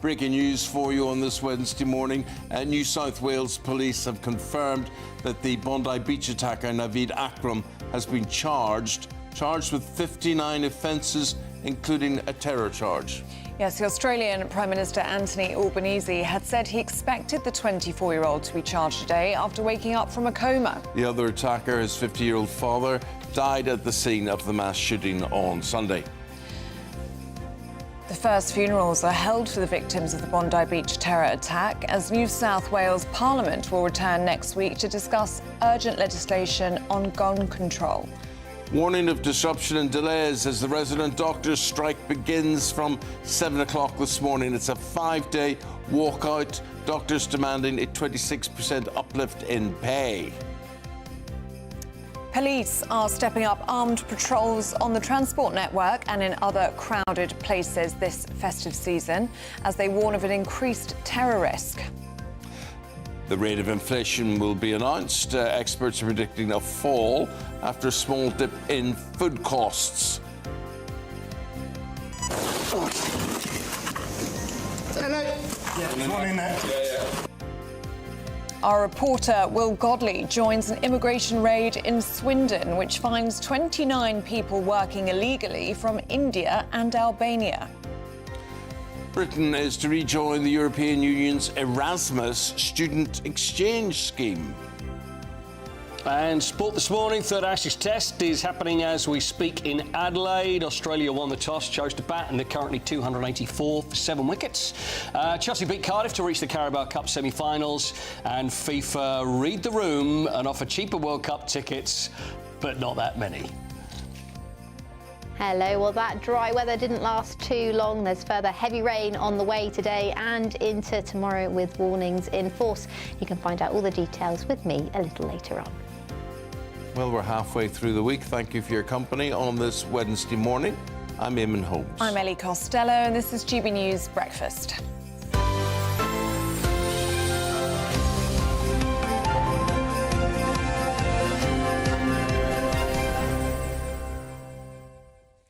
Breaking news for you on this Wednesday morning. New South Wales police have confirmed that the Bondi beach attacker Naveed Akram has been charged with 59 offences, including a terror charge. Yes, the Australian Prime Minister Anthony Albanese had said he expected the 24-year-old to be charged today after waking up from a coma. The other attacker, his 50-year-old father, died at the scene of the mass shooting on Sunday. The first funerals are held for the victims of the Bondi Beach terror attack as New South Wales Parliament will return next week to discuss urgent legislation on gun control. Warning of disruption and delays as the resident doctors' strike begins from 7 o'clock this morning. It's a 5-day walkout. Doctors demanding a 26% uplift in pay. Police are stepping up armed patrols on the transport network and in other crowded places this festive season as they warn of an increased terror risk. The rate of inflation will be announced. Experts are predicting a fall after a small dip in food costs. Hello. Yeah, one in there. Yeah. Our reporter Will Godley joins an immigration raid in Swindon, which finds 29 people working illegally from India and Albania. Britain is to rejoin the European Union's Erasmus student exchange scheme. And sport this morning, third Ashes Test is happening as we speak in Adelaide. Australia won the toss, chose to bat, and they're currently 284 for 7 wickets. Chelsea beat Cardiff to reach the Carabao Cup semi-finals, and FIFA read the room and offer cheaper World Cup tickets, but not that many. Hello, well that dry weather didn't last too long. There's further heavy rain on the way today and into tomorrow with warnings in force. You can find out all the details with me a little later on. Well, we're halfway through the week. Thank you for your company on this Wednesday morning. I'm Eamonn Holmes. I'm Ellie Costello and this is GB News Breakfast.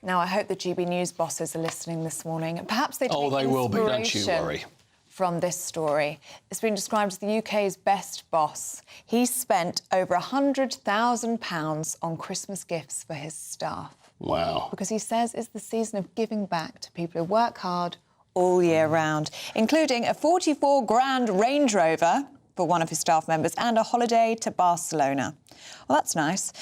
Now, I hope the GB News bosses are listening this morning. Perhaps they take they will be, don't you worry. From this story. It's been described as the UK's best boss. He spent over £100,000 on Christmas gifts for his staff. Wow. Because he says it's the season of giving back to people who work hard all year round, including a 44 grand Range Rover for one of his staff members and a holiday to Barcelona. Well, that's nice.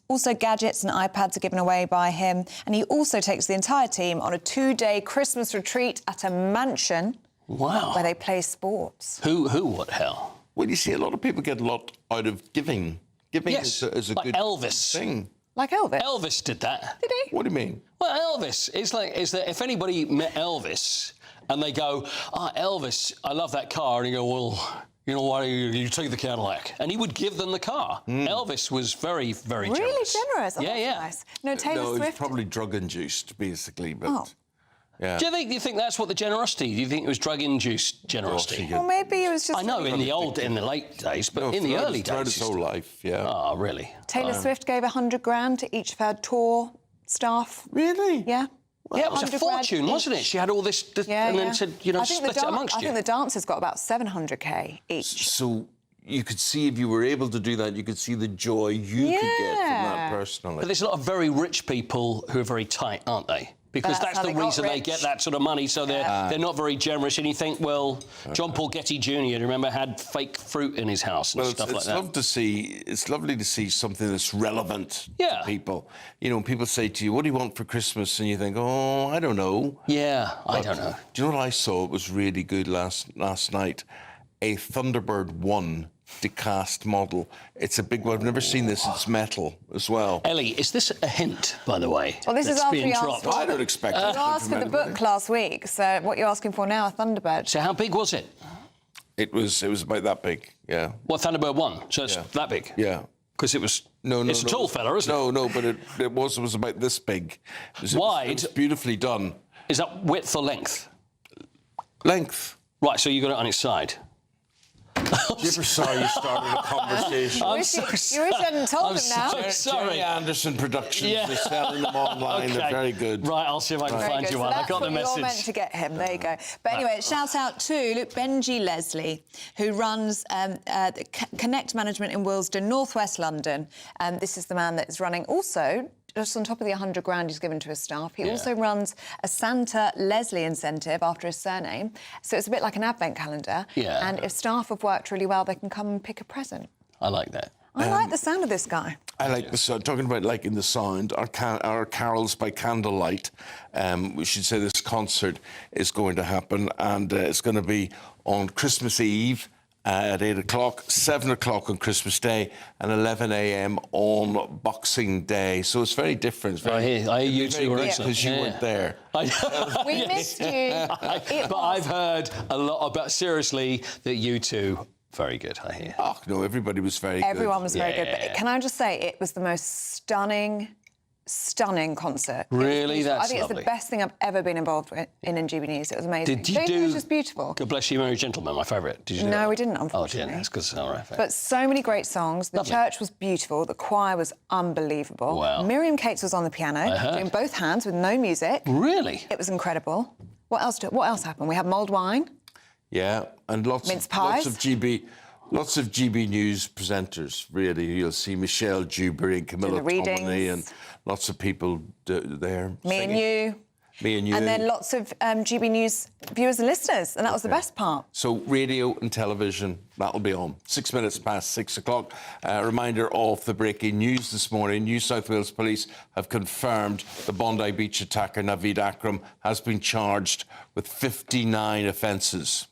Also, gadgets and iPads are given away by him. And he also takes the entire team on a 2-day Christmas retreat at a mansion. Wow. Where they play sports. Who, what hell? Well, you see, a lot of people get a lot out of giving. Giving yes, is a like good Elvis. thing. Like Elvis? Elvis did that. Did he? What do you mean? Well, Elvis is that if anybody met Elvis and they go, Elvis, I love that car, and you go, well, you know, why you take the Cadillac? And he would give them the car. Elvis was very, very generous. Really generous? Oh, yeah, yeah. Nice. No, Taylor Swift. It's probably drug-induced, basically, but... Oh. Yeah. Do you think that's what the generosity? Do you think it was drug-induced generosity? Well, maybe it was just... I know in the late days, but in the early days... Throughout his whole life, yeah. Oh, really? Taylor Swift gave 100 grand to each of her tour staff. Really? Yeah. Yeah, it was a fortune, wasn't it? She had all this, and then said, you know, split it amongst you. I think the dancers got about 700k each. So you could see, if you were able to do that, you could see the joy you could get from that personally. But there's a lot of very rich people who are very tight, aren't they? Because that's the reason they get that sort of money, so they're not very generous. And you think, well, John Paul Getty Jr., remember, had fake fruit in his house and stuff like that. It's lovely to see something that's relevant to people. You know, people say to you, what do you want for Christmas? And you think, oh, I don't know. Yeah, I don't know. Do you know what I saw? It was really good last night. A Thunderbird 1 decast model. It's a big one. I've never seen this. It's metal as well. Ellie, is this a hint, by the way? Well, this is after you asked for... I don't expect it. You asked for the book last week, so what you're asking for now, a Thunderbird. So how big was it? It was about that big, yeah. What, Thunderbird 1? So it's that big? Yeah. Because it was... It's a tall fella, isn't it? No, but it was about this big. Wide? It was beautifully done. Is that width or length? Length. Right, so you got it on its side. You ever saw you started a conversation? I'm so You sorry. wish you hadn't told him now. so sorry. Jerry Anderson Productions, Yeah. they're selling them online. Okay. They're very good. Right, I'll see if I can Very find good. you So one. I that's got the what you're message. meant to get him. There you go. But anyway, shout out to Benji Leslie, who runs the Connect Management in Willesden, northwest London. This is the man that is running also. Just on top of the 100 grand he's given to his staff, he also runs a Santa Leslie incentive after his surname. So it's a bit like an advent calendar. Yeah. And if staff have worked really well, they can come and pick a present. I like that. I like the sound of this guy. I like the sound. Talking about liking the sound, our carols by candlelight. We should say this concert is going to happen, and it's going to be on Christmas Eve at 8 o'clock, 7 o'clock on Christmas Day, and 11 a.m. on Boxing Day. So it's very different. It's very, I hear you two were excellent. because you weren't there. We missed you. But I've heard a lot about, seriously, that you two, very good, I hear. Oh, no, everybody was very good. Everyone was very good. Yeah. But can I just say, it was the most stunning concert. It was Really? beautiful. That's I think it's lovely. the best thing I've ever been involved with in GB News. It was amazing. Did you GB News do... was beautiful. God Bless You, Merry Gentlemen, my favourite. Did you do No, that? we didn't, Oh, unfortunately. dear, that's good. All right, fair. But so many great songs. The Lovely. church was beautiful. The choir was unbelievable. Wow. Miriam Cates was on the piano, doing both hands with no music. Really? It was incredible. What else happened? We had mulled wine. Yeah, and Mince pies. Lots of GB News presenters, really. You'll see Michelle Dewberry and Camilla Doing the Tominey readings. and lots of people there. Me and you. Me and you. And then lots of GB News viewers and listeners, and that was the best part. So radio and television, that'll be on. 6 minutes past 6 o'clock. Reminder of the breaking news this morning. New South Wales Police have confirmed the Bondi Beach attacker Naveed Akram has been charged with 59 offences.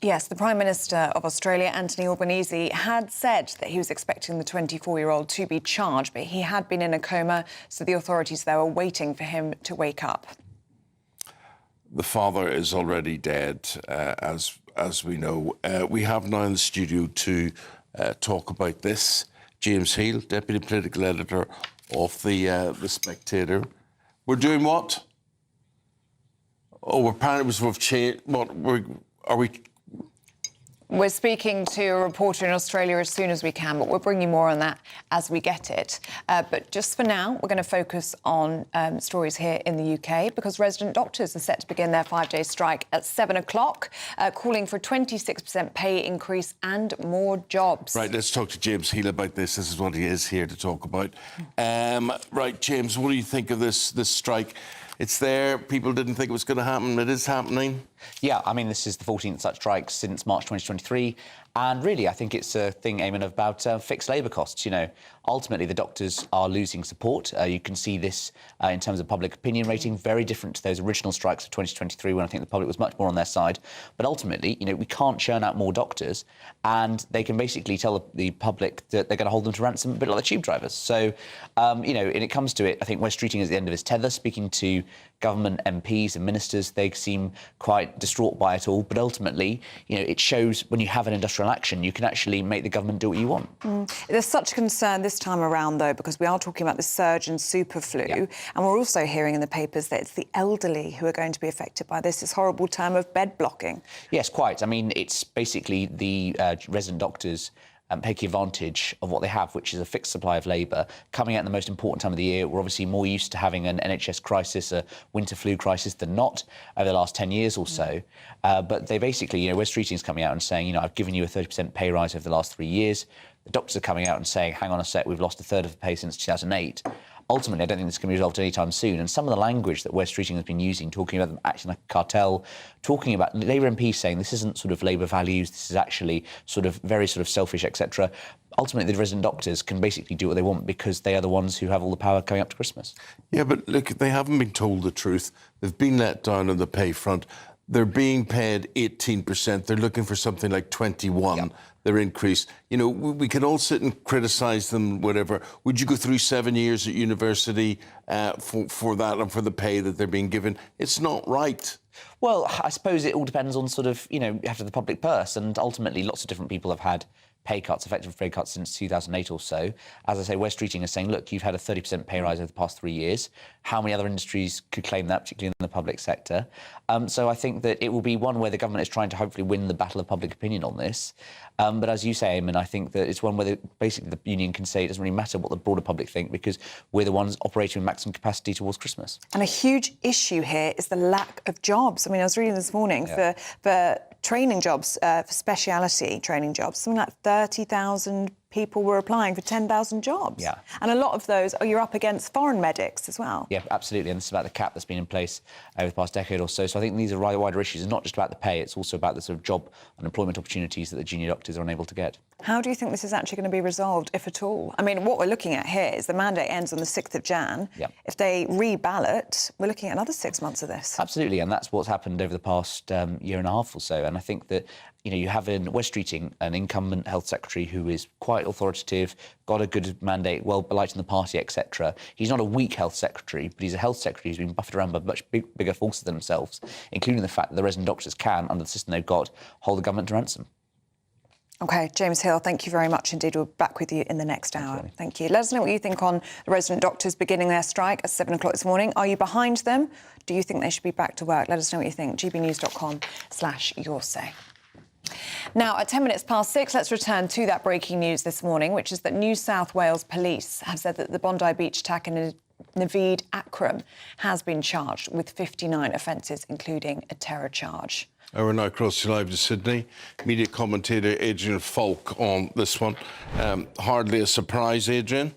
Yes, the Prime Minister of Australia, Anthony Albanese, had said that he was expecting the 24-year-old to be charged, but he had been in a coma, so the authorities there were waiting for him to wake up. The father is already dead, as we know. We have now in the studio to talk about this James Heal, Deputy Political Editor of the Spectator. We're doing what? Oh, apparently we've changed. What? Are we? We're speaking to a reporter in Australia as soon as we can, but we'll bring you more on that as we get it. But just for now, we're going to focus on stories here in the UK, because resident doctors are set to begin their 5-day strike at 7 o'clock, calling for a 26% pay increase and more jobs. Right, let's talk to James Heal about this. This is what he is here to talk about. Right, James, what do you think of this strike? It's there. People didn't think it was going to happen. It is happening. Yeah, I mean, this is the 14th such strike since March 2023. And really, I think it's a thing, Eamonn, about fixed labour costs. You know, ultimately, the doctors are losing support. You can see this in terms of public opinion rating, very different to those original strikes of 2023, when I think the public was much more on their side. But ultimately, you know, we can't churn out more doctors, and they can basically tell the public that they're going to hold them to ransom, a bit like the tube drivers. So, you know, when it comes to it, I think West Streeting is at the end of his tether. Speaking to government MPs and ministers, they seem quite distraught by it all. But ultimately, you know, it shows when you have an industrial action, you can actually make the government do what you want. There's such concern this time around, though, because we are talking about the surge in super flu, and we're also hearing in the papers that it's the elderly who are going to be affected by this horrible term of bed blocking. Yes, quite. I mean, it's basically the resident doctors taking advantage of what they have, which is a fixed supply of labour, coming out in the most important time of the year. We're obviously more used to having an NHS crisis, a winter flu crisis, than not over the last 10 years or so. But they basically, you know, West Streeting is coming out and saying, you know, I've given you a 30% pay rise over the last 3 years. The doctors are coming out and saying, hang on a sec, we've lost a third of the pay since 2008. Ultimately, I don't think this can be resolved anytime soon. And some of the language that West Streeting has been using, talking about them acting like a cartel, talking about Labour MPs saying this isn't sort of Labour values, this is actually sort of very sort of selfish, etc. Ultimately, the resident doctors can basically do what they want because they are the ones who have all the power coming up to Christmas. Yeah, but look, they haven't been told the truth. They've been let down on the pay front. They're being paid 18%. They're looking for something like 21%. Their increase. You know, we can all sit and criticise them, whatever. Would you go through 7 years at university for that and for the pay that they're being given? It's not right. Well, I suppose it all depends on sort of, you know, after the public purse, and ultimately lots of different people have had pay cuts, effective pay cuts since 2008 or so. As I say, West Streeting is saying, look, you've had a 30% pay rise over the past 3 years. How many other industries could claim that, particularly in the public sector? So I think that it will be one where the government is trying to hopefully win the battle of public opinion on this. But as you say, Eamonn, I think that it's one where basically the union can say it doesn't really matter what the broader public think because we're the ones operating with maximum capacity towards Christmas. And a huge issue here is the lack of jobs. I mean, I was reading this morning for training jobs, for speciality training jobs, something like 30,000 people were applying for 10,000 jobs. Yeah. And a lot of those, you're up against foreign medics as well. Yeah, absolutely. And this is about the cap that's been in place over the past decade or so. So I think these are rather wider issues. It's not just about the pay, it's also about the sort of job and employment opportunities that the junior doctors are unable to get. How do you think this is actually going to be resolved, if at all? I mean, what we're looking at here is the mandate ends on the 6th of Jan. Yep. If they reballot, we're looking at another 6 months of this. Absolutely, and that's what's happened over the past year and a half or so. And I think that, you know, you have in West Streeting an incumbent health secretary who is quite authoritative, got a good mandate, well liked in the party, etc. He's not a weak health secretary, but he's a health secretary who's been buffeted around by much bigger forces than themselves, including the fact that the resident doctors can, under the system they've got, hold the government to ransom. OK, James Hill, thank you very much indeed. We'll be back with you in the next hour. Thank you. Let us know what you think on the resident doctors beginning their strike at 7 o'clock this morning. Are you behind them? Do you think they should be back to work? Let us know what you think. gbnews.com/yoursay. Now, at 10 minutes past 6, let's return to that breaking news this morning, which is that New South Wales police have said that the Bondi beach attack in Naveed Akram has been charged with 59 offences, including a terror charge. We're now across to live to Sydney. Media commentator Adrian Falk on this one. Hardly a surprise, Adrian.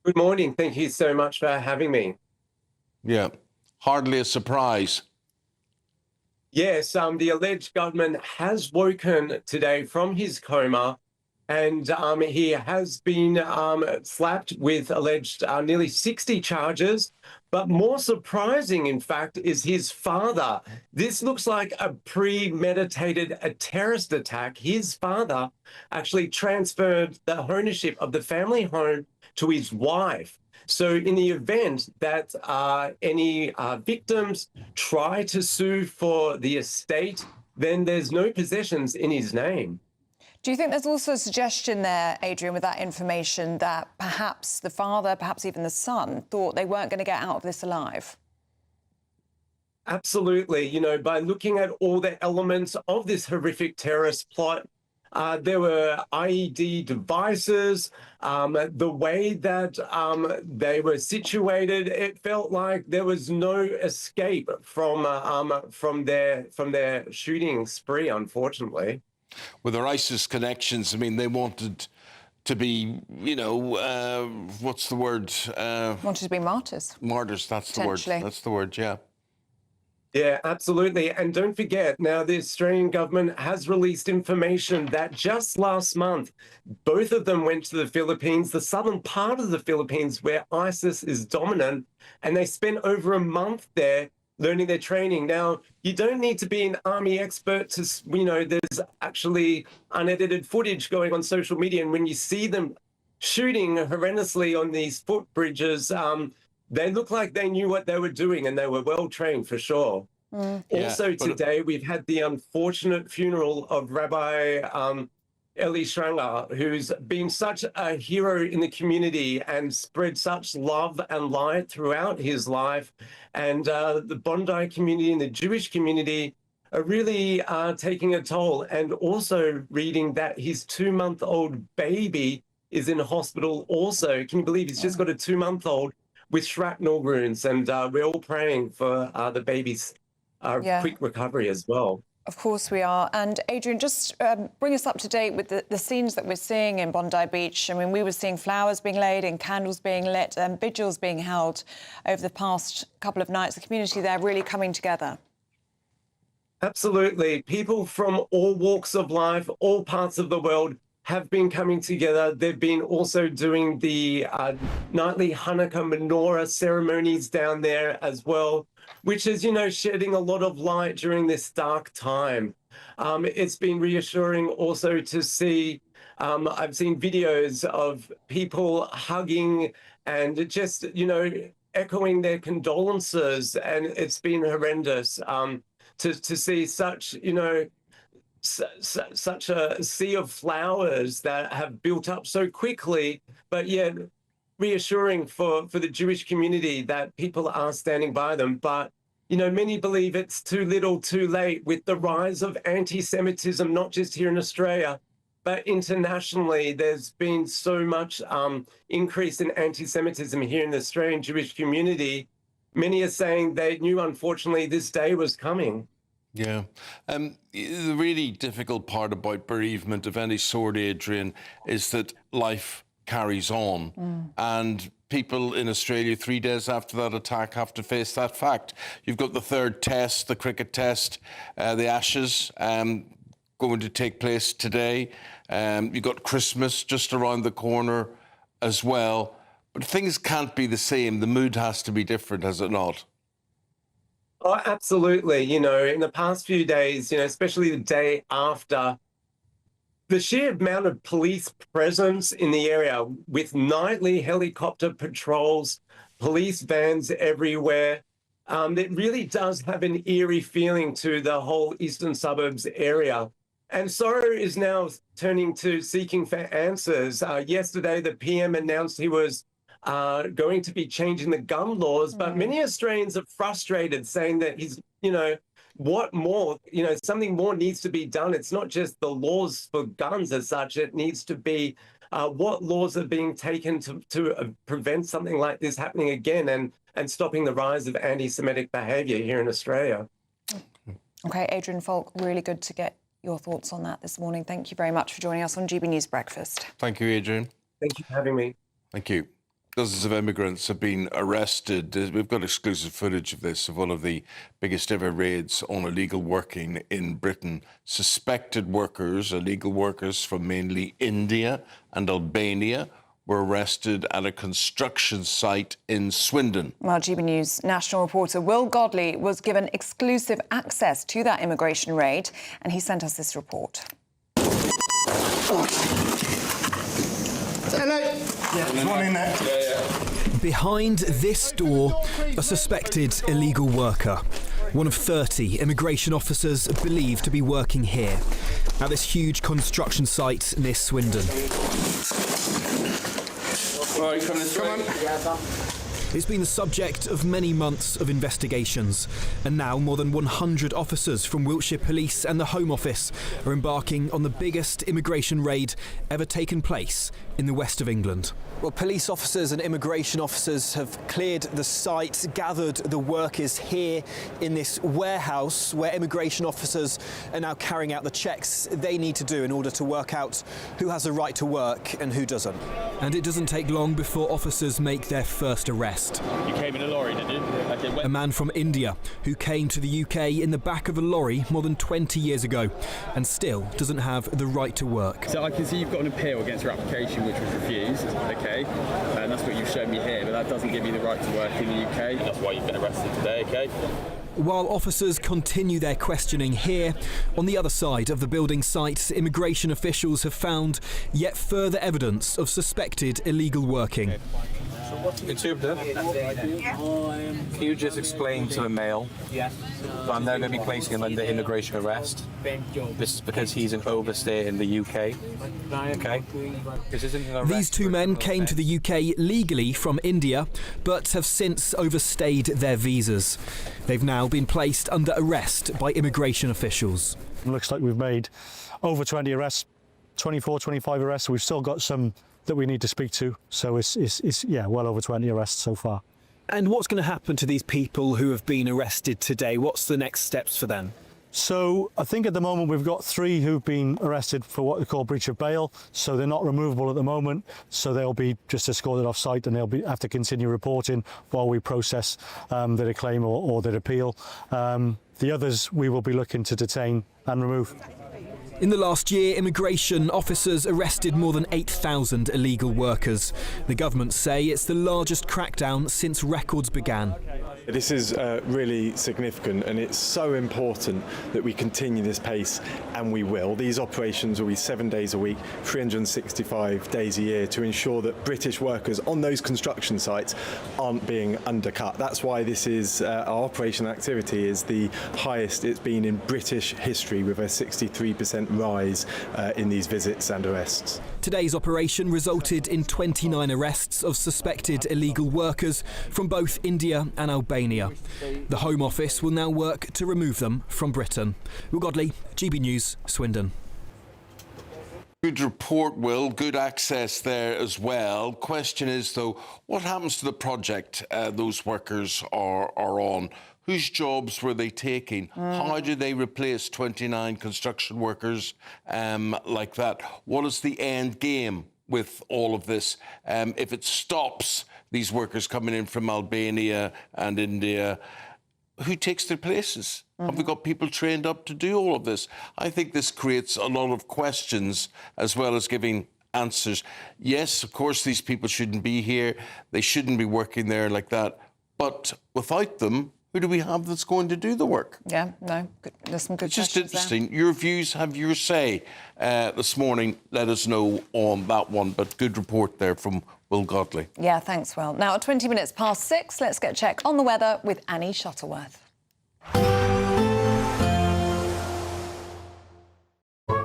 Good morning. Thank you so much for having me. Yeah, hardly a surprise. Yes, the alleged gunman has woken today from his coma and he has been slapped with alleged nearly 60 charges. But more surprising, in fact, is his father. This looks like a premeditated terrorist attack. His father actually transferred the ownership of the family home to his wife. So in the event that any victims try to sue for the estate, then there's no possessions in his name. Do you think there's also a suggestion there, Adrian, with that information that perhaps the father, perhaps even the son, thought they weren't going to get out of this alive? Absolutely. You know, by looking at all the elements of this horrific terrorist plot, there were IED devices, the way that they were situated, it felt like there was no escape from their shooting spree, unfortunately. With their ISIS connections, I mean, they wanted to be, you know, what's the word? Wanted to be martyrs. Martyrs, that's the word. That's the word, yeah. Yeah, absolutely. And don't forget, now the Australian government has released information that just last month, both of them went to the Philippines, the southern part of the Philippines where ISIS is dominant, and they spent over a month there learning their training. Now, you don't need to be an army expert to, you know, there's actually unedited footage going on social media. And when you see them shooting horrendously on these footbridges, they look like they knew what they were doing and they were well trained for sure. Also today, we've had the unfortunate funeral of Rabbi Ellie, who's been such a hero in the community and spread such love and light throughout his life. And the Bondi community and the Jewish community are really taking a toll. And also reading that his 2-month-old baby is in hospital also. Can you believe he's just got a 2-month-old with shrapnel wounds? And we're all praying for the baby's quick recovery as well. Of course we are. And Adrian, just bring us up to date with the scenes that we're seeing in Bondi Beach. I mean, we were seeing flowers being laid and candles being lit and vigils being held over the past couple of nights. The community there really coming together. Absolutely. People from all walks of life, all parts of the world have been coming together. They've been also doing the nightly Hanukkah menorah ceremonies down there as well, which is, you know, shedding a lot of light during this dark time. It's been reassuring also to see, I've seen videos of people hugging and just, you know, echoing their condolences, and it's been horrendous to see such, you know, such a sea of flowers that have built up so quickly, but yet reassuring for the Jewish community that people are standing by them. But, you know, many believe it's too little too late with the rise of anti-Semitism, not just here in Australia, but internationally. There's been so much increase in anti-Semitism here in the Australian Jewish community. Many are saying they knew, unfortunately, this day was coming. Yeah. The really difficult part about bereavement of any sort, Adrian, is that life carries on. And people in Australia 3 days after that attack have to face that fact. You've got the third test, the cricket test, the Ashes going to take place today. You've got Christmas just around the corner as well. But things can't be the same. The mood has to be different, has it not? Oh, absolutely. You know, in the past few days, you know, especially the day after, the sheer amount of police presence in the area with nightly helicopter patrols, police vans everywhere, it really does have an eerie feeling to the whole eastern suburbs area. And sorrow is now turning to seeking for answers. Yesterday, the PM announced he was going to be changing the gun laws, but many Australians are frustrated, saying that he's, you know, what more, you know, something more needs to be done. It's not just the laws for guns as such, it needs to be what laws are being taken to prevent something like this happening again and stopping the rise of anti-Semitic behaviour here in Australia. OK, Adrian Falk, really good to get your thoughts on that this morning. Thank you very much for joining us on GB News Breakfast. Thank you, Adrian. Thank you for having me. Thank you. Dozens of immigrants have been arrested. We've got exclusive footage of this, of one of the biggest ever raids on illegal working in Britain. Suspected workers, illegal workers from mainly India and Albania, were arrested at a construction site in Swindon. Well, GB News national reporter Will Godley was given exclusive access to that immigration raid, and he sent us this report. Hello. Yeah, there's one in there. Behind this door, a suspected illegal worker. One of 30 immigration officers believed to be working here, at this huge construction site near Swindon. All right, come on. It's been the subject of many months of investigations, and now more than 100 officers from Wiltshire Police and the Home Office are embarking on the biggest immigration raid ever taken place in the west of England. Well, police officers and immigration officers have cleared the site, gathered the workers here in this warehouse where immigration officers are now carrying out the checks they need to do in order to work out who has a right to work and who doesn't. And it doesn't take long before officers make their first arrest. You came in a lorry, did you? A man from India who came to the UK in the back of a lorry more than 20 years ago and still doesn't have the right to work. So I can see you've got an appeal against your application which was refused, okay, and that's what you've shown me here, but that doesn't give you the right to work in the UK. That's why you've been arrested today, okay? While officers continue their questioning here, on the other side of the building site, immigration officials have found yet further evidence of suspected illegal working. Interpreter, can you just explain to the male that I'm now going to be placing him under immigration arrest? This is because he's an overstay in the UK. Okay. These two men came to the UK legally from India, but have since overstayed their visas. They've now been placed under arrest by immigration officials. It looks like we've made over 20 arrests, 24, 25 arrests. We've still got some that we need to speak to. So it's well over 20 arrests so far. And what's going to happen to these people who have been arrested today? What's the next steps for them? So I think at the moment we've got 3 who've been arrested for what we call breach of bail. So they're not removable at the moment. So they'll be just escorted off site and they'll have to continue reporting while we process their claim or their appeal. The others we will be looking to detain and remove. In the last year, immigration officers arrested more than 8,000 illegal workers. The government say it's the largest crackdown since records began. This is really significant, and it's so important that we continue this pace, and we will. These operations will be 7 days a week, 365 days a year, to ensure that British workers on those construction sites aren't being undercut. That's why this is our operation activity is the highest it's been in British history, with a 63% rise in these visits and arrests. Today's operation resulted in 29 arrests of suspected illegal workers from both India and Albania. The Home Office will now work to remove them from Britain. Will Godley, GB News, Swindon. Good report, Will. Good access there as well. Question is, though, what happens to the project those workers are on? Whose jobs were they taking? How do they replace 29 construction workers like that? What is the end game with all of this? If it stops these workers coming in from Albania and India, who takes their places? Have we got people trained up to do all of this? I think this creates a lot of questions as well as giving answers. Yes, of course, these people shouldn't be here. They shouldn't be working there like that. But without them, who do we have that's going to do the work? Yeah, no, there's some good It's just questions interesting. there. Your views, have your say this morning. Let us know on that one. But good report there from Will Godley. Yeah, thanks, Will. Now, at 20 minutes past 6, let's get a check on the weather with Annie Shuttleworth.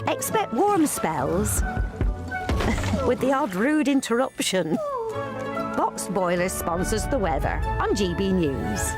Expect warm spells with the odd rude interruption. Boxed Boilers sponsors the weather on GB News.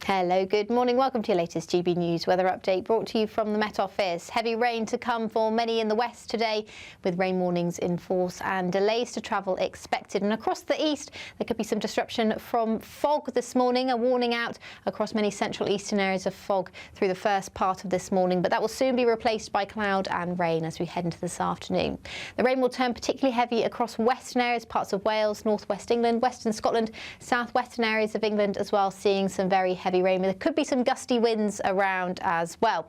Hello, good morning. Welcome to your latest GB News weather update brought to you from the Met Office. Heavy rain to come for many in the west today, with rain warnings in force and delays to travel expected. And across the east, there could be some disruption from fog this morning. A warning out across many central eastern areas of fog through the first part of this morning, but that will soon be replaced by cloud and rain as we head into this afternoon. The rain will turn particularly heavy across western areas, parts of Wales, northwest England, western Scotland, southwestern areas of England as well, seeing some very heavy rain. There could be some gusty winds around as well.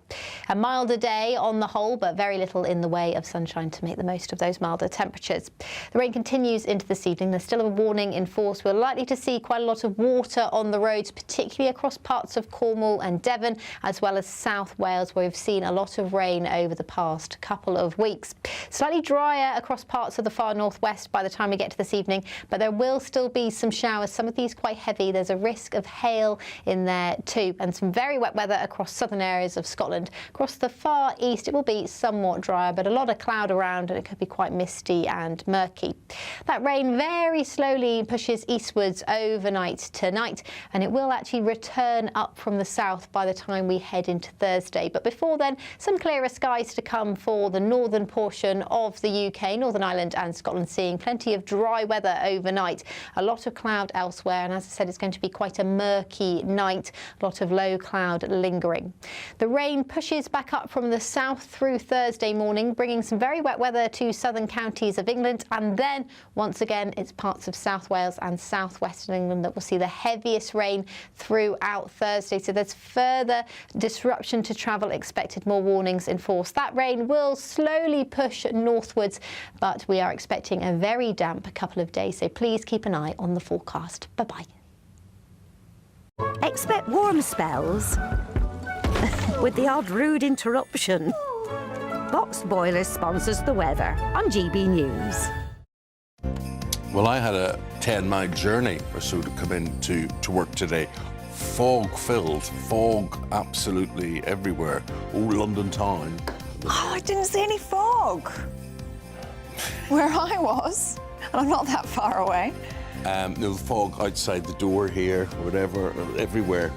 A milder day on the whole, but very little in the way of sunshine to make the most of those milder temperatures. The rain continues into this evening. There's still a warning in force. We're likely to see quite a lot of water on the roads, particularly across parts of Cornwall and Devon, as well as South Wales, where we've seen a lot of rain over the past couple of weeks. Slightly drier across parts of the far northwest by the time we get to this evening, but there will still be some showers, some of these quite heavy. There's a risk of hail in there too, and some very wet weather across southern areas of Scotland. Across the far east, it will be somewhat drier, but a lot of cloud around, and it could be quite misty and murky. That rain very slowly pushes eastwards overnight tonight, and it will actually return up from the south by the time we head into Thursday. But before then, some clearer skies to come for the northern portion of the UK, Northern Ireland and Scotland, seeing plenty of dry weather overnight. A lot of cloud elsewhere, and as I said, it's going to be quite a murky night. A lot of low cloud lingering. The rain pushes back up from the south through Thursday morning, bringing some very wet weather to southern counties of England, and then once again it's parts of South Wales and southwestern England that will see the heaviest rain throughout Thursday. So there's further disruption to travel expected, more warnings in force. That rain will slowly push northwards, but we are expecting a very damp couple of days, so please keep an eye on the forecast. Bye-bye. Expect warm spells with the odd rude interruption. Boxed Boilers sponsors the weather on GB News. Well, I had a 10-mile journey or so to come in to work today. Fog-filled, fog absolutely everywhere. Oh, London town. Oh, I didn't see any fog where I was, and I'm not that far away. No fog outside the door here, whatever, everywhere.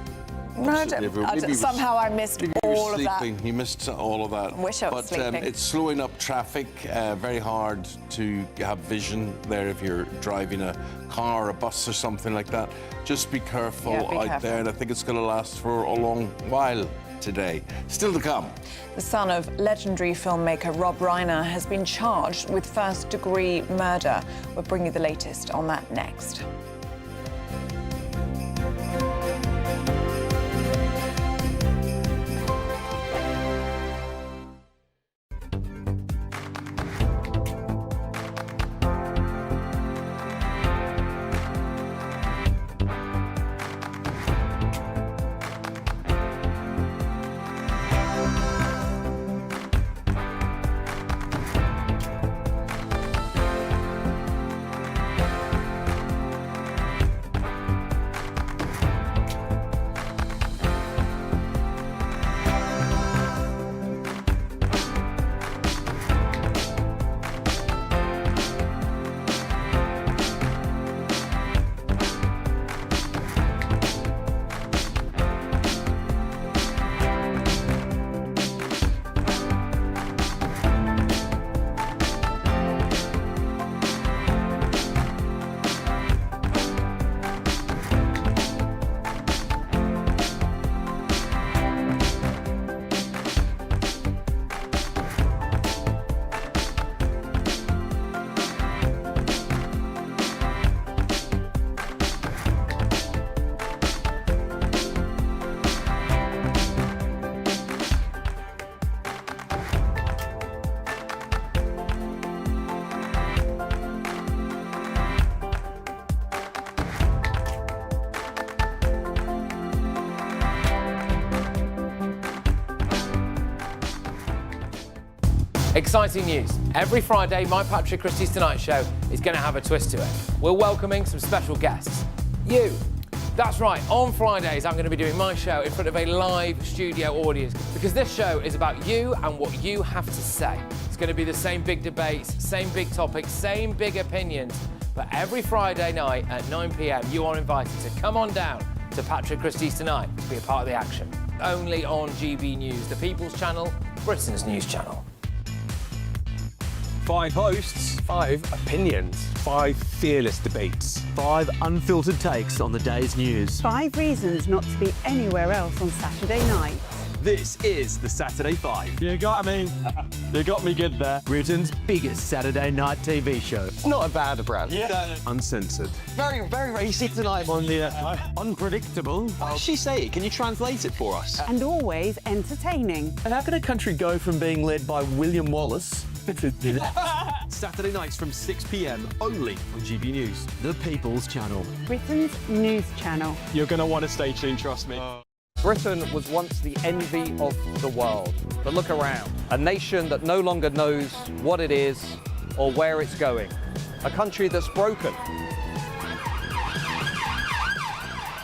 No, somehow I missed all of that. You missed all of that. I wish I was sleeping. It's slowing up traffic. Very hard to have vision there if you're driving a car, a bus or something like that. Just be careful out there, and I think it's going to last for a long while today. Still to come. The son of legendary filmmaker Rob Reiner has been charged with first-degree murder. We'll bring you the latest on that next. Exciting news. Every Friday, my Patrick Christie's Tonight Show is going to have a twist to it. We're welcoming some special guests. You. That's right, on Fridays I'm going to be doing my show in front of a live studio audience because this show is about you and what you have to say. It's going to be the same big debates, same big topics, same big opinions. But every Friday night at 9 p.m, you are invited to come on down to Patrick Christie's Tonight to be a part of the action. Only on GB News, the People's Channel, Britain's news channel. 5 hosts, 5 opinions, 5 fearless debates, 5 unfiltered takes on the day's news. 5 reasons not to be anywhere else on Saturday night. This is the Saturday 5. You got me good there. Britain's biggest Saturday night TV show. It's not a bad brand. Yeah. Uncensored. Very, very racy tonight on the unpredictable. What does she say? Can you translate it for us? And always entertaining. And how can a country go from being led by William Wallace Saturday nights from 6 p.m. only on GB News, the People's Channel. Britain's news channel. You're going to want to stay tuned, trust me. Britain was once the envy of the world. But look around. A nation that no longer knows what it is or where it's going. A country that's broken.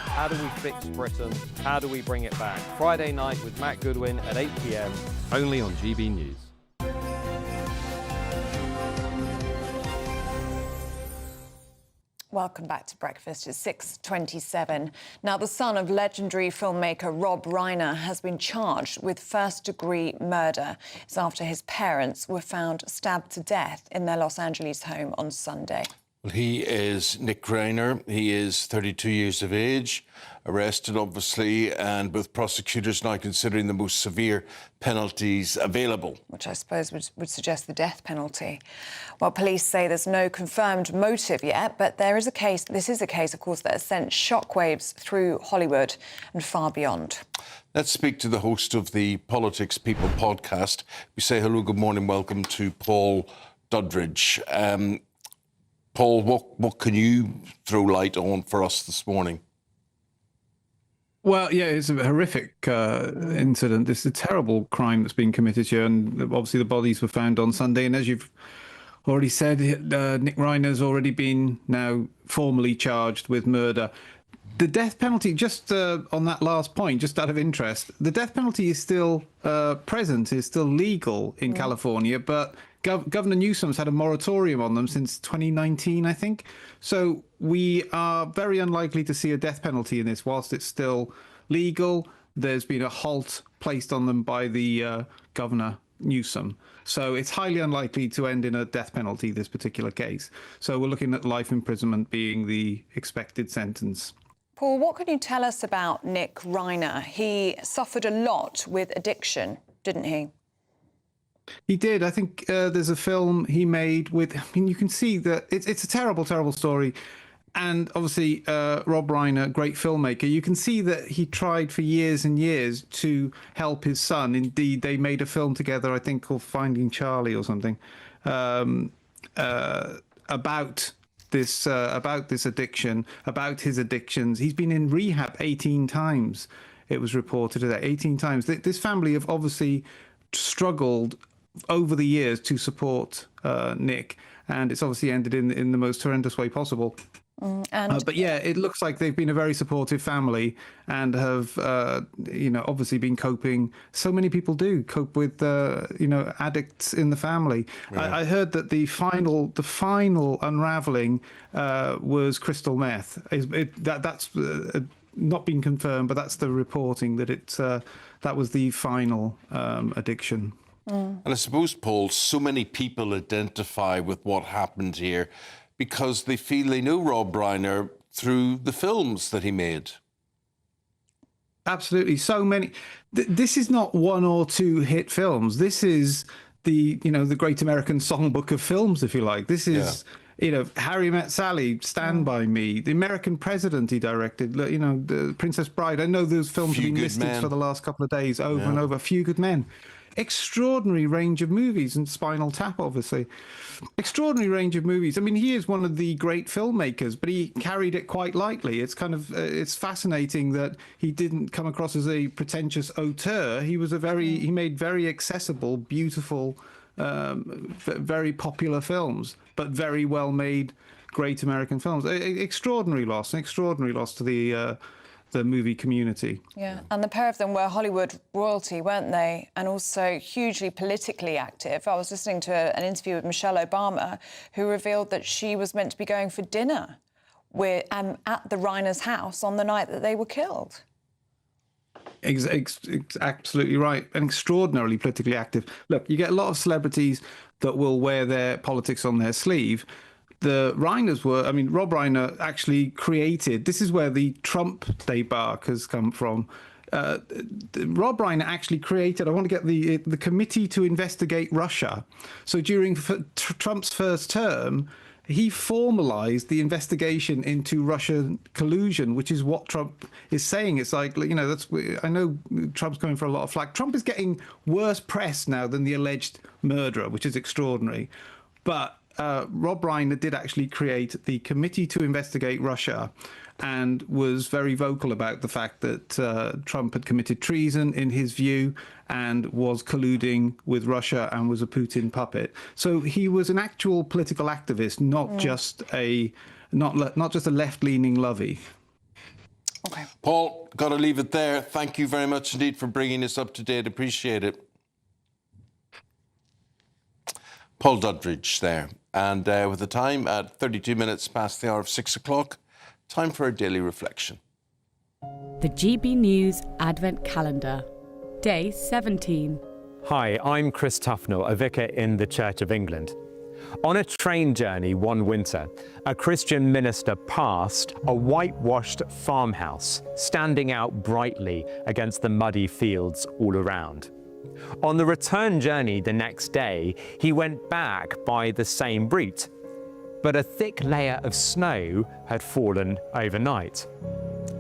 How do we fix Britain? How do we bring it back? Friday night with Matt Goodwin at 8 p.m. only on GB News. Welcome back to Breakfast. It's 6:27. Now, the son of legendary filmmaker Rob Reiner has been charged with first-degree murder. It's after his parents were found stabbed to death in their Los Angeles home on Sunday. Well, he is Nick Reiner. He is 32 years of age, arrested, obviously, and with prosecutors now considering the most severe penalties available. Which I suppose would suggest the death penalty. Well, police say there's no confirmed motive yet, but this is a case, of course, that has sent shockwaves through Hollywood and far beyond. Let's speak to the host of the Politics People podcast. We say hello, good morning, welcome to Paul Duddridge. Paul, what can you throw light on for us this morning? Well, yeah, it's a horrific incident. It's a terrible crime that's been committed here, and obviously the bodies were found on Sunday. And as you've already said, Nick Reiner's already been now formally charged with murder. The death penalty, just on that last point, just out of interest, the death penalty is still present, is still legal in California, but Governor Newsom's had a moratorium on them since 2019, I think. So we are very unlikely to see a death penalty in this whilst it's still legal. There's been a halt placed on them by the Governor Newsom. So it's highly unlikely to end in a death penalty, this particular case. So we're looking at life imprisonment being the expected sentence. Paul, what can you tell us about Nick Reiner? He suffered a lot with addiction, didn't he? He did. I think there's a film he made with, I mean, you can see that it's a terrible, terrible story. And obviously, Rob Reiner, great filmmaker, you can see that he tried for years and years to help his son. Indeed, they made a film together, I think, called Finding Charlie or something, about this addiction, about his addictions. He's been in rehab 18 times, it was reported today, 18 times. This family have obviously struggled over the years to support Nick, and it's obviously ended in the most horrendous way possible. But yeah, it looks like they've been a very supportive family and have, obviously been coping. So many people do cope with, addicts in the family. Yeah. I heard that the final unraveling was crystal meth. That's not been confirmed, but that's the reporting that that was the final addiction. And I suppose, Paul, so many people identify with what happened here because they feel they know Rob Reiner through the films that he made. Absolutely. So many. This is not one or two hit films. This is the Great American Songbook of films, if you like. This is, Harry Met Sally, Stand By Me, The American President he directed, The Princess Bride. I know those films have been listed for the last couple of days over and over. A Few Good Men. Extraordinary range of movies, and Spinal Tap, obviously. Extraordinary range of movies. I mean, he is one of the great filmmakers, but he carried it quite lightly. It's kind of it's fascinating that he didn't come across as a pretentious auteur. He was he made very accessible, beautiful very popular films, but very well made, great American films. Extraordinary loss to the movie community. Yeah, and the pair of them were Hollywood royalty, weren't they? And also hugely politically active. I was listening to an interview with Michelle Obama, who revealed that she was meant to be going for dinner at the Reiner's house on the night that they were killed. Absolutely right, and extraordinarily politically active. Look, you get a lot of celebrities that will wear their politics on their sleeve. The Reiners were, I mean, Rob Reiner actually created, this is where the Trump debark has come from. Rob Reiner actually created, I want to get the committee to investigate Russia. So during Trump's first term, he formalized the investigation into Russian collusion, which is what Trump is saying. It's like, you know, I know Trump's coming for a lot of flack. Trump is getting worse press now than the alleged murderer, which is extraordinary. But Rob Reiner did actually create the committee to investigate Russia and was very vocal about the fact that Trump had committed treason in his view and was colluding with Russia and was a Putin puppet. So he was an actual political activist, not just a left-leaning lovey. Okay. Paul, got to leave it there. Thank you very much indeed for bringing us up to date. Appreciate it. Paul Dudridge there. And with the time at 32 minutes past the hour of 6 o'clock, time for a daily reflection. The GB News Advent Calendar, Day 17. Hi, I'm Chris Tufnell, a vicar in the Church of England. On a train journey one winter, a Christian minister passed a whitewashed farmhouse standing out brightly against the muddy fields all around. On the return journey the next day, he went back by the same route, but a thick layer of snow had fallen overnight.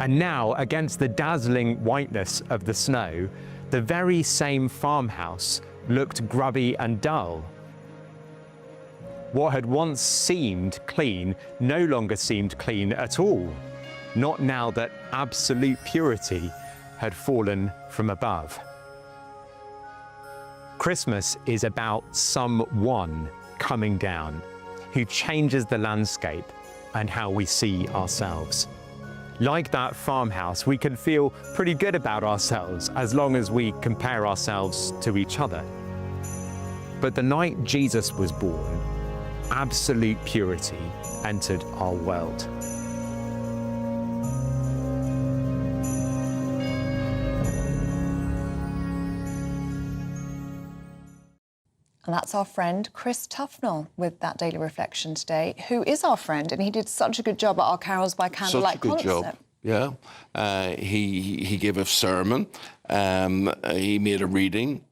And now, against the dazzling whiteness of the snow, the very same farmhouse looked grubby and dull. What had once seemed clean no longer seemed clean at all, not now that absolute purity had fallen from above. Christmas is about someone coming down who changes the landscape and how we see ourselves. Like that farmhouse, we can feel pretty good about ourselves as long as we compare ourselves to each other. But the night Jesus was born, absolute purity entered our world. And that's our friend Chris Tufnell with that daily reflection today, who is our friend, and he did such a good job at our Carols by Candlelight concert. Such a good job, yeah. He gave a sermon, he made a reading,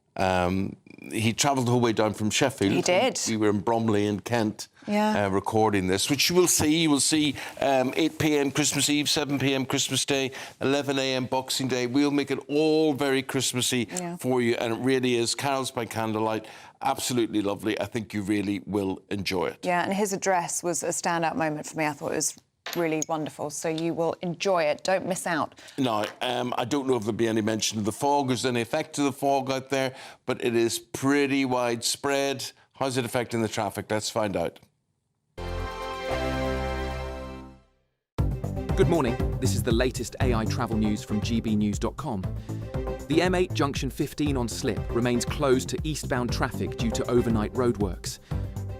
he travelled the whole way down from Sheffield. He did. We were in Bromley in Kent. Recording this, which you will see. You will see 8 p.m. Christmas Eve, 7 p.m. Christmas Day, 11 a.m. Boxing Day. We'll make it all very Christmassy for you, and it really is Carols by Candlelight. Absolutely lovely. I think you really will enjoy it. Yeah, and his address was a standout moment for me. I thought it was really wonderful, so you will enjoy it. Don't miss out. Now, I don't know if there'll be any mention of the fog. There's any effect of the fog out there, but it is pretty widespread. How's it affecting the traffic? Let's find out. Good morning. This is the latest AI travel news from gbnews.com. The M8 junction 15 on Slip remains closed to eastbound traffic due to overnight roadworks.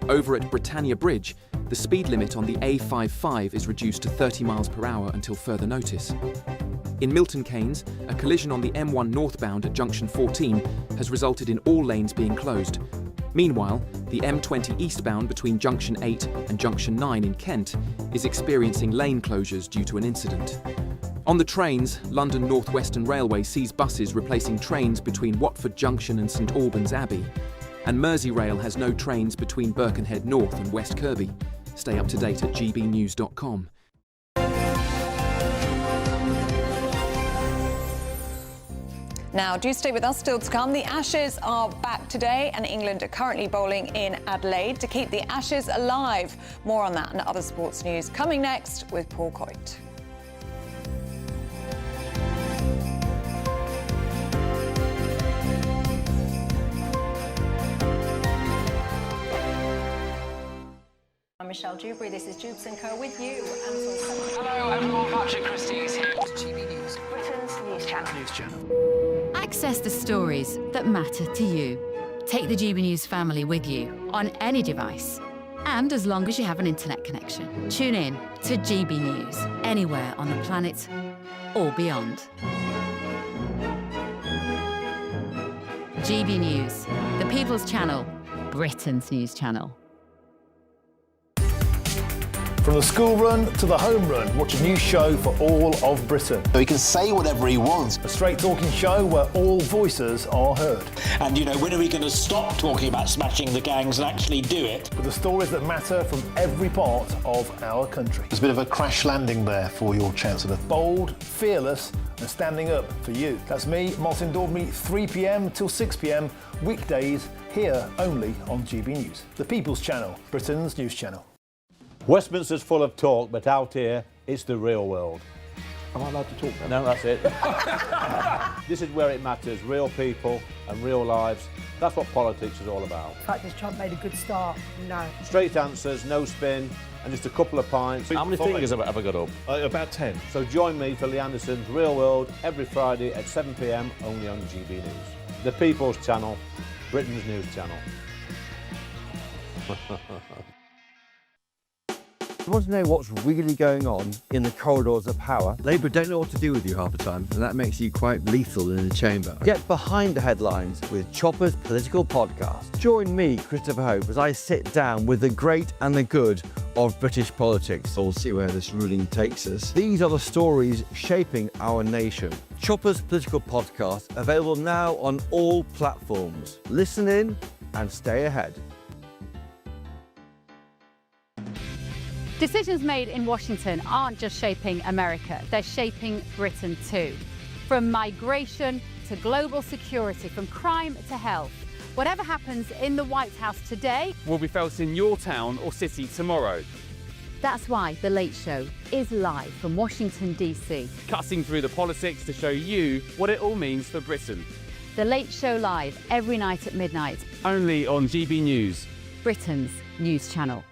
Over at Britannia Bridge, the speed limit on the A55 is reduced to 30 miles per hour until further notice. In Milton Keynes, a collision on the M1 northbound at junction 14 has resulted in all lanes being closed. Meanwhile, the M20 eastbound between junction 8 and junction 9 in Kent is experiencing lane closures due to an incident. On the trains, London North Western Railway sees buses replacing trains between Watford Junction and St Albans Abbey. And Merseyrail has no trains between Birkenhead North and West Kirby. Stay up to date at gbnews.com. Now, do stay with us. Still to come, the Ashes are back today and England are currently bowling in Adelaide to keep the Ashes alive. More on that and other sports news coming next with Paul Coit. I'm Michelle Dewberry. This is Jubes & Co with you. Hello everyone, Patrick Christie is here. GB News, Britain's news channel. Access the stories that matter to you. Take the GB News family with you on any device. And as long as you have an internet connection, tune in to GB News anywhere on the planet or beyond. GB News, the People's Channel, Britain's news channel. From the school run to the home run, watch a new show for all of Britain. So he can say whatever he wants. A straight talking show where all voices are heard. And, you know, when are we going to stop talking about smashing the gangs and actually do it? With the stories that matter from every part of our country. There's a bit of a crash landing there for your Chancellor. Bold, fearless and standing up for you. That's me, Martin Daubney, 3 p.m. till 6 p.m, weekdays, here only on GB News. The People's Channel, Britain's news channel. Westminster's full of talk, but out here, it's the real world. Am I allowed to talk then? No, that's it. This is where it matters, real people and real lives. That's what politics is all about. The fact is Trump made a good start, no. Straight answers, no spin, and just a couple of pints. How many fingers have I got up? About 10. So join me for Lee Anderson's Real World every Friday at 7 p.m, only on GB News. The People's Channel, Britain's news channel. You want to know what's really going on in the corridors of power? Labour don't know what to do with you half the time, and that makes you quite lethal in the chamber. Get behind the headlines with Chopper's Political Podcast. Join me, Christopher Hope, as I sit down with the great and the good of British politics. We'll see where this ruling takes us. These are the stories shaping our nation. Chopper's Political Podcast, available now on all platforms. Listen in and stay ahead. Decisions made in Washington aren't just shaping America, they're shaping Britain too. From migration to global security, from crime to health. Whatever happens in the White House today will be felt in your town or city tomorrow. That's why The Late Show is live from Washington, D.C. Cutting through the politics to show you what it all means for Britain. The Late Show live every night at midnight. Only on GB News, Britain's news channel.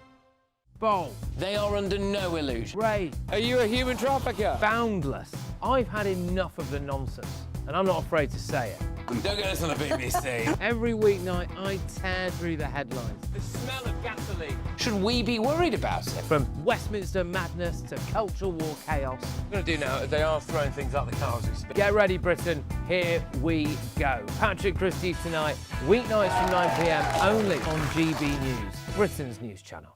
Bold. They are under no illusion. Ray. Are you a human trafficker? Boundless. I've had enough of the nonsense, and I'm not afraid to say it. Don't get us on the BBC. Every weeknight, I tear through the headlines. The smell of gasoline. Should we be worried about it? From Westminster madness to cultural war chaos. What we're going to do now is they are throwing things out the car as we speak. Get ready, Britain. Here we go. Patrick Christie tonight, weeknights from 9 p.m, only on GB News, Britain's news channel.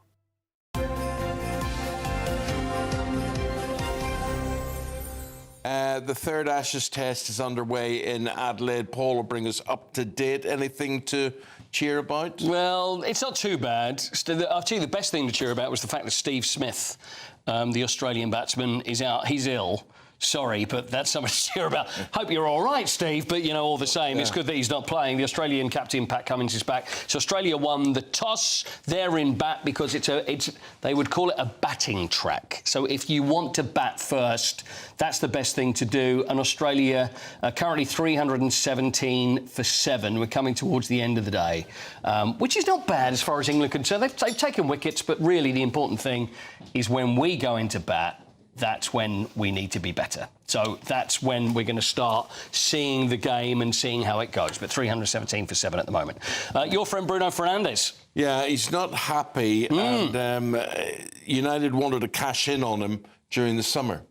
The third Ashes test is underway in Adelaide. Paul will bring us up to date. Anything to cheer about? Well, it's not too bad. I'll tell you the best thing to cheer about was the fact that Steve Smith, the Australian batsman, is out. He's ill. Sorry, but that's something to cheer about. Hope you're all right, Steve, but, you know, all the same, It's good that he's not playing. The Australian captain, Pat Cummins, is back. So Australia won the toss. They're in bat because they would call it a batting track. So if you want to bat first, that's the best thing to do. And Australia currently 317 for 7. We're coming towards the end of the day, which is not bad as far as England are concerned. They've taken wickets, but really the important thing is when we go into bat, that's when we need to be better. So that's when we're going to start seeing the game and seeing how it goes. But 317 for 7 at the moment. Your friend Bruno Fernandes. Yeah, he's not happy. And United wanted to cash in on him during the summer.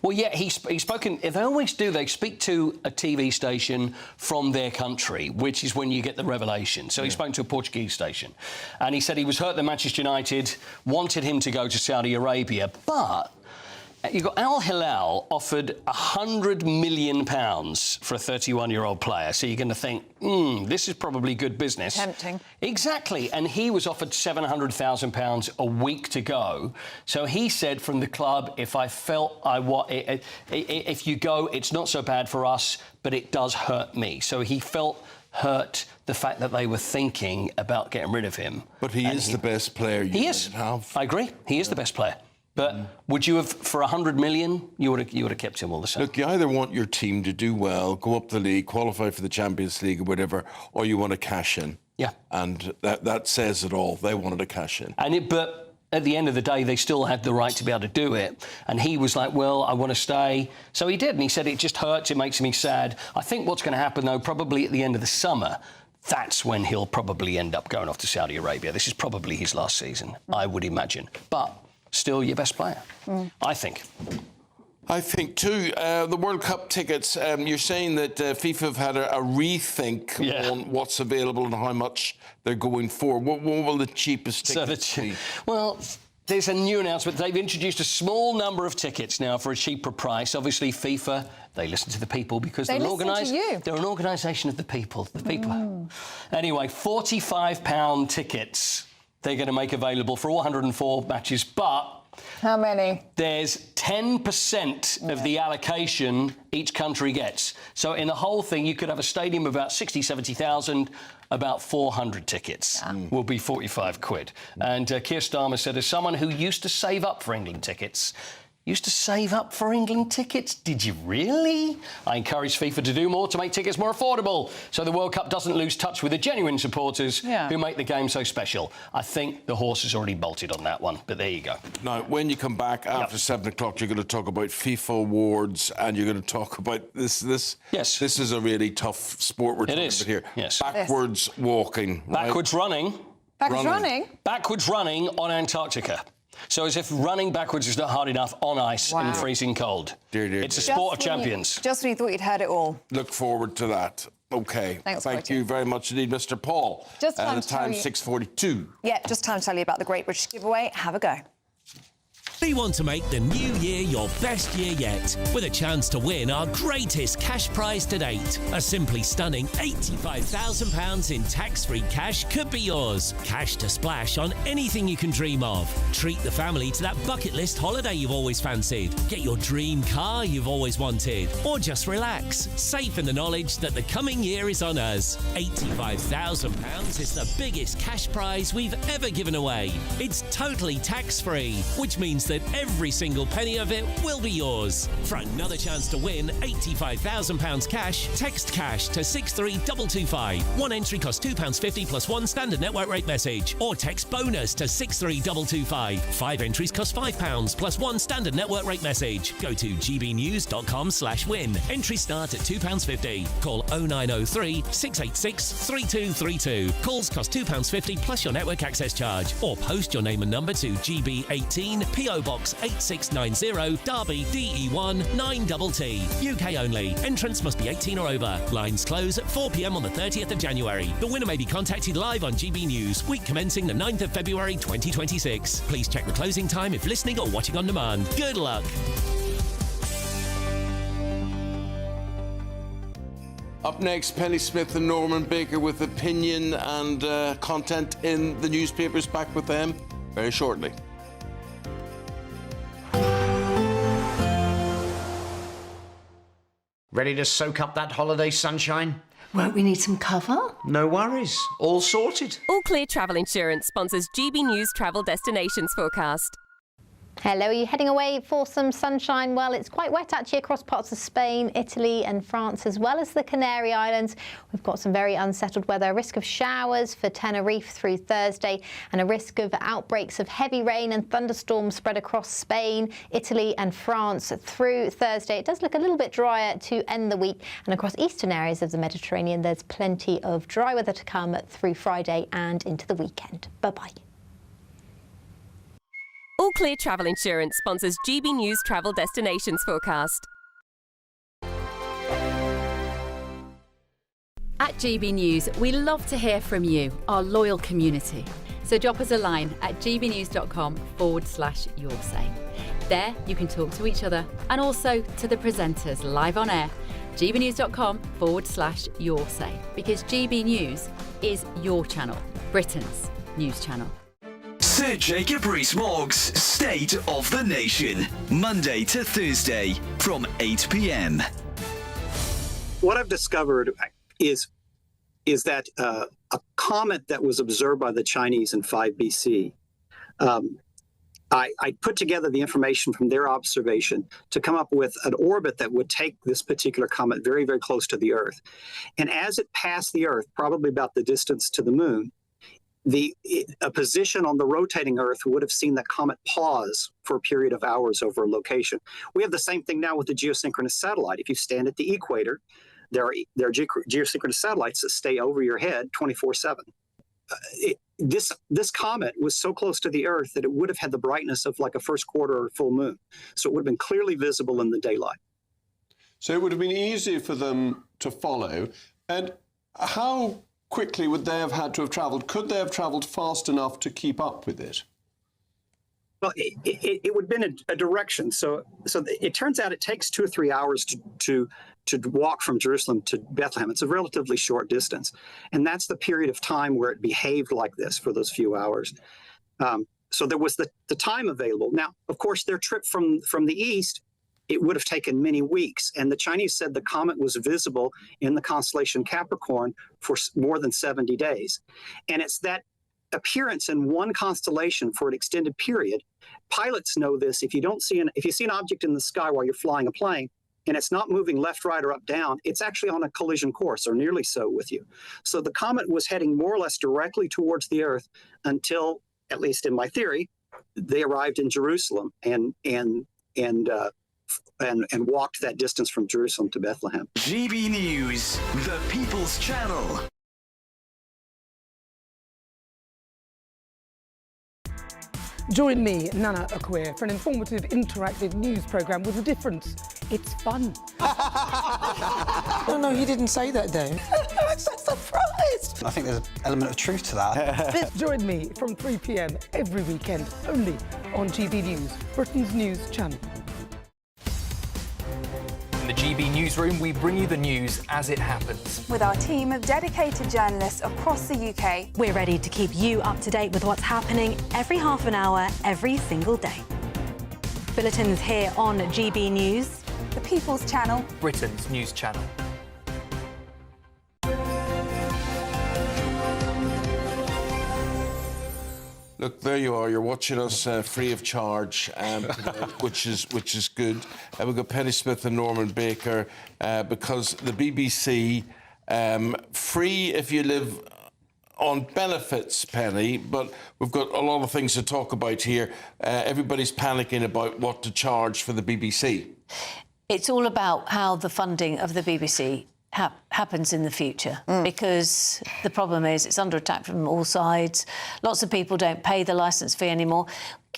Well, yeah, he's spoken. They always do. They speak to a TV station from their country, which is when you get the revelation. So he spoke to a Portuguese station, and he said he was hurt that Manchester United wanted him to go to Saudi Arabia, but you've got Al Hilal offered £100 million for a 31-year-old player. So you're going to think, this is probably good business. Tempting. Exactly. And he was offered £700,000 a week to go. So he said from the club, if you go, it's not so bad for us, but it does hurt me. So he felt hurt the fact that they were thinking about getting rid of him. But he is the best player you have. I agree. He is the best player. But would you have, for £100 million, you would have kept him all the same? Look, you either want your team to do well, go up the league, qualify for the Champions League or whatever, or you want to cash in. Yeah. And that says it all. They wanted to cash in. But at the end of the day, they still had the right to be able to do it. And he was like, well, I want to stay. So he did. And he said, it just hurts. It makes me sad. I think what's going to happen, though, probably at the end of the summer, that's when he'll probably end up going off to Saudi Arabia. This is probably his last season, I would imagine. But still your best player, I think. I think, too, the World Cup tickets, you're saying that FIFA have had a rethink on what's available and how much they're going for. What will the cheapest tickets be? Well, there's a new announcement. They've introduced a small number of tickets now for a cheaper price. Obviously, FIFA, they listen to the people because they're an organisation of the people. Anyway, £45 tickets they're going to make available for all 104 matches, but... How many? There's 10% of the allocation each country gets. So in the whole thing, you could have a stadium of about 60, 70,000, about 400 tickets will be 45 quid. And Keir Starmer said, as someone who used to save up for England tickets, Did you really? I encourage FIFA to do more to make tickets more affordable so the World Cup doesn't lose touch with the genuine supporters who make the game so special. I think the horse has already bolted on that one, but there you go. Now, when you come back after 7 o'clock, you're going to talk about FIFA awards and you're going to talk about this. Yes. This is a really tough sport we're talking about here. Yes. Backwards walking. Backwards running. Backwards running? Backwards running on Antarctica. So as if running backwards is not hard enough on ice in freezing cold. It's a sport of champions. Just when you thought you'd heard it all. Look forward to that. OK. Thanks, Thank you very much indeed, Mr. Paul. Just time the time 6:42. Yeah, just time to tell you about the Great British Giveaway. Have a go. We want to make the new year your best year yet, with a chance to win our greatest cash prize to date. A simply stunning £85,000 in tax-free cash could be yours. Cash to splash on anything you can dream of. Treat the family to that bucket list holiday you've always fancied. Get your dream car you've always wanted. Or just relax, safe in the knowledge that the coming year is on us. £85,000 is the biggest cash prize we've ever given away. It's totally tax-free, which means that every single penny of it will be yours. For another chance to win £85,000 cash, text cash to 63225. One entry costs £2.50 plus one standard network rate message. Or text bonus to 63225. 5 entries cost £5 plus one standard network rate message. Go to gbnews.com/win. Entries start at £2.50. Call 0903 686 3232. Calls cost £2.50 plus your network access charge. Or post your name and number to GB18 PO Box 8690 Derby DE1 9TT. UK only. Entrance must be 18 or over. Lines close at 4 p.m. on the 30th of January. The winner may be contacted live on GB News, week commencing the 9th of February 2026. Please check the closing time if listening or watching on demand. Good luck. Up next, Penny Smith and Norman Baker with opinion and content in the newspapers. Back with them very shortly. Ready to soak up that holiday sunshine? Won't we need some cover? No worries. All sorted. All Clear Travel Insurance sponsors GB News Travel Destinations Forecast. Hello, are you heading away for some sunshine? Well, it's quite wet actually across parts of Spain, Italy and France, as well as the Canary Islands. We've got some very unsettled weather, a risk of showers for Tenerife through Thursday and a risk of outbreaks of heavy rain and thunderstorms spread across Spain, Italy and France through Thursday. It does look a little bit drier to end the week, and across eastern areas of the Mediterranean, there's plenty of dry weather to come through Friday and into the weekend. Bye-bye. All Clear Travel Insurance sponsors GB News Travel Destinations Forecast. At GB News, we love to hear from you, our loyal community. So drop us a line at gbnews.com/yoursay. There you can talk to each other and also to the presenters live on air. gbnews.com/yoursay, because GB News is your channel, Britain's news channel. Sir Jacob Rees-Mogg's State of the Nation, Monday to Thursday from 8 p.m. What I've discovered is that a comet that was observed by the Chinese in 5 BC, I put together the information from their observation to come up with an orbit that would take this particular comet very, very close to the Earth. And as it passed the Earth, probably about the distance to the moon, a position on the rotating Earth would have seen the comet pause for a period of hours over a location. We have the same thing now with the geosynchronous satellite. If you stand at the equator, there are geosynchronous satellites that stay over your head 24/7. This comet was so close to the Earth that it would have had the brightness of like a first quarter or full moon. So it would have been clearly visible in the daylight. So it would have been easier for them to follow. And how quickly would they have had to have travelled? Could they have travelled fast enough to keep up with it? Well, it would have been a direction. So it turns out it takes 2 or 3 hours to walk from Jerusalem to Bethlehem. It's a relatively short distance. And that's the period of time where it behaved like this for those few hours. So there was the time available. Now, of course, their trip from the east, it would have taken many weeks. And the Chinese said the comet was visible in the constellation Capricorn for more than 70 days. And it's that appearance in one constellation for an extended period. Pilots know this. If you see an object in the sky while you're flying a plane, and it's not moving left, right, or up, down, it's actually on a collision course, or nearly so, with you. So the comet was heading more or less directly towards the Earth until, at least in my theory, they arrived in Jerusalem and walked that distance from Jerusalem to Bethlehem. GB News, the People's Channel. Join me, Nana Akwe, for an informative, interactive news programme with a difference. It's fun. No, he didn't say that, Dave. I'm so surprised. I think there's an element of truth to that. Join me from 3 p.m. every weekend, only on GB News, Britain's news channel. In the GB Newsroom, we bring you the news as it happens. With our team of dedicated journalists across the UK, we're ready to keep you up to date with what's happening every half an hour, every single day. Bulletins here on GB News, the People's Channel, Britain's news channel. Look, there you are. You're watching us free of charge, today, which is good. We've got Penny Smith and Norman Baker because the BBC, free if you live on benefits, Penny, but we've got a lot of things to talk about here. Everybody's panicking about what to charge for the BBC. It's all about how the funding of the BBC happens in the future, because the problem is it's under attack from all sides. Lots of people don't pay the licence fee anymore.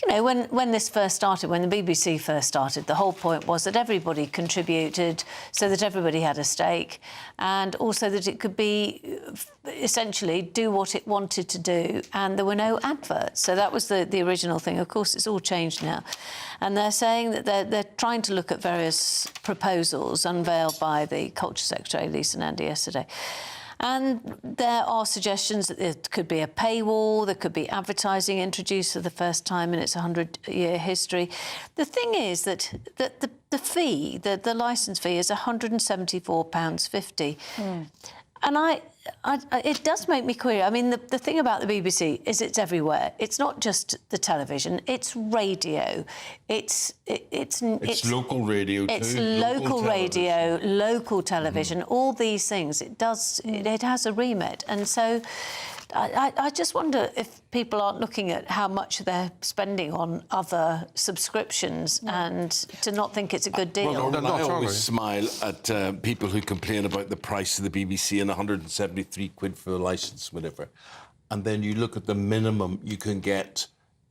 You know, when this first started, when the BBC first started, the whole point was that everybody contributed so that everybody had a stake, and also that it could be essentially do what it wanted to do, and there were no adverts. So that was the original thing. Of course, it's all changed now. And they're saying that they're trying to look at various proposals unveiled by the Culture Secretary, Lisa Nandy, yesterday. And there are suggestions that there could be a paywall, there could be advertising introduced for the first time in its 100-year history. The thing is that the fee, the licence fee, is £174.50. And it does make me query. I mean, the thing about the BBC is it's everywhere. It's not just the television. It's radio. It's local radio too. It's local radio, local television. All these things. It has a remit, and so. I just wonder if people aren't looking at how much they're spending on other subscriptions and to not think it's a good deal. Well, I always smile at people who complain about the price of the BBC and 173 quid for the licence, whatever. And then you look at the minimum you can get,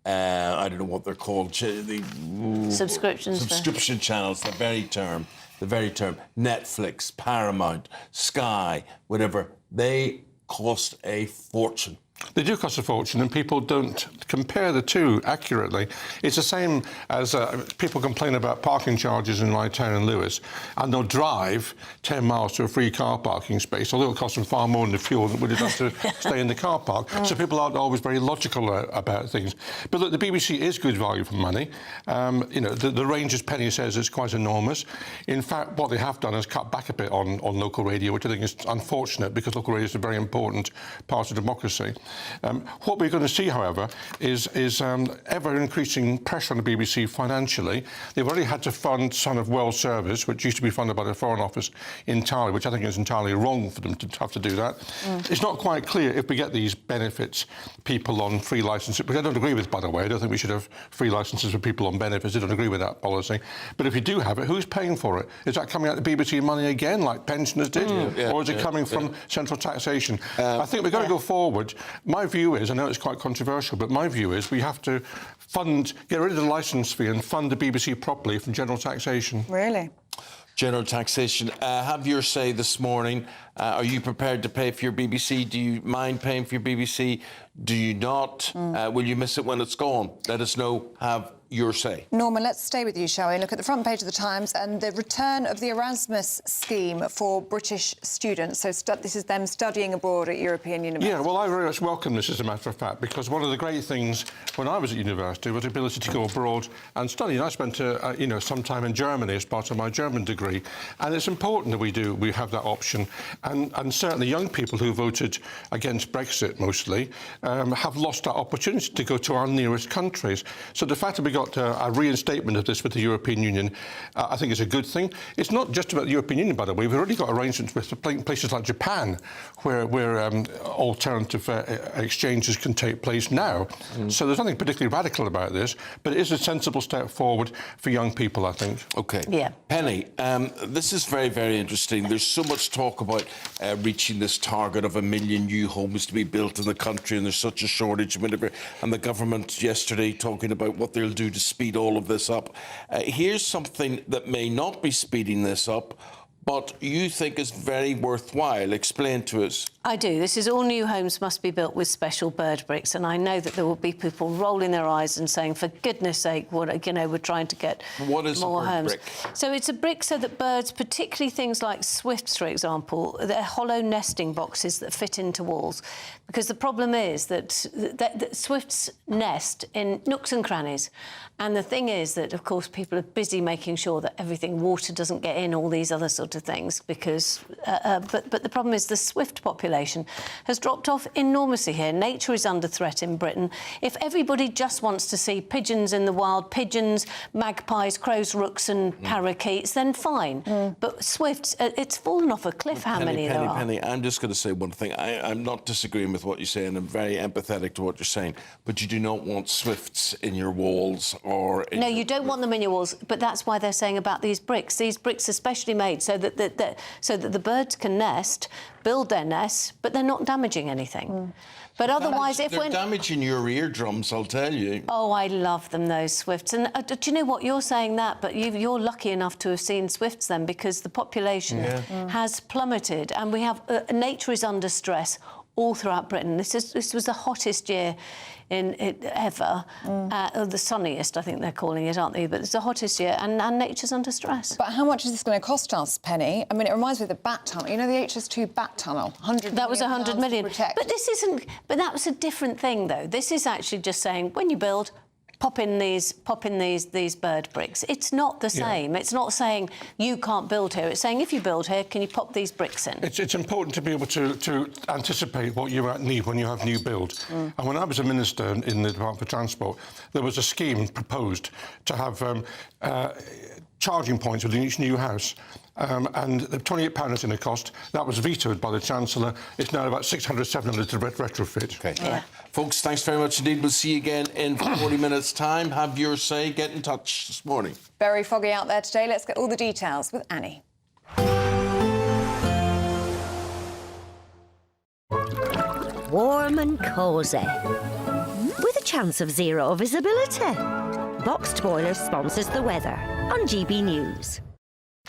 I don't know what they're called, subscription channels, the very term, Netflix, Paramount, Sky, whatever, they cost a fortune. They do cost a fortune, and people don't compare the two accurately. It's the same as people complain about parking charges in my town in Lewis, and they'll drive 10 miles to a free car parking space, although it'll cost them far more than the fuel than would have to stay in the car park. So people aren't always very logical about things. But look, the BBC is good value for money. You know, the range, as Penny says, is quite enormous. In fact, what they have done is cut back a bit on local radio, which I think is unfortunate, because local radio is a very important part of democracy. What we're going to see, however, is ever-increasing pressure on the BBC financially. They've already had to fund Son of Wales Service, which used to be funded by the Foreign Office entirely, which I think is entirely wrong for them to have to do that. It's not quite clear if we get these benefits, people on free licenses, which I don't agree with, by the way. I don't think we should have free licenses for people on benefits. I don't agree with that policy. But if you do have it, who's paying for it? Is that coming out of the BBC money again, like pensioners did? Or is it coming from central taxation? I think we've got to go forward. My view is, I know it's quite controversial, but my view is we have to get rid of the licence fee and fund the BBC properly from general taxation. Really? General taxation. Have your say this morning. Are you prepared to pay for your BBC? Do you mind paying for your BBC? Do you not? Will you miss it when it's gone? Let us know. Have your say. Norman, let's stay with you, shall we? Look at the front page of the Times and the return of the Erasmus scheme for British students. So this is them studying abroad at European universities. Yeah, well, I very much welcome this, as a matter of fact, because one of the great things when I was at university was the ability to go abroad and study. And I spent, some time in Germany as part of my German degree. And it's important that we have that option. And certainly young people who voted against Brexit, mostly, have lost that opportunity to go to our nearest countries. So the fact that we got a reinstatement of this with the European Union, I think is a good thing. It's not just about the European Union, by the way. We've already got arrangements with places like Japan, where alternative exchanges can take place now. So there's nothing particularly radical about this, but it is a sensible step forward for young people, I think. OK. Yeah. Penny, this is very, very interesting. There's so much talk about reaching this target of 1 million new homes to be built in the country, and there's such a shortage and whatever. And the government yesterday talking about what they'll do to speed all of this up. Here's something that may not be speeding this up, but you think is very worthwhile. Explain to us. I do. This is all new homes must be built with special bird bricks, and I know that there will be people rolling their eyes and saying, for goodness sake, we're trying to get what is more a bird homes. Brick? So it's a brick so that birds, particularly things like swifts, for example, they're hollow nesting boxes that fit into walls. Because the problem is that swifts nest in nooks and crannies. And the thing is that, of course, people are busy making sure that water doesn't get in, all these other sort of things, because... but the problem is the swift population has dropped off enormously here. Nature is under threat in Britain. If everybody just wants to see pigeons in the wild, pigeons, magpies, crows, rooks and parakeets, then fine. But swifts, it's fallen off a cliff how many there are. Penny, I'm just going to say one thing. I'm not disagreeing with what you say, and I'm very empathetic to what you're saying, but you do not want swifts in your walls or... No, you don't want them in your walls, but that's why they're saying about these bricks. These bricks are specially made so that the birds can nest, build their nests, but they're not damaging anything. But otherwise, they're damaging your eardrums, I'll tell you. Oh, I love them, those swifts. And do you know what? You're saying that, but you're lucky enough to have seen swifts then, because the population has plummeted, and we have nature is under stress all throughout Britain. This was the hottest year ever, the sunniest, I think they're calling it, aren't they? But it's the hottest year, and nature's under stress. But how much is this going to cost us, Penny? I mean, it reminds me of the Bat Tunnel. You know, the HS2 Bat Tunnel, 100 That was 100 million. But this isn't. But that was a different thing, though. This is actually just saying when you build, pop in these bird bricks. It's not the same. It's not saying you can't build here. It's saying if you build here, can you pop these bricks in? It's important to be able to anticipate what you might need when you have new build. And when I was a minister in the Department for Transport, there was a scheme proposed to have charging points within each new house. And the £28 is in the cost. That was vetoed by the Chancellor. It's now about 600, 700 to retrofit. OK. Yeah. Folks, thanks very much indeed. We'll see you again in 40 minutes' time. Have your say. Get in touch this morning. Very foggy out there today. Let's get all the details with Annie. Warm and cosy, with a chance of zero visibility. Boxed Boiler sponsors the weather on GB News.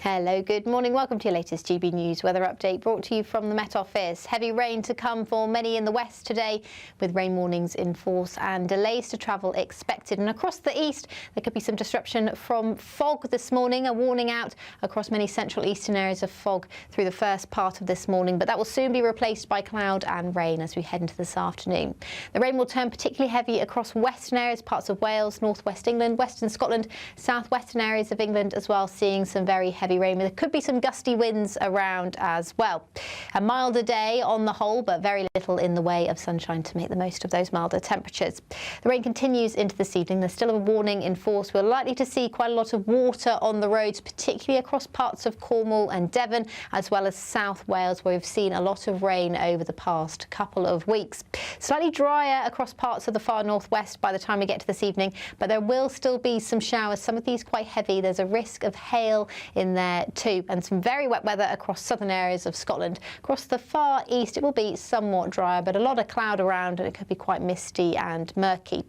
Hello, good morning. Welcome to your latest GB News weather update, brought to you from the Met Office. Heavy rain to come for many in the west today, with rain warnings in force and delays to travel expected. And across the east, there could be some disruption from fog this morning. A warning out across many central eastern areas of fog through the first part of this morning, but that will soon be replaced by cloud and rain as we head into this afternoon. The rain will turn particularly heavy across western areas, parts of Wales, northwest England, western Scotland, southwestern areas of England as well, seeing some very heavy heavy rain. There could be some gusty winds around as well. A milder day on the whole, but very little in the way of sunshine to make the most of those milder temperatures. The rain continues into this evening. There's still a warning in force. We're likely to see quite a lot of water on the roads, particularly across parts of Cornwall and Devon, as well as South Wales, where we've seen a lot of rain over the past couple of weeks. Slightly drier across parts of the far northwest by the time we get to this evening, but there will still be some showers, some of these quite heavy. There's a risk of hail in there too, and some very wet weather across southern areas of Scotland. Across the far east, it will be somewhat drier, but a lot of cloud around, and it could be quite misty and murky.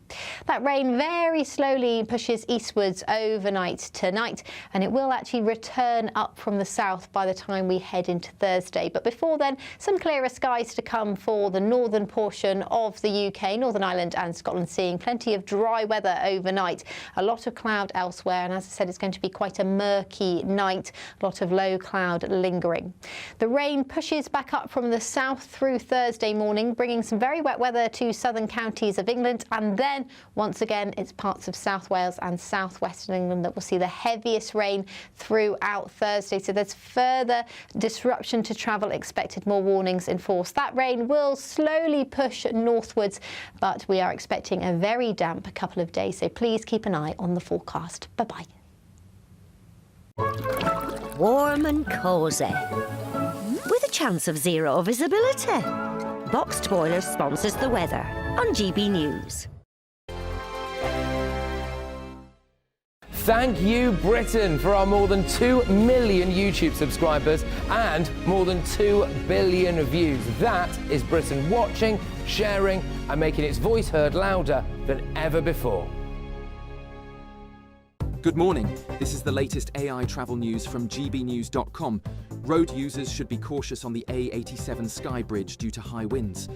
That rain very slowly pushes eastwards overnight tonight, and it will actually return up from the south by the time we head into Thursday. But before then, some clearer skies to come for the northern portion of the UK, Northern Ireland and Scotland, seeing plenty of dry weather overnight. A lot of cloud elsewhere, and as I said, it's going to be quite a murky night, a lot of low cloud lingering. The rain pushes back up from the south through Thursday morning, bringing some very wet weather to southern counties of England, and then once again it's parts of South Wales and southwestern England that will see the heaviest rain throughout Thursday. So there's further disruption to travel expected, more warnings in force. That rain will slowly push northwards, but we are expecting a very damp couple of days, so please keep an eye on the forecast. Bye-bye. Warm and cosy, with a chance of zero visibility. Boxed Boilers sponsors the weather on GB News. Thank you, Britain, for our more than 2 million YouTube subscribers and more than 2 billion views. That is Britain watching, sharing and making its voice heard louder than ever before. Good morning. This is the latest AI travel news from gbnews.com. Road users should be cautious on the A87 Skye Bridge due to high winds.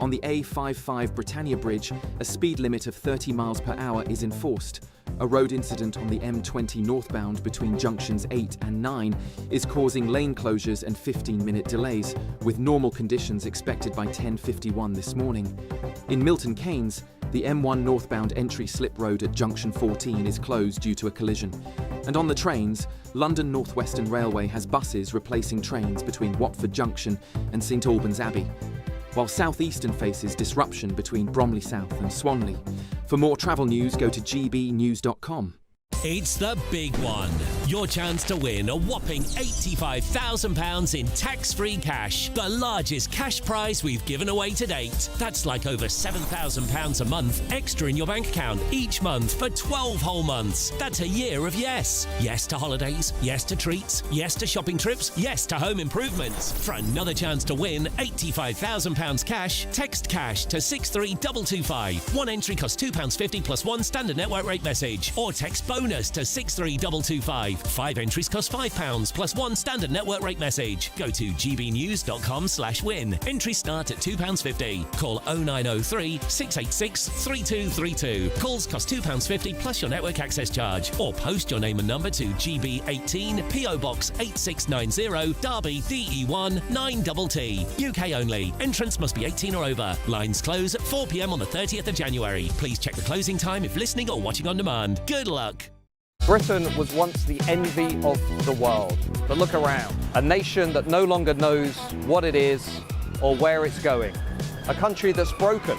On the A55 Britannia Bridge, a speed limit of 30 miles per hour is enforced. A road incident on the M20 northbound between junctions 8 and 9 is causing lane closures and 15-minute delays, with normal conditions expected by 10:51 this morning. In Milton Keynes, the M1 northbound entry slip road at junction 14 is closed due to a collision. And on the trains, London North Western Railway has buses replacing trains between Watford Junction and St Albans Abbey, while South Eastern faces disruption between Bromley South and Swanley. For more travel news, go to gbnews.com. It's the big one. Your chance to win a whopping £85,000 in tax-free cash. The largest cash prize we've given away to date. That's like over £7,000 a month extra in your bank account each month for 12 whole months. That's a year of yes. Yes to holidays, yes to treats, yes to shopping trips, yes to home improvements. For another chance to win £85,000 cash, text cash to 63225. One entry costs £2.50 plus one standard network rate message. Or text bonus to 63225. 5 entries cost £5 plus one standard network rate message. Go to gbnews.com/win. Entries start at £2.50. Call 0903 686 3232. Calls cost £2.50 plus your network access charge. Or post your name and number to GB18 PO Box 8690 Derby DE1 9TT. UK only. Entrance must be 18 or over. Lines close at 4 p.m. on the 30th of January. Please check the closing time if listening or watching on demand. Good luck. Britain was once the envy of the world. But look around. A nation that no longer knows what it is or where it's going. A country that's broken.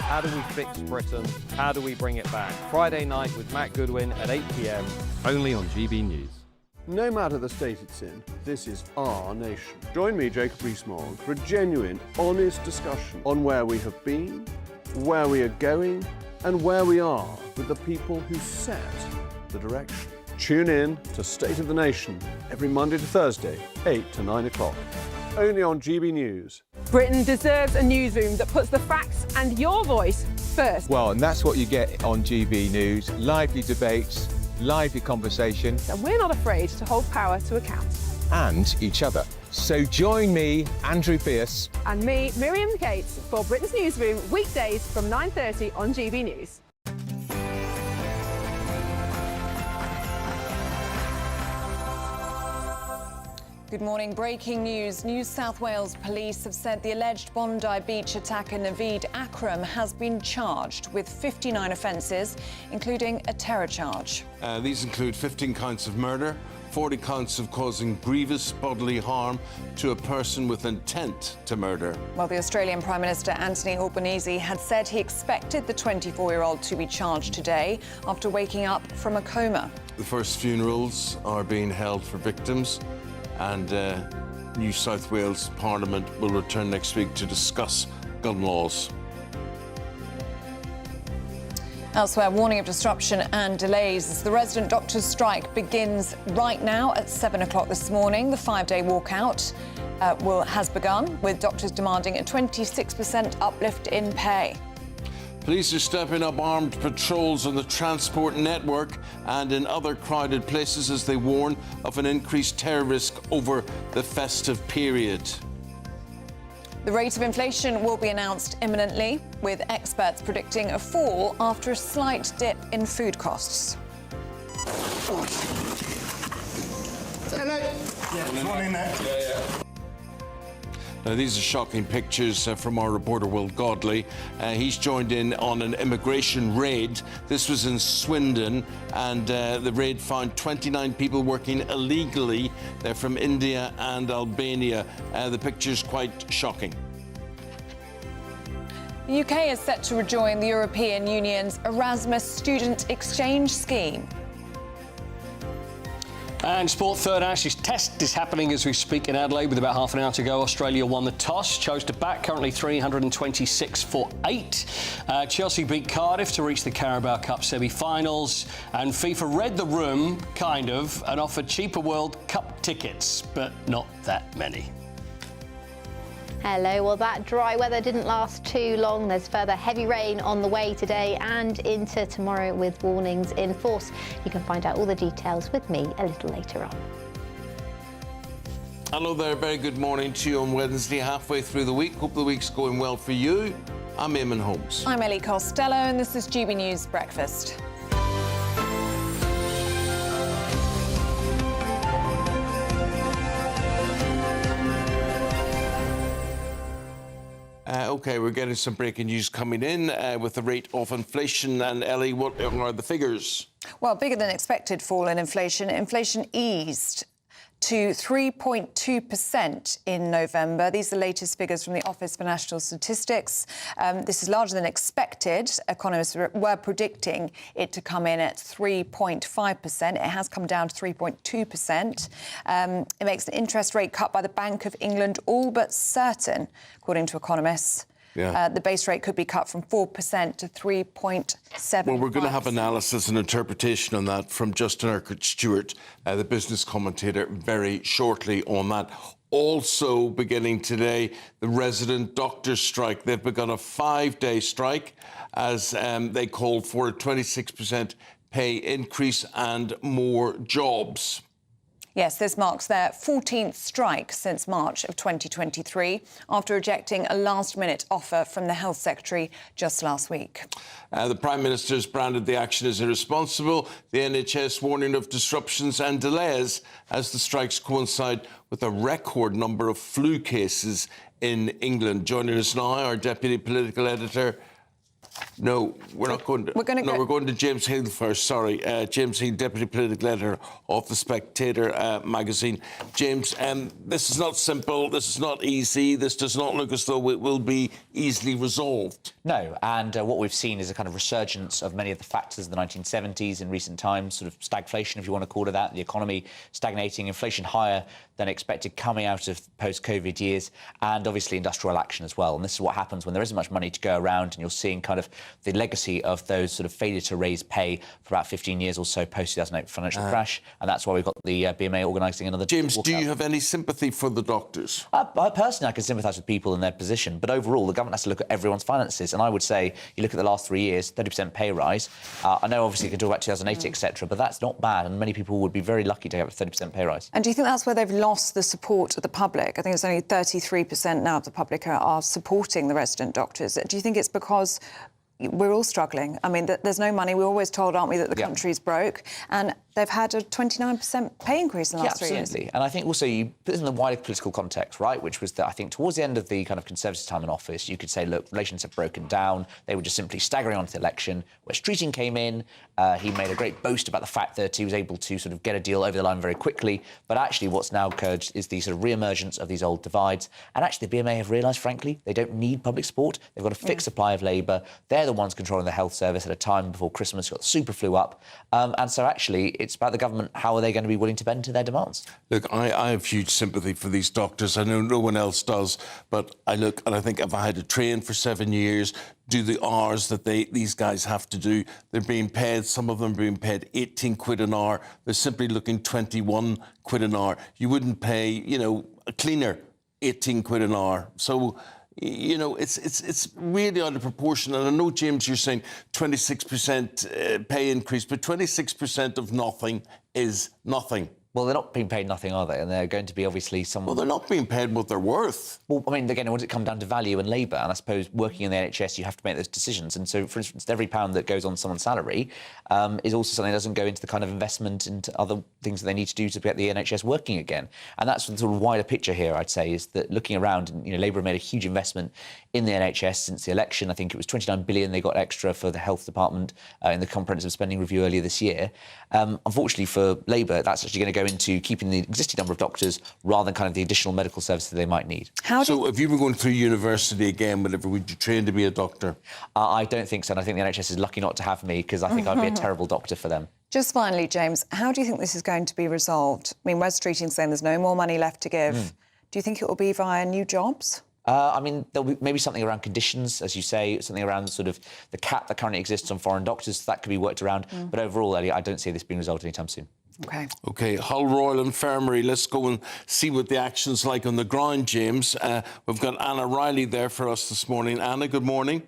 How do we fix Britain? How do we bring it back? Friday night with Matt Goodwin at 8 p.m. only on GB News. No matter the state it's in, this is our nation. Join me, Jacob Rees-Mogg, for a genuine, honest discussion on where we have been, where we are going, and where we are with the people who set the direction. Tune in to State of the Nation every Monday to Thursday, 8 to 9 o'clock, only on GB News. Britain deserves a newsroom that puts the facts and your voice first. Well, and that's what you get on GB News. Lively debates, lively conversation. And we're not afraid to hold power to account. And each other. So join me, Andrew Pierce. And me, Miriam Cates, for Britain's Newsroom, weekdays from 9:30 on GB News. Good morning. Breaking news. New South Wales police have said the alleged Bondi beach attacker Naveed Akram has been charged with 59 offences, including a terror charge. These include 15 counts of murder, 40 counts of causing grievous bodily harm to a person with intent to murder. Well, the Australian Prime Minister Anthony Albanese had said he expected the 24-year-old to be charged today after waking up from a coma. The first funerals are being held for victims, and New South Wales Parliament will return next week to discuss gun laws. Elsewhere, warning of disruption and delays as the resident doctors' strike begins right now at 7 o'clock this morning. The 5-day walkout has begun, with doctors demanding a 26% uplift in pay. Police are stepping up armed patrols on the transport network and in other crowded places as they warn of an increased terror risk over the festive period. The rate of inflation will be announced imminently, with experts predicting a fall after a slight dip in food costs. Hello. Yeah, morning there. Yeah. Now, these are shocking pictures from our reporter, Will Godley. He's joined in on an immigration raid. This was in Swindon, and the raid found 29 people working illegally. They're from India and Albania. The picture's quite shocking. The UK is set to rejoin the European Union's Erasmus student exchange scheme. And sport, third Ashes test is happening as we speak in Adelaide with about half an hour to go. Australia won the toss, chose to bat, currently 326 for 8. Chelsea beat Cardiff to reach the Carabao Cup semi-finals. And FIFA read the room, kind of, and offered cheaper World Cup tickets, but not that many. Hello, well that dry weather didn't last too long. There's further heavy rain on the way today and into tomorrow with warnings in force. You can find out all the details with me a little later on. Hello there, very good morning to you on Wednesday, halfway through the week. Hope the week's going well for you. I'm Eamonn Holmes. I'm Ellie Costello and this is GB News Breakfast. OK, we're getting some breaking news coming in with the rate of inflation. And Ellie, what are the figures? Well, bigger than expected fall in inflation. Inflation eased to 3.2% in November. These are the latest figures from the Office for National Statistics. This is larger than expected. Economists were predicting it to come in at 3.5%. It has come down to 3.2%. It makes an interest rate cut by the Bank of England all but certain, according to economists. Yeah. The base rate could be cut from 4% to 3.7%. Well, we're going to have analysis and interpretation on that from Justin Urquhart Stuart, the business commentator, very shortly on that. Also beginning today, the resident doctors' strike. They've begun a 5-day strike as they called for a 26% pay increase and more jobs. Yes, this marks their 14th strike since March of 2023, after rejecting a last-minute offer from the Health Secretary just last week. The Prime Minister's branded the action as irresponsible. The NHS warning of disruptions and delays as the strikes coincide with a record number of flu cases in England. Joining us now, our Deputy Political Editor. No, we're not going to. We're going to James Hill first. Sorry, James Hill, Deputy Political Editor of The Spectator magazine. James, this is not simple. This is not easy. This does not look as though it will be easily resolved. No, and what we've seen is a kind of resurgence of many of the factors of the 1970s in recent times, sort of stagflation, if you want to call it that, the economy stagnating, inflation higher than expected coming out of post-COVID years, and obviously industrial action as well. And this is what happens when there isn't much money to go around, and you're seeing kind of the legacy of those sort of failure to raise pay for about 15 years or so post-2008 financial crash, and that's why we've got the BMA organising another... James, do you have any sympathy for the doctors? Personally, I can sympathise with people in their position, but overall, the government has to look at everyone's finances, and I would say, you look at the last 3 years, 30% pay rise. I know, obviously, you can talk about 2008, etc., but that's not bad, and many people would be very lucky to have a 30% pay rise. And do you think that's where they've lost the support of the public? I think it's only 33% now of the public are supporting the resident doctors. Do you think it's because we're all struggling? I mean, there's no money. We're always told, aren't we, that the country's broke. And they've had a 29% pay increase in the last 3 years. Absolutely. And I think also you put this in the wider political context, right, which was that I think towards the end of the kind of Conservative time in office, you could say, look, relations have broken down. They were just simply staggering on to the election. Wes Streeting came in. He made a great boast about the fact that he was able to sort of get a deal over the line very quickly. But actually what's now occurred is the sort of re-emergence of these old divides. And actually the BMA have realised, frankly, they don't need public support. They've got a fixed supply of labour. They're the ones controlling the health service at a time before Christmas got the super flu up. And so actually it's about the government. How are they going to be willing to bend to their demands? Look, I have huge sympathy for these doctors. I know no one else does, but I look and I think if I had to train for 7 years, do the hours that these guys have to do, they're being paid, some of them are being paid 18 quid an hour. They're simply looking 21 quid an hour. You wouldn't pay, you know, a cleaner 18 quid an hour. So, you know, it's really out of proportion. And I know, James, you're saying 26% pay increase, but 26% of nothing is nothing. Well, they're not being paid nothing, are they? And they're going to be obviously some... Well, they're not being paid what they're worth. Well, I mean, again, when it comes down to value and labour, and I suppose working in the NHS, you have to make those decisions. And so, for instance, every pound that goes on someone's salary is also something that doesn't go into the kind of investment into other things that they need to do to get the NHS working again. And that's the sort of wider picture here, I'd say, is that looking around, you know, Labour have made a huge investment in the NHS since the election. I think it was 29 billion they got extra for the health department in the comprehensive spending review earlier this year. Unfortunately for Labour, that's actually going to go into keeping the existing number of doctors rather than kind of the additional medical services they might need. So if you were going through university again, whatever, would you train to be a doctor? I don't think so, and I think the NHS is lucky not to have me because I think I'd be a terrible doctor for them. Just finally, James, how do you think this is going to be resolved? I mean, Wes Streeting's saying there's no more money left to give. Do you think it will be via new jobs? I mean, there'll be maybe something around conditions, as you say, something around sort of the cap that currently exists on foreign doctors. That could be worked around. But overall, Ellie, I don't see this being resolved anytime soon. OK, Hull Royal Infirmary. Let's go and see what the action's like on the ground, James. We've got Anna Riley there for us this morning. Anna, good morning.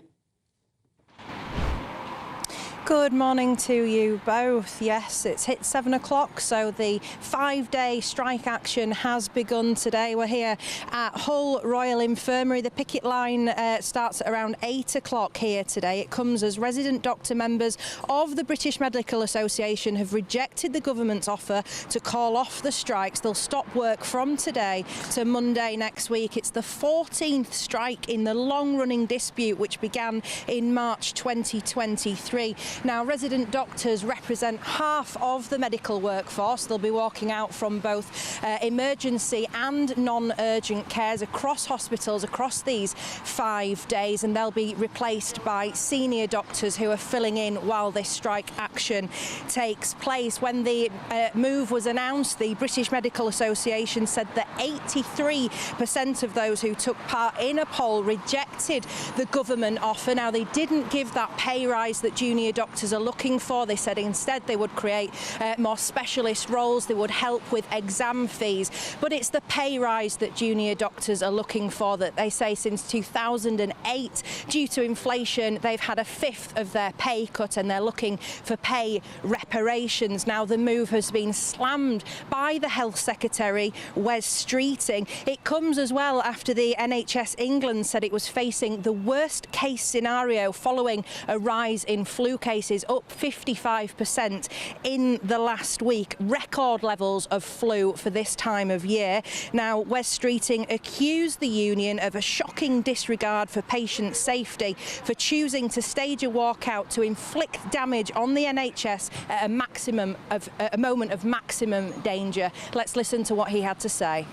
Good morning to you both. Yes, it's hit 7 o'clock, so the 5-day strike action has begun today. We're here at Hull Royal Infirmary. The picket line starts at around 8 o'clock here today. It comes as resident doctor members of the British Medical Association have rejected the government's offer to call off the strikes. They'll stop work from today to Monday next week. It's the 14th strike in the long-running dispute which began in March 2023. Now, resident doctors represent half of the medical workforce. They'll be walking out from both emergency and non-urgent cares across hospitals across these 5 days, and they'll be replaced by senior doctors who are filling in while this strike action takes place. When the move was announced, the British Medical Association said that 83% of those who took part in a poll rejected the government offer. Now, they didn't give that pay rise that junior doctors are looking for. They said instead they would create more specialist roles, they would help with exam fees. But it's the pay rise that junior doctors are looking for that they say since 2008, due to inflation, they've had a fifth of their pay cut and they're looking for pay reparations. Now, the move has been slammed by the Health Secretary, Wes Streeting. It comes as well after the NHS England said it was facing the worst case scenario following a rise in flu cases, up 55% in the last week. Record levels of flu for this time of year. Now, Wes Streeting accused the union of a shocking disregard for patient safety for choosing to stage a walkout to inflict damage on the NHS at a moment of maximum danger. Let's listen to what he had to say.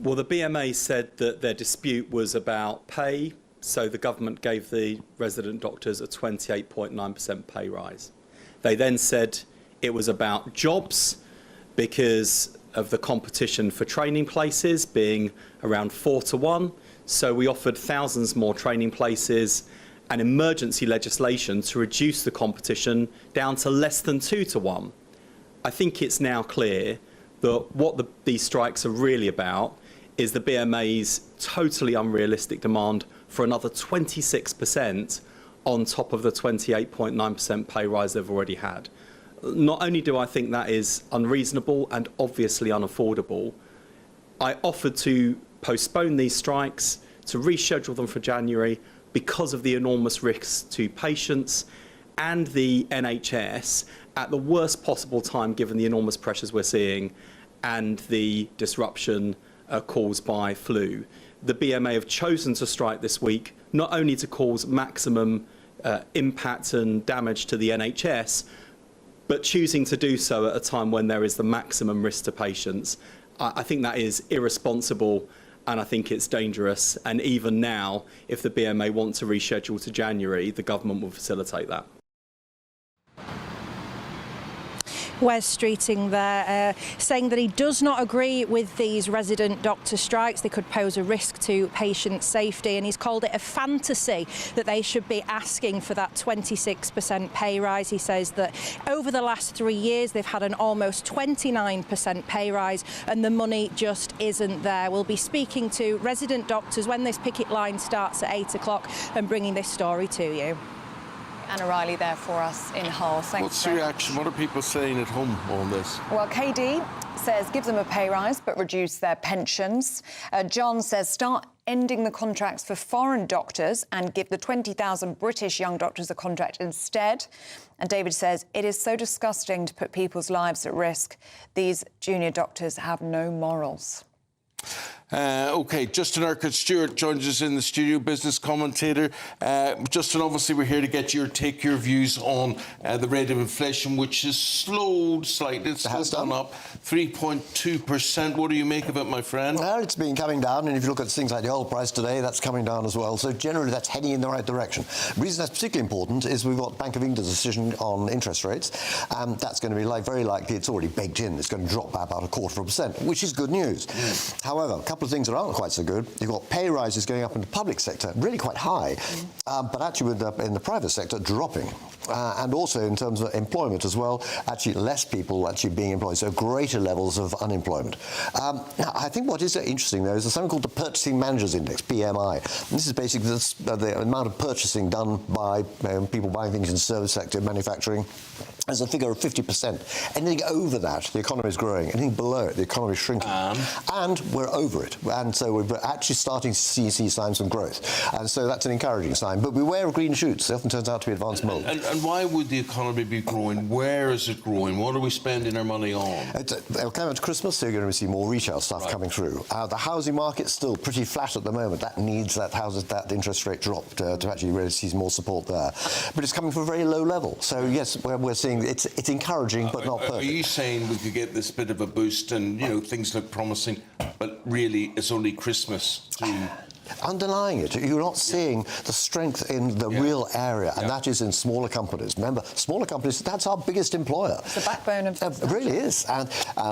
Well, the BMA said that their dispute was about pay, so the government gave the resident doctors a 28.9% pay rise. They then said it was about jobs because of the competition for training places being around 4 to 1. So we offered thousands more training places and emergency legislation to reduce the competition down to less than 2 to 1. I think it's now clear that what these strikes are really about is the BMA's totally unrealistic demand for another 26% on top of the 28.9% pay rise they've already had. Not only do I think that is unreasonable and obviously unaffordable, I offered to postpone these strikes, to reschedule them for January because of the enormous risks to patients and the NHS at the worst possible time, given the enormous pressures we're seeing and the disruption caused by flu. The BMA have chosen to strike this week, not only to cause maximum impact and damage to the NHS, but choosing to do so at a time when there is the maximum risk to patients. I think that is irresponsible, and I think it's dangerous. And even now, if the BMA want to reschedule to January, the government will facilitate that. Wes Streeting there, saying that he does not agree with these resident doctor strikes. They could pose a risk to patient safety, and he's called it a fantasy that they should be asking for that 26% pay rise. He says that over the last 3 years they've had an almost 29% pay rise and the money just isn't there. We'll be speaking to resident doctors when this picket line starts at 8 o'clock and bringing this story to you. Anna Riley there for us in Hull. Thanks. What's the reaction? What are people saying at home on this? Well, KD says give them a pay rise but reduce their pensions. John says start ending the contracts for foreign doctors and give the 20,000 British young doctors a contract instead. And David says it is so disgusting to put people's lives at risk. These junior doctors have no morals. OK, Justin Urquhart Stuart joins us in the studio, business commentator. Justin, obviously we're here to get your views on the rate of inflation, which has slowed slightly. It's still gone up 3.2%. What do you make of it, my friend? Well, it's been coming down, and if you look at things like the oil price today, that's coming down as well. So generally that's heading in the right direction. The reason that's particularly important is we've got Bank of England's decision on interest rates. That's going to be very likely, it's already baked in, it's going to drop by about 0.25%, which is good news. However, a couple of things that aren't quite so good. You've got pay rises going up in the public sector, really quite high, but actually in the private sector dropping. And also in terms of employment as well, actually less people actually being employed, so greater levels of unemployment. Now, I think what is interesting, though, is something called the Purchasing Managers Index, PMI. And this is basically the amount of purchasing done by people buying things in the service sector, manufacturing. There's a figure of 50%. Anything over that, the economy is growing. Anything below it, the economy is shrinking. And we're over it. And so we're actually starting to see signs of growth. And so that's an encouraging sign. But beware of green shoots. It often turns out to be advanced mold. And why would the economy be growing? Where is it growing? What are we spending our money on? It'll come into Christmas, so you're going to see more retail stuff coming through. The housing market's still pretty flat at the moment. That needs that interest rate drop to actually really see more support there. But it's coming from a very low level. So, yes, we're seeing it's encouraging, but not perfect. Are you saying we could get this bit of a boost and, things look promising, but really it's only Christmas to... Underlying it, you're not seeing the strength in the real area, and that is in smaller companies. Remember, smaller companies, that's our biggest employer. It's the backbone of... It really is. And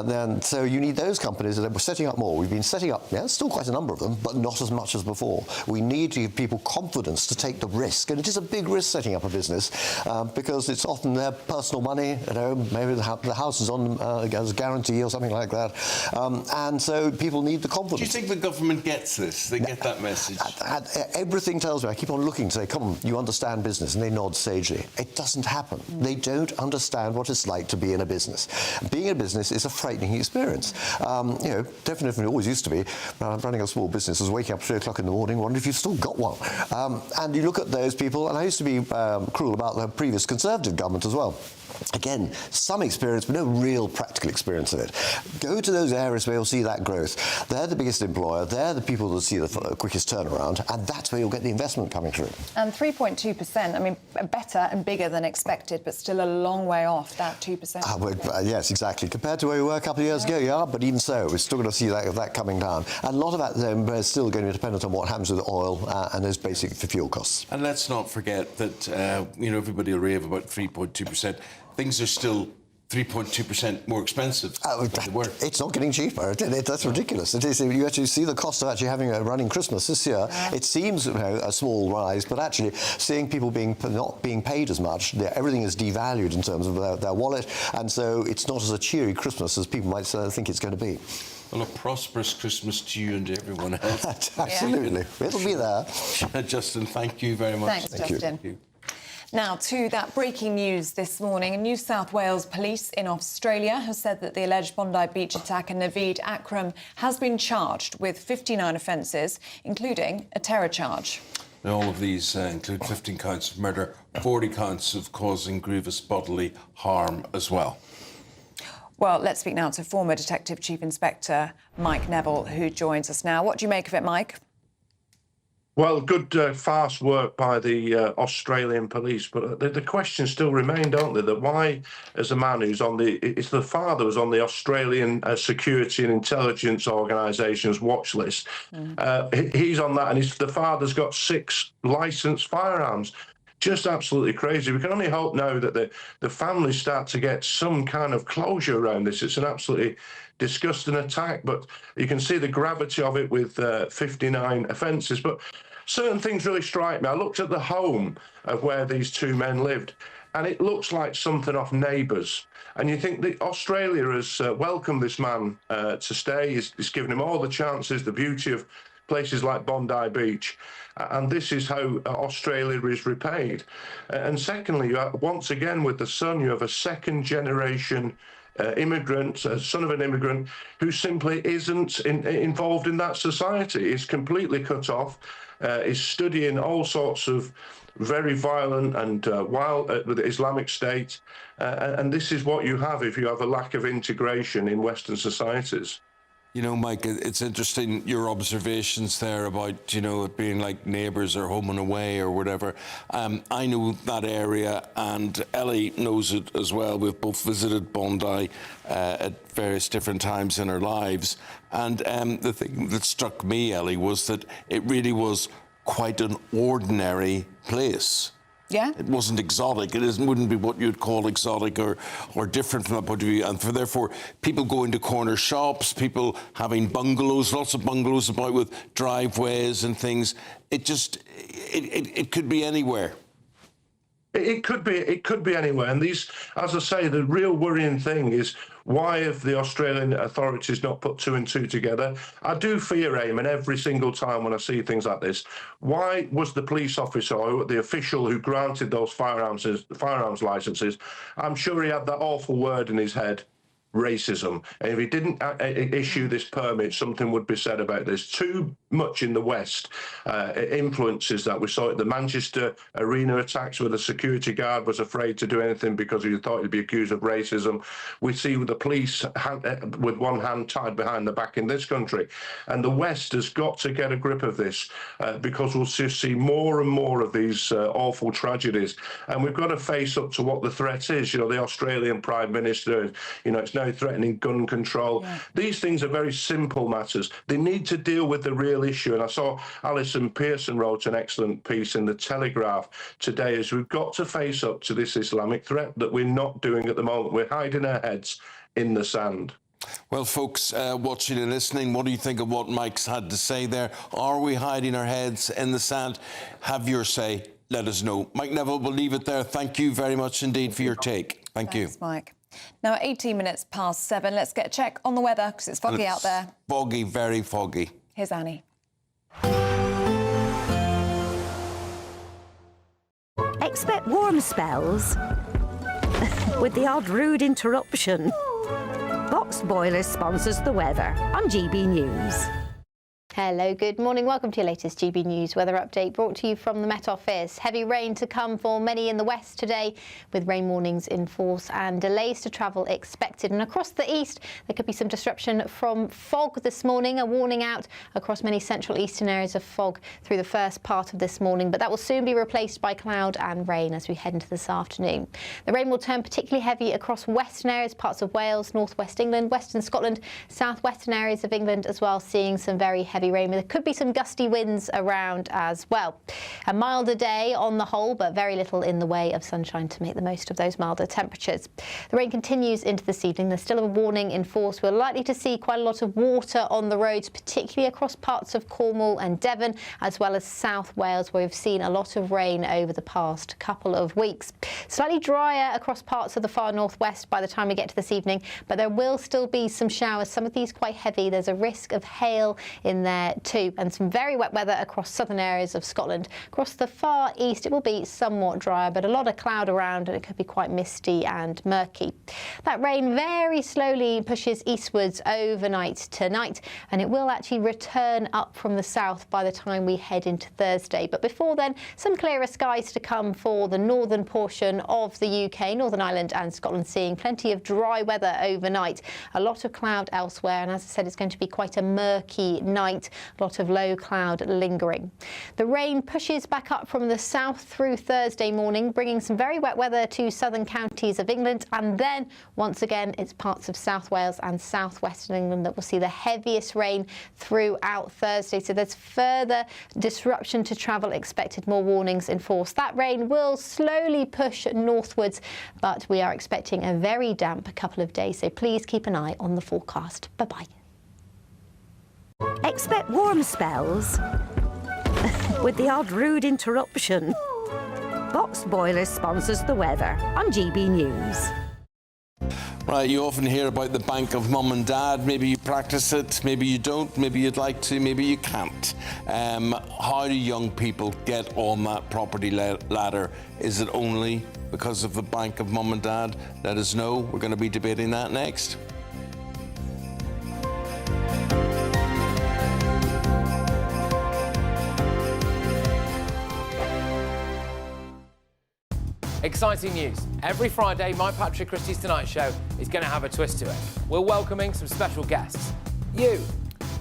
then, so you need those companies that we're setting up more. We've been setting up, still quite a number of them, but not as much as before. We need to give people confidence to take the risk, and it is a big risk setting up a business because it's often their personal money, maybe the house is on as a guarantee or something like that. And so people need the confidence. Do you think the government gets this? They get that message? Everything tells me, I keep on looking to say, come on, you understand business, and they nod sagely. It doesn't happen. They don't understand what it's like to be in a business. Being in a business is a frightening experience. Definitely always used to be. Running a small business was waking up at 3 o'clock in the morning, wondering if you've still got one. And you look at those people, and I used to be cruel about the previous Conservative government as well. Again, some experience, but no real practical experience of it. Go to those areas where you'll see that growth. They're the biggest employer. They're the people that see the quickest turnaround, and that's where you'll get the investment coming through. And 3.2%, I mean, better and bigger than expected, but still a long way off that 2%. Yes, exactly. Compared to where we were a couple of years ago, but even so, we're still going to see that coming down. And a lot of that is still going to be dependent on what happens with oil and those basic fuel costs. And let's not forget that, everybody will rave about 3.2%. Things are still 3.2% more expensive than they were. It's not getting cheaper. That's ridiculous. It is. You actually see the cost of actually having a running Christmas this year. It seems a small rise, but actually seeing people not being paid as much, everything is devalued in terms of their wallet, and so it's not as a cheery Christmas as people might think it's going to be. Well, a prosperous Christmas to you and to everyone else. Absolutely. It'll be there. Justin, thank you very much. Thanks, Justin. Thank you. Now, to that breaking news this morning, New South Wales Police in Australia have said that the alleged Bondi beach attacker Naveed Akram has been charged with 59 offences, including a terror charge. All of these include 15 counts of murder, 40 counts of causing grievous bodily harm as well. Well, let's speak now to former Detective Chief Inspector Mike Neville, who joins us now. What do you make of it, Mike? Well, good, fast work by the Australian police, but the questions still remain, don't they? That why, as a man who's on it's the father who's on the Australian Security and Intelligence Organisation's watch list. He's on that, and the father's got 6 licensed firearms. Just absolutely crazy. We can only hope now that the families start to get some kind of closure around this. It's an absolutely disgusting attack, but you can see the gravity of it with 59 offences. But certain things really strike me. I looked at the home of where these 2 men lived, and it looks like something off Neighbours. And you think that Australia has welcomed this man to stay. It's given him all the chances, the beauty of places like Bondi Beach. And this is how Australia is repaid. And secondly, once again, with the son, you have a second-generation immigrant, son of an immigrant, who simply isn't involved in that society. Is completely cut off, is studying all sorts of very violent and wild with the Islamic State. And this is what you have if you have a lack of integration in Western societies. You know, Mike, it's interesting, your observations there about, you know, it being like Neighbours or Home and Away or whatever. I know that area, and Ellie knows it as well. We've both visited Bondi at various different times in our lives. And the thing that struck me, Ellie, was that it really was quite an ordinary place. Yeah. It wasn't exotic. It wouldn't be what you'd call exotic or different from that point of view. And therefore, people going to corner shops, people having bungalows, lots of bungalows about with driveways and things. It could be anywhere. It could be anywhere. And these, as I say, the real worrying thing is, why have the Australian authorities not put 2 and 2 together? I do fear, Eamonn, every single time when I see things like this. Why was the police officer or the official who granted those firearms licences, I'm sure he had that awful word in his head, racism. And if he didn't issue this permit, something would be said about this. Too much in the West influences that. We saw it at the Manchester Arena attacks where the security guard was afraid to do anything because he thought he'd be accused of racism. We see with the police with one hand tied behind the back in this country. And the West has got to get a grip of this because we'll just see more and more of these awful tragedies. And we've got to face up to what the threat is. You know, the Australian Prime Minister, you know, it's now threatening gun control. Yeah. These things are very simple matters. They need to deal with the real issue. And I saw Alison Pearson wrote an excellent piece in the Telegraph today, as we've got to face up to this Islamic threat that we're not doing at the moment. We're hiding our heads in the sand. Well, folks, watching and listening, what do you think of what Mike's had to say there? Are we hiding our heads in the sand? Have your say. Let us know. Mike Neville, we'll leave it there. Thank you very much indeed for your take. Thanks, you. Thanks, Mike. Now, 18 minutes past 7. Let's get a check on the weather because it's foggy out there. Foggy, very foggy. Here's Annie. Expect warm spells with the odd rude interruption. Boxed Boilers sponsors the weather on GB News. Hello, good morning. Welcome to your latest GB News weather update brought to you from the Met Office. Heavy rain to come for many in the west today, with rain warnings in force and delays to travel expected. And across the east, there could be some disruption from fog this morning. A warning out across many central eastern areas of fog through the first part of this morning, but that will soon be replaced by cloud and rain as we head into this afternoon. The rain will turn particularly heavy across western areas, parts of Wales, northwest England, western Scotland, southwestern areas of England as well, seeing some very heavy rain. There could be some gusty winds around as well. A milder day on the whole, but very little in the way of sunshine to make the most of those milder temperatures. The rain continues into this evening. There's still a warning in force. We're likely to see quite a lot of water on the roads, particularly across parts of Cornwall and Devon, as well as South Wales, where we've seen a lot of rain over the past couple of weeks. Slightly drier across parts of the far northwest by the time we get to this evening, but there will still be some showers, some of these quite heavy. There's a risk of hail in there there too, and some very wet weather across southern areas of Scotland. Across the far east, it will be somewhat drier, but a lot of cloud around, and it could be quite misty and murky. That rain very slowly pushes eastwards overnight tonight, and it will actually return up from the south by the time we head into Thursday. But before then, some clearer skies to come for the northern portion of the UK, Northern Ireland and Scotland, seeing plenty of dry weather overnight. A lot of cloud elsewhere, and as I said, it's going to be quite a murky night, a lot of low cloud lingering. The rain pushes back up from the south through Thursday morning, bringing some very wet weather to southern counties of England, and then once again it's parts of South Wales and southwestern England that will see the heaviest rain throughout Thursday. So there's further disruption to travel expected, more warnings in force. That rain will slowly push northwards, but we are expecting a very damp couple of days, so please keep an eye on the forecast. Bye-bye. Expect warm spells with the odd rude interruption. Boxed Boilers sponsors the weather on GB News. Right, you often hear about the bank of mum and dad. Maybe you practice it, maybe you don't, maybe you'd like to, maybe you can't. How do young people get on that property ladder? Is it only because of the bank of mum and dad? Let us know. We're going to be debating that next. Exciting news. Every Friday, my Patrick Christie's Tonight Show is going to have a twist to it. We're welcoming some special guests. You.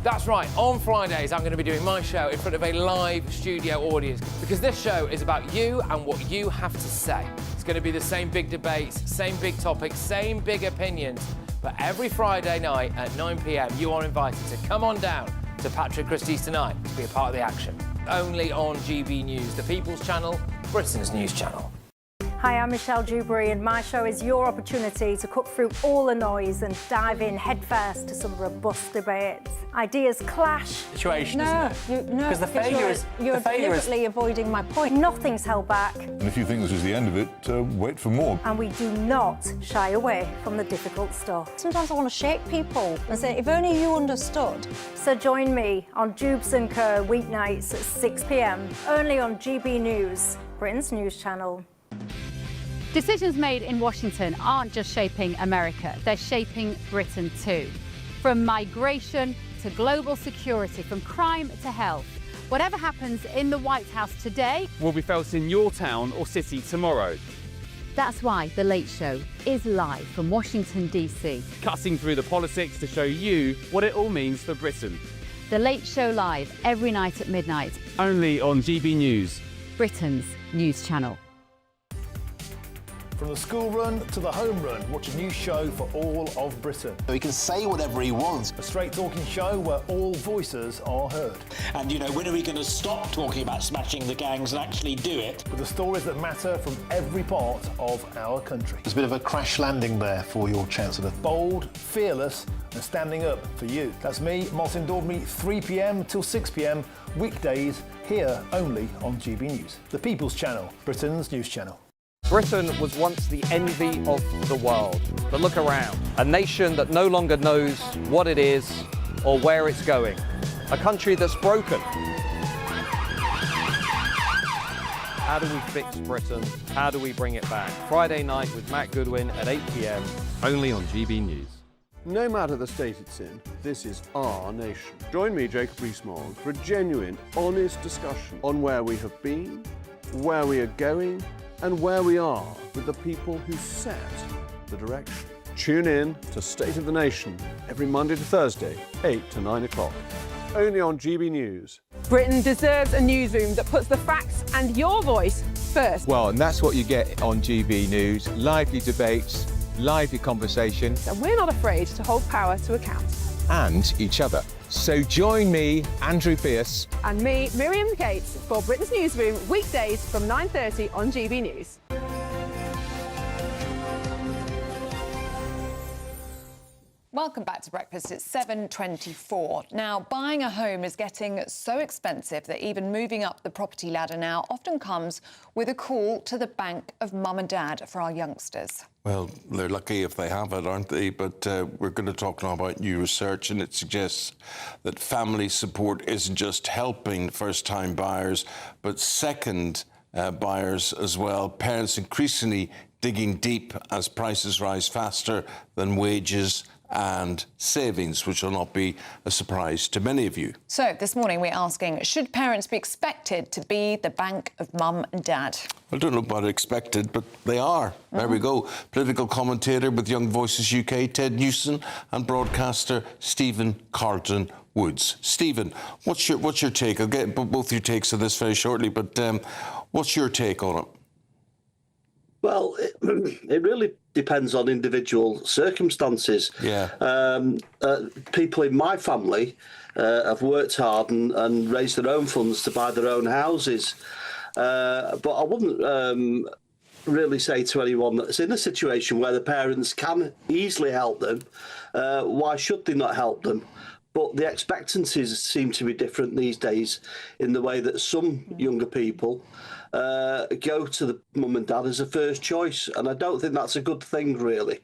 That's right, on Fridays I'm going to be doing my show in front of a live studio audience, because this show is about you and what you have to say. It's going to be the same big debates, same big topics, same big opinions, but every Friday night at 9 p.m. you are invited to come on down to Patrick Christie's Tonight to be a part of the action. Only on GB News, the People's Channel, Britain's news channel. Hi, I'm Michelle Dewberry, and my show is your opportunity to cut through all the noise and dive in headfirst to some robust debates. Ideas clash. Situation, isn't it? No, because the failure is you're deliberately avoiding my point. Nothing's held back, And if you think this is the end of it, wait for more. and we do not shy away from the difficult stuff. Sometimes I want to shake people and say, if only you understood. So join me on Jubes and Co weeknights at 6 p.m. only on GB News, Britain's news channel. Decisions made in Washington aren't just shaping America, they're shaping Britain too. From migration to global security, from crime to health. Whatever happens in the White House today will be felt in your town or city tomorrow. That's why The Late Show is live from Washington, D.C. Cutting through the politics to show you what it all means for Britain. The Late Show live every night at midnight. Only on GB News, Britain's news channel. From the school run to the home run, watch a new show for all of Britain. He can say whatever he wants. A straight talking show where all voices are heard. And, you know, when are we going to stop talking about smashing the gangs and actually do it? With the stories that matter from every part of our country. There's a bit of a crash landing there for your Chancellor. Bold, fearless and standing up for you. That's me, Martin Daubney, 3 p.m. till 6 p.m. weekdays, here only on GB News. The People's Channel, Britain's news channel. Britain was once the envy of the world. But look around. A nation that no longer knows what it is or where it's going. A country that's broken. How do we fix Britain? How do we bring it back? Friday night with Matt Goodwin at 8 p.m. only on GB News. No matter the state it's in, this is our nation. Join me, Jacob Rees-Mogg, for a genuine, honest discussion on where we have been, where we are going, and where we are with the people who set the direction. Tune in to State of the Nation every Monday to Thursday, 8 to 9 o'clock. Only on GB News. Britain deserves a newsroom that puts the facts and your voice first. Well, and that's what you get on GB News. Lively debates, lively conversation. And we're not afraid to hold power to account. And each other. So join me, Andrew Pierce. And me, Miriam Gates, for Britain's Newsroom, weekdays from 9:30 on GB News. The Welcome back to Breakfast. It's 7:24. Now, buying a home is getting so expensive that even moving up the property ladder now often comes with a call to the bank of mum and dad for our youngsters. Well, they're lucky if they have it, aren't they? But we're going to talk now about new research, and it suggests that family support isn't just helping first-time buyers, but second buyers as well. Parents increasingly digging deep as prices rise faster than wages and savings, which will not be a surprise to many of you. So this morning we're asking, should parents be expected to be the bank of mum and dad? I don't know about expected, but they are. There we go. Political commentator with Young Voices UK, Ted Newson, and broadcaster Stephen Carlton Woods. Stephen, what's your take? I'll get both your takes on this very shortly, but what's your take on it? Well, it really depends on individual circumstances. Yeah. People in my family have worked hard and raised their own funds to buy their own houses. But I wouldn't really say to anyone that's in a situation where the parents can easily help them, why should they not help them? But the expectancies seem to be different these days in the way that some younger people go to the mum and dad as a first choice. And I don't think that's a good thing, really.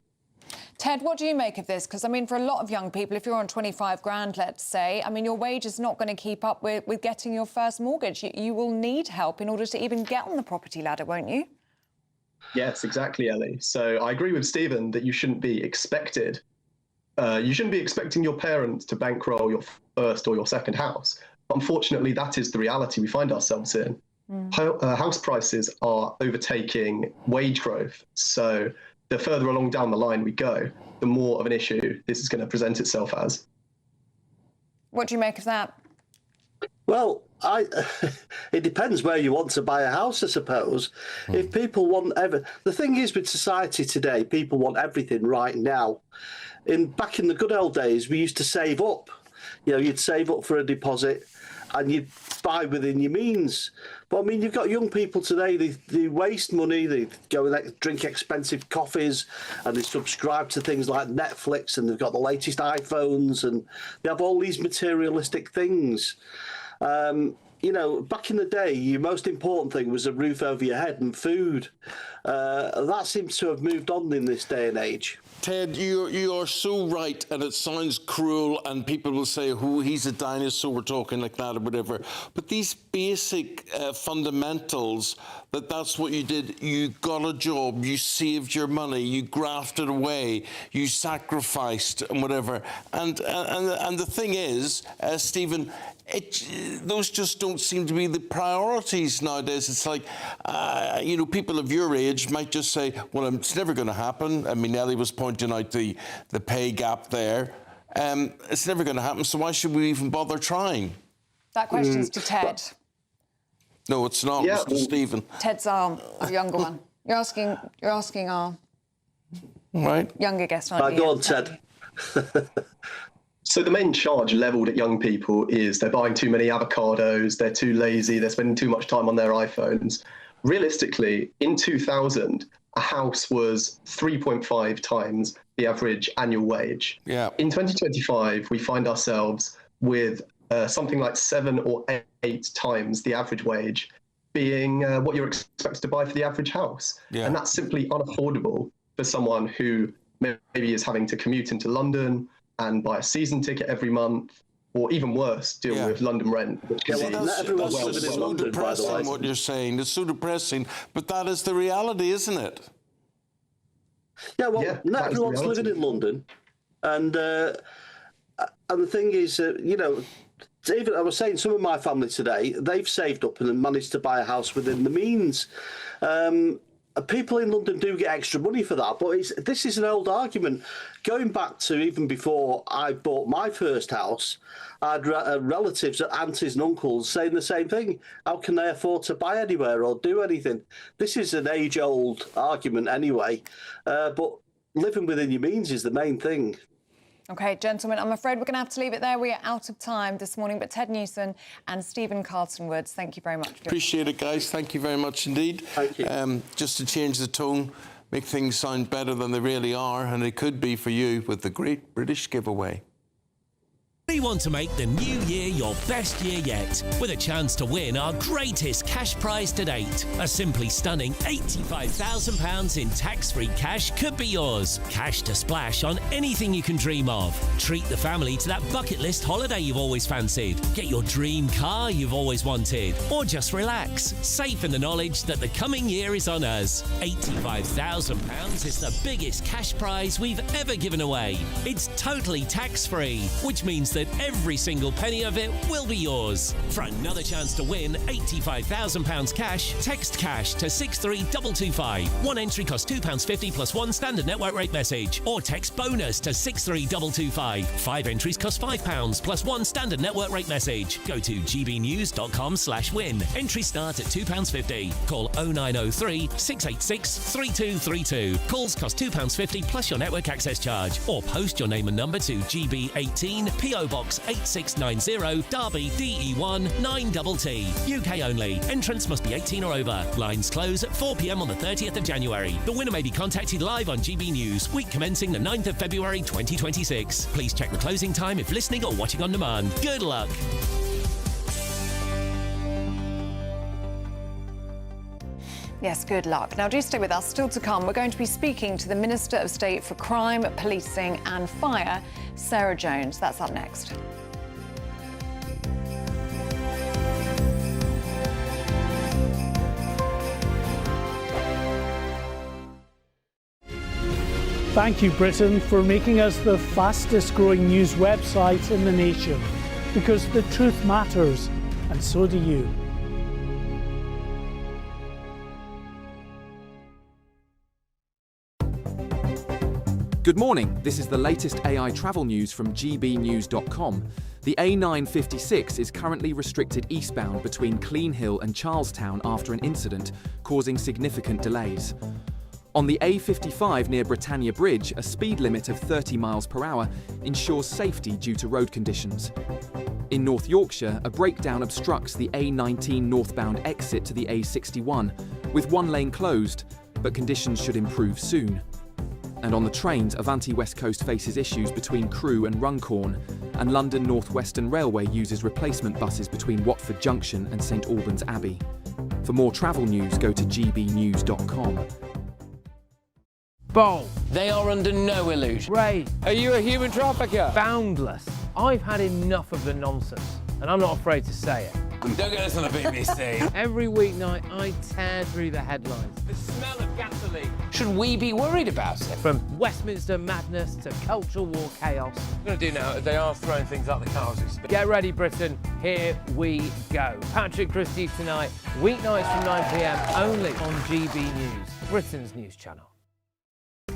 Ted, what do you make of this? Because, I mean, for a lot of young people, if you're on 25 grand, let's say, I mean, your wage is not going to keep up with getting your first mortgage. You will need help in order to even get on the property ladder, won't you? Yes, exactly, Ellie. So I agree with Stephen that you shouldn't be expected. You shouldn't be expecting your parents to bankroll your first or your second house. Unfortunately, that is the reality we find ourselves in. House prices are overtaking wage growth. So the further along down the line we go, the more of an issue this is going to present itself as. What do you make of that? Well, it depends where you want to buy a house, I suppose. If people want the thing is with society today, people want everything right now. Back in the good old days, we used to save up. You know, you'd save up for a deposit and you'd buy within your means. But I mean, you've got young people today, they waste money, they go and drink expensive coffees and they subscribe to things like Netflix and they've got the latest iPhones and they have all these materialistic things. You know, back in the day, your most important thing was a roof over your head and food. That seems to have moved on in this day and age. Ted, you are so right, and it sounds cruel, and people will say, "Oh, he's a dinosaur," we're talking like that or whatever. But these basic fundamentals, that's what you did. You got a job, you saved your money, you grafted away, you sacrificed and whatever. And the thing is, Stephen, those just don't seem to be the priorities nowadays. It's like, you know, people of your age might just say, well, it's never going to happen. I mean, Ellie was pointing out the pay gap there. It's never going to happen, so why should we even bother trying? That question's to Ted. No, it's not. Yeah. It's to Stephen. Ted's our younger one. You're asking our younger guest, aren't you? Go on, Ted. So the main charge levelled at young people is they're buying too many avocados, they're too lazy, they're spending too much time on their iPhones. Realistically, in 2000, a house was 3.5 times the average annual wage. Yeah. In 2025, we find ourselves with something like 7 or 8 times the average wage being what you're expected to buy for the average house. Yeah. And that's simply unaffordable for someone who maybe is having to commute into London and buy a season ticket every month, or even worse, deal with London rent. Which can That's so depressing, what you're saying. It's so depressing, but that is the reality, isn't it? Yeah, well, not everyone's living in London. And the thing is, you know, even I was saying, some of my family today, they've saved up and managed to buy a house within the means. People in London do get extra money for that, but this is an old argument. Going back to even before I bought my first house, I had relatives, aunties and uncles saying the same thing. How can they afford to buy anywhere or do anything? This is an age-old argument anyway, but living within your means is the main thing. OK, gentlemen, I'm afraid we're going to have to leave it there. We are out of time this morning, but Ted Newson and Stephen Carlton Woods, thank you very much. Appreciate it, guys. Thank you very much indeed. Thank you. Just to change the tone, make things sound better than they really are, and it could be for you with the Great British Giveaway. We want to make the new year your best year yet, with a chance to win our greatest cash prize to date. A simply stunning £85,000 in tax-free cash could be yours. Cash to splash on anything you can dream of. Treat the family to that bucket list holiday you've always fancied. Get your dream car you've always wanted. Or just relax, safe in the knowledge that the coming year is on us. £85,000 is the biggest cash prize we've ever given away. It's totally tax-free, which means that every single penny of it will be yours. For another chance to win £85,000 cash, text cash to 63225. One entry costs £2.50 plus one standard network rate message. Or text bonus to 63225. 5 entries cost £5 plus one standard network rate message. Go to gbnews.com/win. Entries start at £2.50. Call 0903 686 3232. Calls cost £2.50 plus your network access charge. Or post your name and number to GB18 PO Box 8690 Derby DE1 9TT. UK only. Entrance must be 18 or over. Lines close at 4 p.m. on the 30th of January. The winner may be contacted live on GB News, week commencing the 9th of February 2026. Please check the closing time if listening or watching on demand. Good luck. Yes, good luck. Now, do stay with us. Still to come, we're going to be speaking to the Minister of State for Crime, Policing and Fire, Sarah Jones. That's up next. Thank you, Britain, for making us the fastest growing news website in the nation. Because the truth matters, and so do you. Good morning, this is the latest AI travel news from gbnews.com. The A956 is currently restricted eastbound between Clean Hill and Charlestown after an incident, causing significant delays. On the A55 near Britannia Bridge, a speed limit of 30 miles per hour ensures safety due to road conditions. In North Yorkshire, a breakdown obstructs the A19 northbound exit to the A61, with one lane closed, but conditions should improve soon. And on the trains, Avanti West Coast faces issues between Crewe and Runcorn, and London North Western Railway uses replacement buses between Watford Junction and St Albans Abbey. For more travel news, go to gbnews.com. Bold. They are under no illusion. Ray. Are you a human trafficker? Boundless. I've had enough of the nonsense, and I'm not afraid to say it. Don't get this on the BBC. Every weeknight, I tear through the headlines. The smell of gasoline. Should we be worried about it? From Westminster madness to cultural war chaos. What I'm going to do now is they are throwing things out the car as we speak. Get ready, Britain. Here we go. Patrick Christie tonight, weeknights from 9 p.m. only on GB News, Britain's news channel.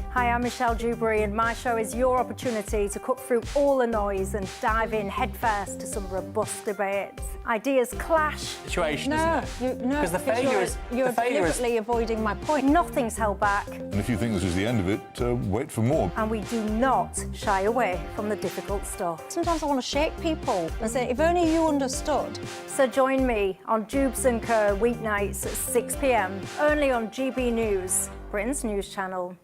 Hi, I'm Michelle Dewberry, and my show is your opportunity to cut through all the noise and dive in headfirst to some robust debates. Ideas clash. Situation, isn't it? No, because the failure is you're deliberately avoiding my point. Nothing's held back. And if you think this is the end of it, wait for more. And we do not shy away from the difficult stuff. Sometimes I want to shake people and say, if only you understood. So join me on Jubes & Co weeknights at 6 p.m. only on GB News, Britain's news channel.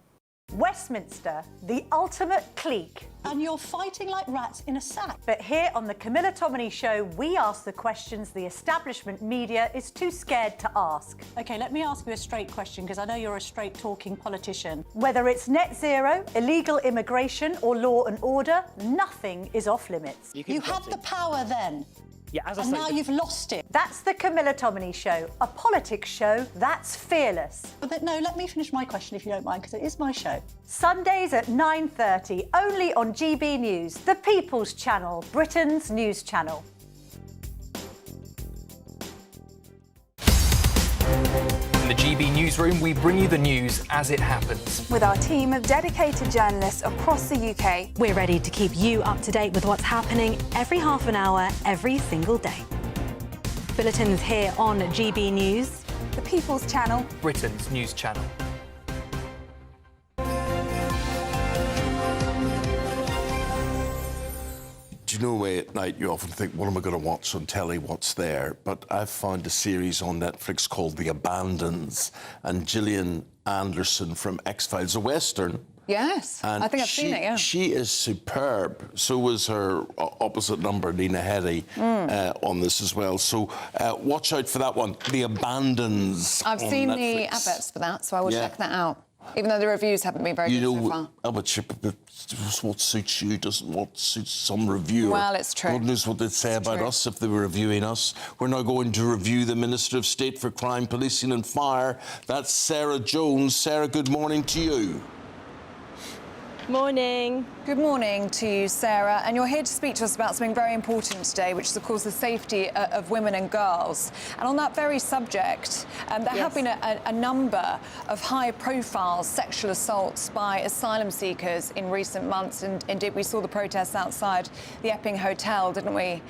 Westminster, the ultimate clique. And you're fighting like rats in a sack. But here on the Camilla Tominey Show, we ask the questions the establishment media is too scared to ask. OK, let me ask you a straight question, because I know you're a straight-talking politician. Whether it's net zero, illegal immigration or law and order, nothing is off-limits. You had the power then. Yeah, as I and say, now you've lost it. That's the Camilla Tominey Show, a politics show that's fearless. But no, let me finish my question if you don't mind, because it is my show. Sundays at 9:30, only on GB News, the People's Channel, Britain's news channel. In the GB Newsroom, we bring you the news as it happens. With our team of dedicated journalists across the UK, we're ready to keep you up to date with what's happening every half an hour, every single day. Bulletins here on GB News, the People's Channel, Britain's news channel. you know, away at night, you often think, what am I going to watch on telly? What's there? But I've found a series on Netflix called The Abandons, and Gillian Anderson from X-Files, a Western. Yes, And I think I've seen it, yeah. She is superb. So was her opposite number, Lena Headey, on this as well. So watch out for that one, The Abandons. I've seen Netflix. the adverts for that, so I will check that out. Even though the reviews haven't been very good so far. But what suits you doesn't what suits some reviewer. Well, it's true. God knows what they'd say about us if they were reviewing us. We're now going to review the Minister of State for Crime, Policing and Fire. That's Sarah Jones. Sarah, good morning to you. Morning. Good morning to you, Sarah. And you're here to speak to us about something very important today, which is, of course, the safety of women and girls. And on that very subject, there have been a number of high-profile sexual assaults by asylum seekers in recent months. And indeed, we saw the protests outside the Epping Hotel, didn't we,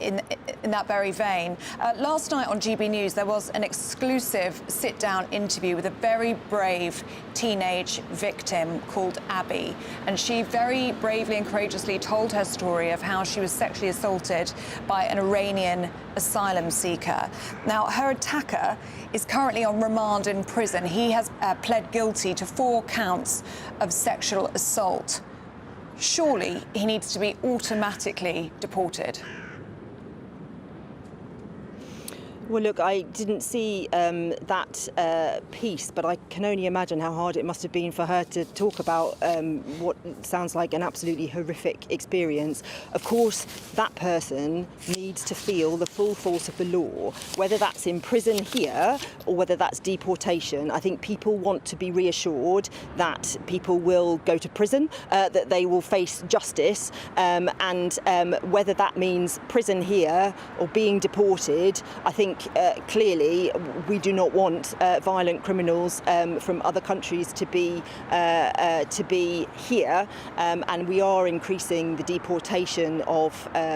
in that very vein. Last night on GB News, there was an exclusive sit-down interview with a very brave teenage victim called Abby, and she very bravely and courageously told her story of how she was sexually assaulted by an Iranian asylum seeker. Now, her attacker is currently on remand in prison. He has pled guilty to 4 counts of sexual assault. Surely he needs to be automatically deported. Well, look, I didn't see that piece, but I can only imagine how hard it must have been for her to talk about what sounds like an absolutely horrific experience. Of course, that person needs to feel the full force of the law, whether that's in prison here or whether that's deportation. I think people want to be reassured that people will go to prison, that they will face justice, and whether that means prison here or being deported, I think clearly we do not want violent criminals from other countries to be here, and we are increasing the deportation of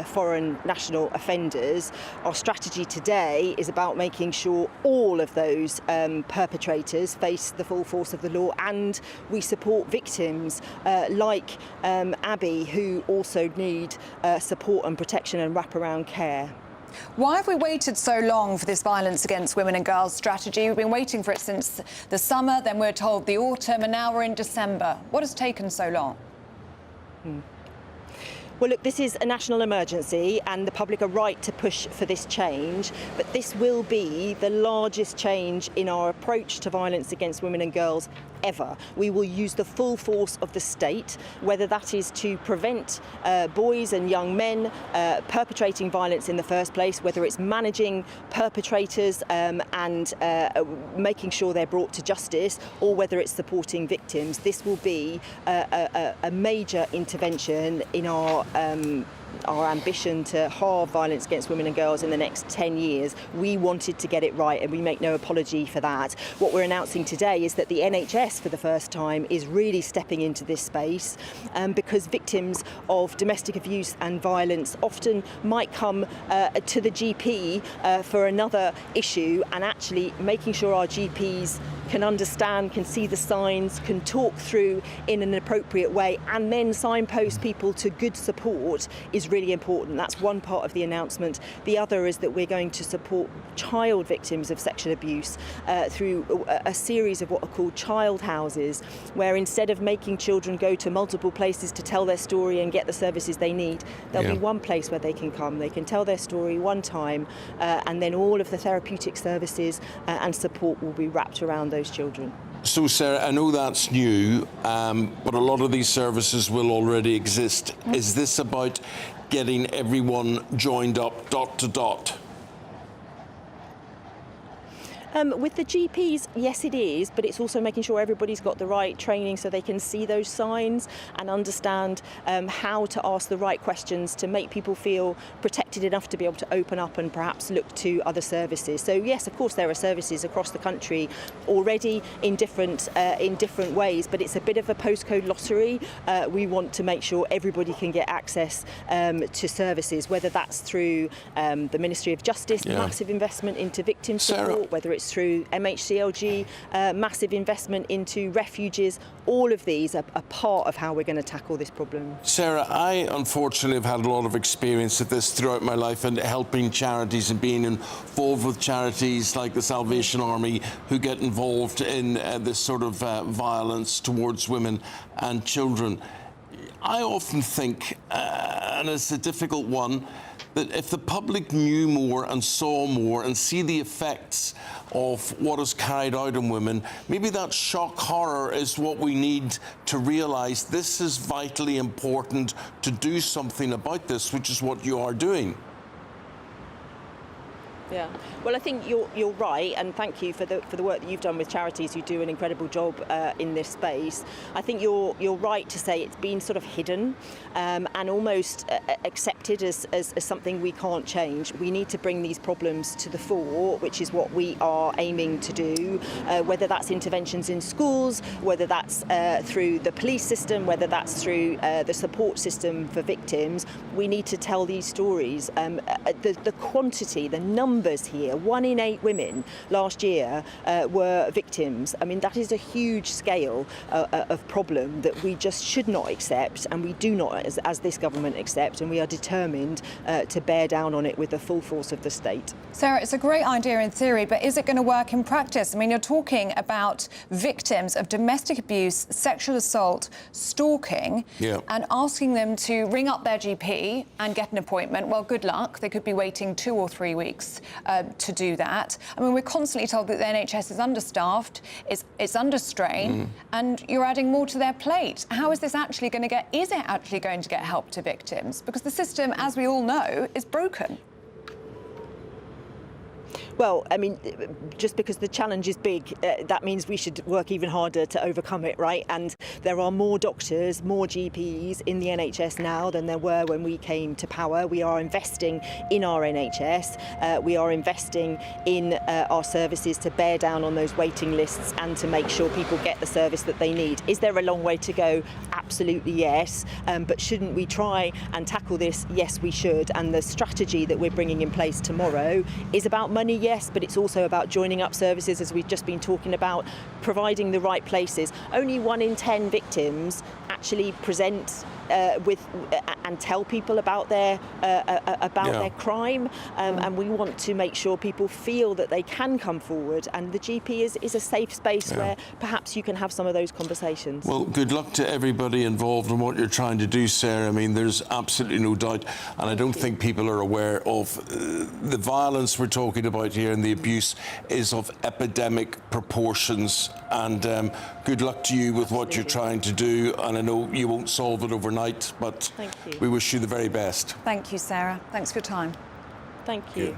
foreign national offenders. Our strategy today is about making sure all of those perpetrators face the full force of the law, and we support victims like Abby, who also need support and protection and wraparound care. Why have we waited so long for this violence against women and girls strategy? We've been waiting for it since the summer, then we're told the autumn, and now we're in December. What has taken so long? Well, look, this is a national emergency and the public are right to push for this change, but this will be the largest change in our approach to violence against women and girls ever. We will use the full force of the state, whether that is to prevent boys and young men perpetrating violence in the first place, whether it's managing perpetrators and making sure they're brought to justice, or whether it's supporting victims. This will be a major intervention in our ambition to halve violence against women and girls in the next 10 years. We wanted to get it right, and we make no apology for that. What we're announcing today is that the NHS, for the first time, is really stepping into this space, because victims of domestic abuse and violence often might come to the GP for another issue, and actually making sure our GPs can understand, can see the signs, can talk through in an appropriate way, and then signpost people to good support is really important. That's one part of the announcement. The other is that we're going to support child victims of sexual abuse through a series of what are called child houses, where instead of making children go to multiple places to tell their story and get the services they need, there'll be one place where they can come. They can tell their story one time, and then all of the therapeutic services and support will be wrapped around those children. So, Sarah, I know that's new, but a lot of these services will already exist. Is this about getting everyone joined up dot to dot? With the GPs, yes it is, but it's also making sure everybody's got the right training so they can see those signs and understand how to ask the right questions to make people feel protected enough to be able to open up and perhaps look to other services. So yes, of course there are services across the country already in different ways, but it's a bit of a postcode lottery. We want to make sure everybody can get access to services, whether that's through the Ministry of Justice, massive investment into victim support, whether it's it's through MHCLG, massive investment into refuges. All of these are part of how we're going to tackle this problem. Sarah, I unfortunately have had a lot of experience at this throughout my life and helping charities and being involved with charities like the Salvation Army who get involved in this sort of violence towards women and children. I often think, and it's a difficult one, that if the public knew more and saw more and see the effects of what is carried out on women, maybe that shock horror is what we need to realise this is vitally important to do something about this, which is what you are doing. Yeah, well, I think you're right, and thank you for the work that you've done with charities who do an incredible job in this space. I think you're right to say it's been sort of hidden and almost accepted as something we can't change. We need to bring these problems to the fore, which is what we are aiming to do, whether that's interventions in schools, whether that's through the police system, whether that's through the support system for victims. We need to tell these stories. The quantity, the numbers here, 1 in 8 women last year were victims. I mean, that is a huge scale of problem that we just should not accept, and we do not, as this government, accept, and we are determined to bear down on it with the full force of the state. Sarah, it's a great idea in theory, but is it going to work in practice? I mean, you're talking about victims of domestic abuse, sexual assault, stalking, and asking them to ring up their GP and get an appointment. Well, good luck. They could be waiting 2 or 3 weeks to do that. I mean, we're constantly told that the NHS is understaffed, it's under strain, and you're adding more to their plate. How is this actually going to get, is it actually going to get help to victims? Because the system, as we all know, is broken. Well, I mean, just because the challenge is big, that means we should work even harder to overcome it, right? And there are more doctors, more GPs in the NHS now than there were when we came to power. We are investing in our NHS. We are investing in our services to bear down on those waiting lists and to make sure people get the service that they need. Is there a long way to go? Absolutely yes. But shouldn't we try and tackle this? Yes, we should. And the strategy that we're bringing in place tomorrow is about money, yes, but it's also about joining up services, as we've just been talking about, providing the right places. Only 1 in 10 victims actually present with and tell people about their crime, and we want to make sure people feel that they can come forward, and the GP is a safe space where perhaps you can have some of those conversations. Well, good luck to everybody involved in what you're trying to do, Sarah. I mean, there's absolutely no doubt, and I don't think people are aware of the violence we're talking about here, and the abuse is of epidemic proportions, and good luck to you with what you're trying to do, and I know you won't solve it overnight, but we wish you the very best. Thank you, Sarah. Thanks for your time. Thank you.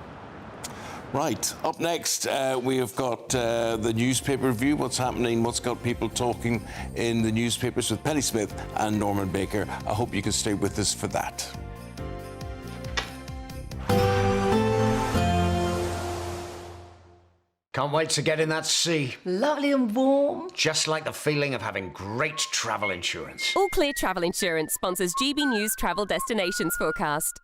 Right, up next, we have got the newspaper review, what's happening, what's got people talking in the newspapers with Penny Smith and Norman Baker. I hope you can stay with us for that. Can't wait to get in that sea. Lovely and warm. Just like the feeling of having great travel insurance. All Clear Travel Insurance sponsors GB News Travel Destinations Forecast.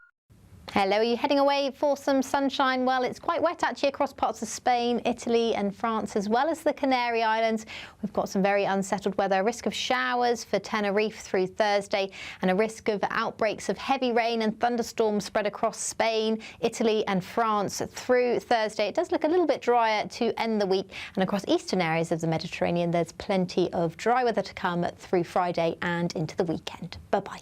Hello, are you heading away for some sunshine? Well, it's quite wet actually across parts of Spain, Italy and France, as well as the Canary Islands. We've got some very unsettled weather, a risk of showers for Tenerife through Thursday, and a risk of outbreaks of heavy rain and thunderstorms spread across Spain, Italy and France through Thursday. It does look a little bit drier to end the week, and across eastern areas of the Mediterranean, there's plenty of dry weather to come through Friday and into the weekend. Bye-bye.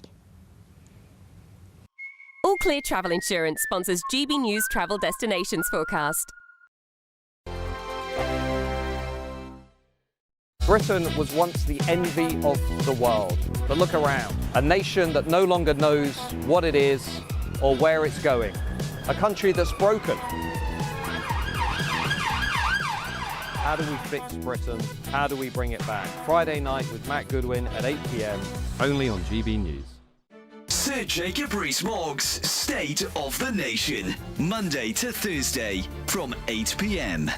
All Clear Travel Insurance sponsors GB News Travel Destinations Forecast. Britain was once the envy of the world. But look around. A nation that no longer knows what it is or where it's going. A country that's broken. How do we fix Britain? How do we bring it back? Friday night with Matt Goodwin at 8 p.m. only on GB News. Sir Jacob Rees-Mogg's State of the Nation, Monday to Thursday from 8 p.m.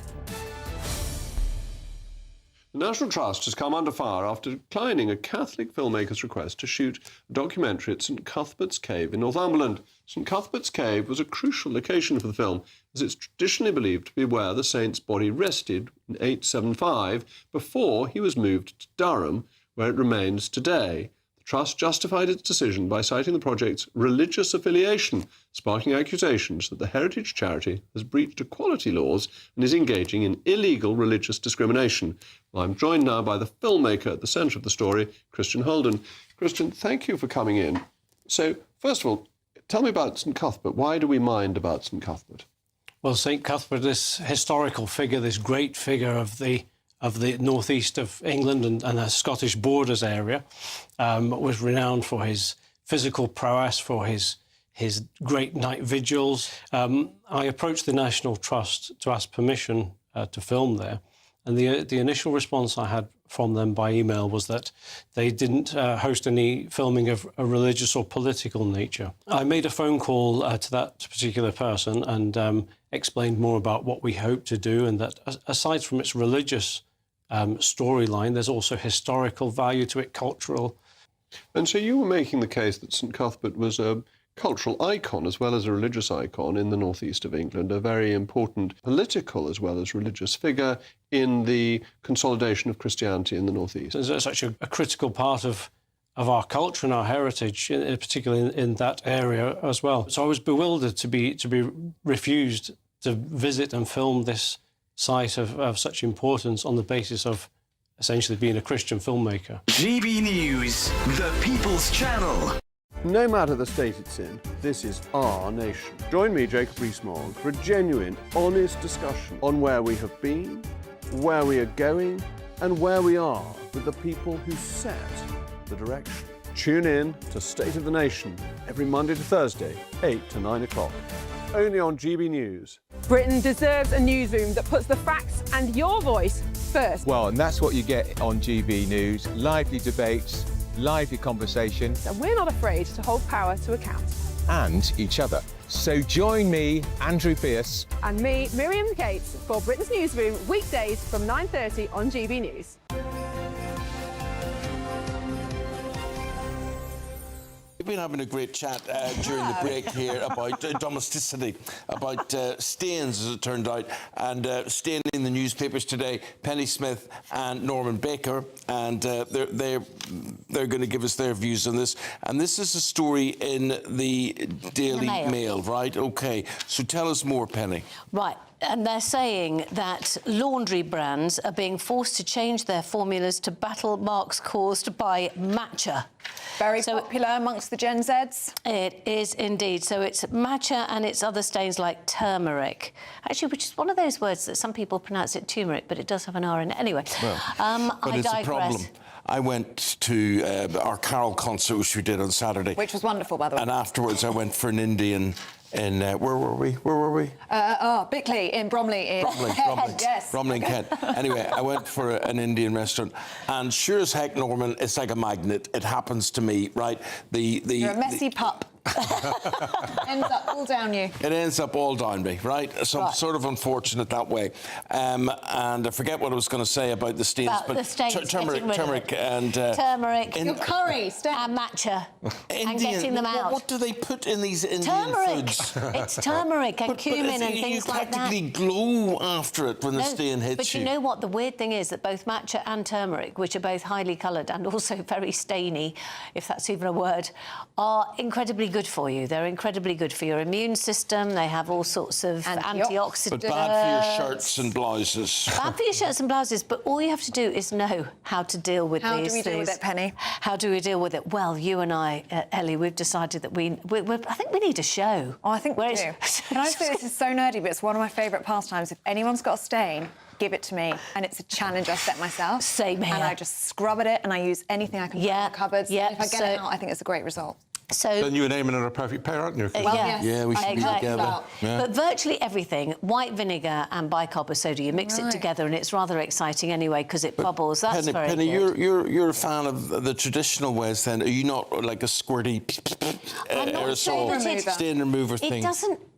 The National Trust has come under fire after declining a Catholic filmmaker's request to shoot a documentary at St Cuthbert's Cave in Northumberland. St Cuthbert's Cave was a crucial location for the film, as it's traditionally believed to be where the saint's body rested in 875 before he was moved to Durham, where it remains today. The Trust justified its decision by citing the project's religious affiliation, sparking accusations that the heritage charity has breached equality laws and is engaging in illegal religious discrimination. Well, I'm joined now by the filmmaker at the centre of the story, Christian Holden. Christian, thank you for coming in. So, first of all, tell me about St Cuthbert. Why do we mind about St Cuthbert? Well, St Cuthbert, this historical figure, this great figure of the northeast of England and the Scottish borders area, was renowned for his physical prowess, for his great night vigils. I approached the National Trust to ask permission to film there, and the initial response I had from them by email was that they didn't host any filming of a religious or political nature. I made a phone call to that particular person and explained more about what we hope to do, and that aside from its religious storyline, there's also historical value to it, cultural. And so you were making the case that St Cuthbert was a cultural icon as well as a religious icon in the northeast of England, a very important political as well as religious figure in the consolidation of Christianity in the northeast. It's such a critical part of our culture and our heritage, particularly in that area as well. So I was bewildered to be refused to visit and film this site of such importance on the basis of essentially being a Christian filmmaker. GB News, the People's Channel. No matter the state it's in, this is our nation. Join me, Jacob Rees-Mogg, for a genuine, honest discussion on where we have been, where we are going, and where we are with the people who set the direction. Tune in to State of the Nation every Monday to Thursday, 8 to 9 o'clock. Only on GB News. Britain deserves a newsroom that puts the facts and your voice first. Well, and that's what you get on GB News. Lively debates, lively conversations. And we're not afraid to hold power to account. And each other. So join me, Andrew Pearce. And me, Miriam Gates, for Britain's Newsroom, weekdays from 9:30 on GB News. We've been having a great chat during the break here about domesticity, about stains, as it turned out, and staying in the newspapers today, Penny Smith and Norman Baker, and they're going to give us their views on this. And this is a story in the Daily Mail, right? OK, so tell us more, Penny. Right. And they're saying that laundry brands are being forced to change their formulas to battle marks caused by matcha. Very popular amongst the Gen Zs. It is indeed. So it's matcha and it's other stains like turmeric. Actually, which is one of those words that some people pronounce it turmeric, but it does have an R in it. Anyway, but I it's digress. a problem. I went to our carol concert, which we did on Saturday. Which was wonderful, by the way. And afterwards I went for an Indian in, where were we? Bickley, in Bromley. Bromley, yes. Bromley in Kent. Anyway, I went for an Indian restaurant, and sure as heck, Norman, it's like a magnet. It happens to me, right? You're a messy pup. Ends up all down you. It ends up all down me, right? So I'm sort of unfortunate that way. And I forget what I was going to say about the stains, About but the stains, turmeric and... turmeric. Your curry, and matcha. And getting them out. What do they put in these Indian foods? It's turmeric and cumin and things like that. You practically glow after it when the stain hits you. But you know what? The weird thing is that both matcha and turmeric, which are both highly coloured and also very stainy, if that's even a word, are incredibly good for you. They're incredibly good for your immune system. They have all sorts of antioxidants. But bad for your shirts and blouses. Bad for your shirts and blouses, but all you have to do is know how to deal with these things. How do we deal with it, Penny? How do we deal with it? Well, you and I, Ellie, we've decided that I think we need a show. Oh, I think we do. Can I say this is so nerdy, but it's one of my favourite pastimes. If anyone's got a stain, give it to me, and it's a challenge I set myself. Same here. And I just scrub at it, and I use anything I can put in the cupboards. Yeah. And if I get it out, I think it's a great result. So then you and Eamonn are a perfect pair, aren't you? Yeah, we should be together. Yeah. But virtually everything, white vinegar and bicarb of soda, you mix it together, and it's rather exciting anyway because it bubbles. That's very Penny, good. you're a fan of the traditional ways. Then are you not like a squirty aerosol stain remover thing?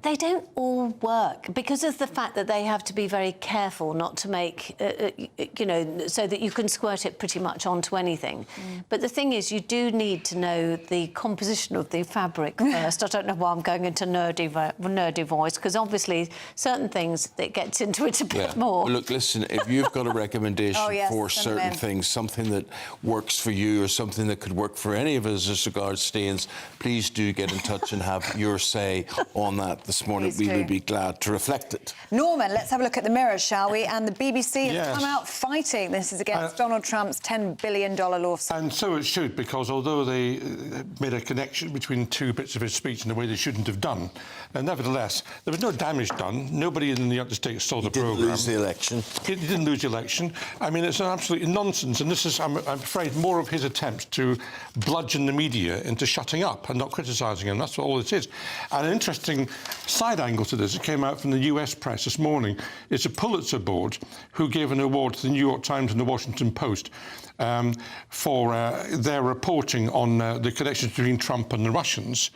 They don't all work because of the fact that they have to be very careful not to make, so that you can squirt it pretty much onto anything. But the thing is, you do need to know the composition composition of the fabric first. I don't know why I'm going into nerdy voice, because obviously certain things it gets into it a bit more. Well, look, listen, if you've got a recommendation for certain things, something that works for you or something that could work for any of us as regards stains, please do get in touch and have your say on that this morning. We would be glad to reflect it. Norman, let's have a look at the mirrors, shall we? And the BBC have come out fighting. This is against Donald Trump's $10 billion lawsuit. And so it should, because although they made a connection between two bits of his speech in a way they shouldn't have done, nevertheless, there was no damage done. Nobody in the United States saw the programme. He didn't lose the election. He didn't lose the election. I mean, it's an absolute nonsense, and this is, I'm afraid, more of his attempt to bludgeon the media into shutting up and not criticising him. That's all it is. And an interesting side angle to this, it came out from the US press this morning. It's a Pulitzer board who gave an award to the New York Times and the Washington Post for their reporting on the connections between Trump and the Russians.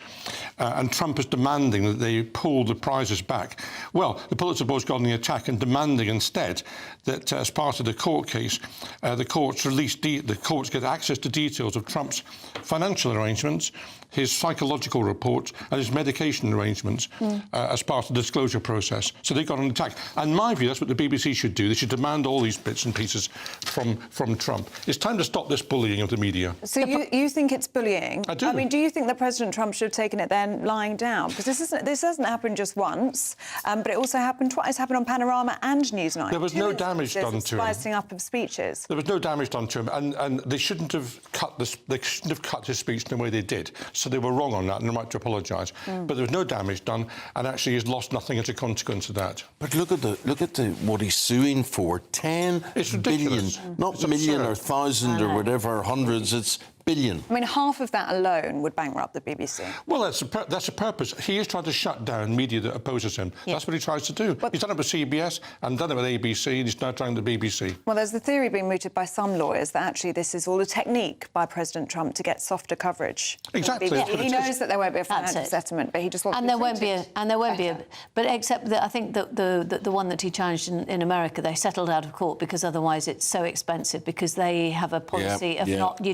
And Trump is demanding that they pull the prizes back. Well, the Pulitzer Board's got on the attack and demanding instead that as part of the court case, the courts get access to details of Trump's financial arrangements, his psychological reports and his medication arrangements as part of the disclosure process. So they got on attack. And in my view, that's what the BBC should do. They should demand all these bits and pieces from Trump. It's time to stop this bullying of the media. So you think it's bullying? I do. I mean, do you think that President Trump should have taken it then lying down? Because this hasn't happened just once, but it also happened twice. It's happened on Panorama and Newsnight. There was no damage done to him. Spicing up of speeches. There was no damage done to him, and they shouldn't have cut this. They shouldn't have cut his speech in the way they did. So they were wrong on that, and they're right to apologise. But there was no damage done, and actually he's lost nothing as a consequence of that. But look at what he's suing for: 10 billion, not It's million absurd. or thousand or whatever, hundreds. It's billion. I mean, half of that alone would bankrupt the BBC. Well, that's a purpose. He is trying to shut down media that opposes him. That's what he tries to do. He's done it with CBS and done it with ABC, and he's now trying the BBC. Well, there's the theory being mooted by some lawyers that actually this is all a technique by President Trump to get softer coverage. Exactly. He knows that there won't be a financial settlement, but he just wants. And there won't be a. But except that I think that the one that he challenged in America, they settled out of court because otherwise it's so expensive, because they have a policy of not.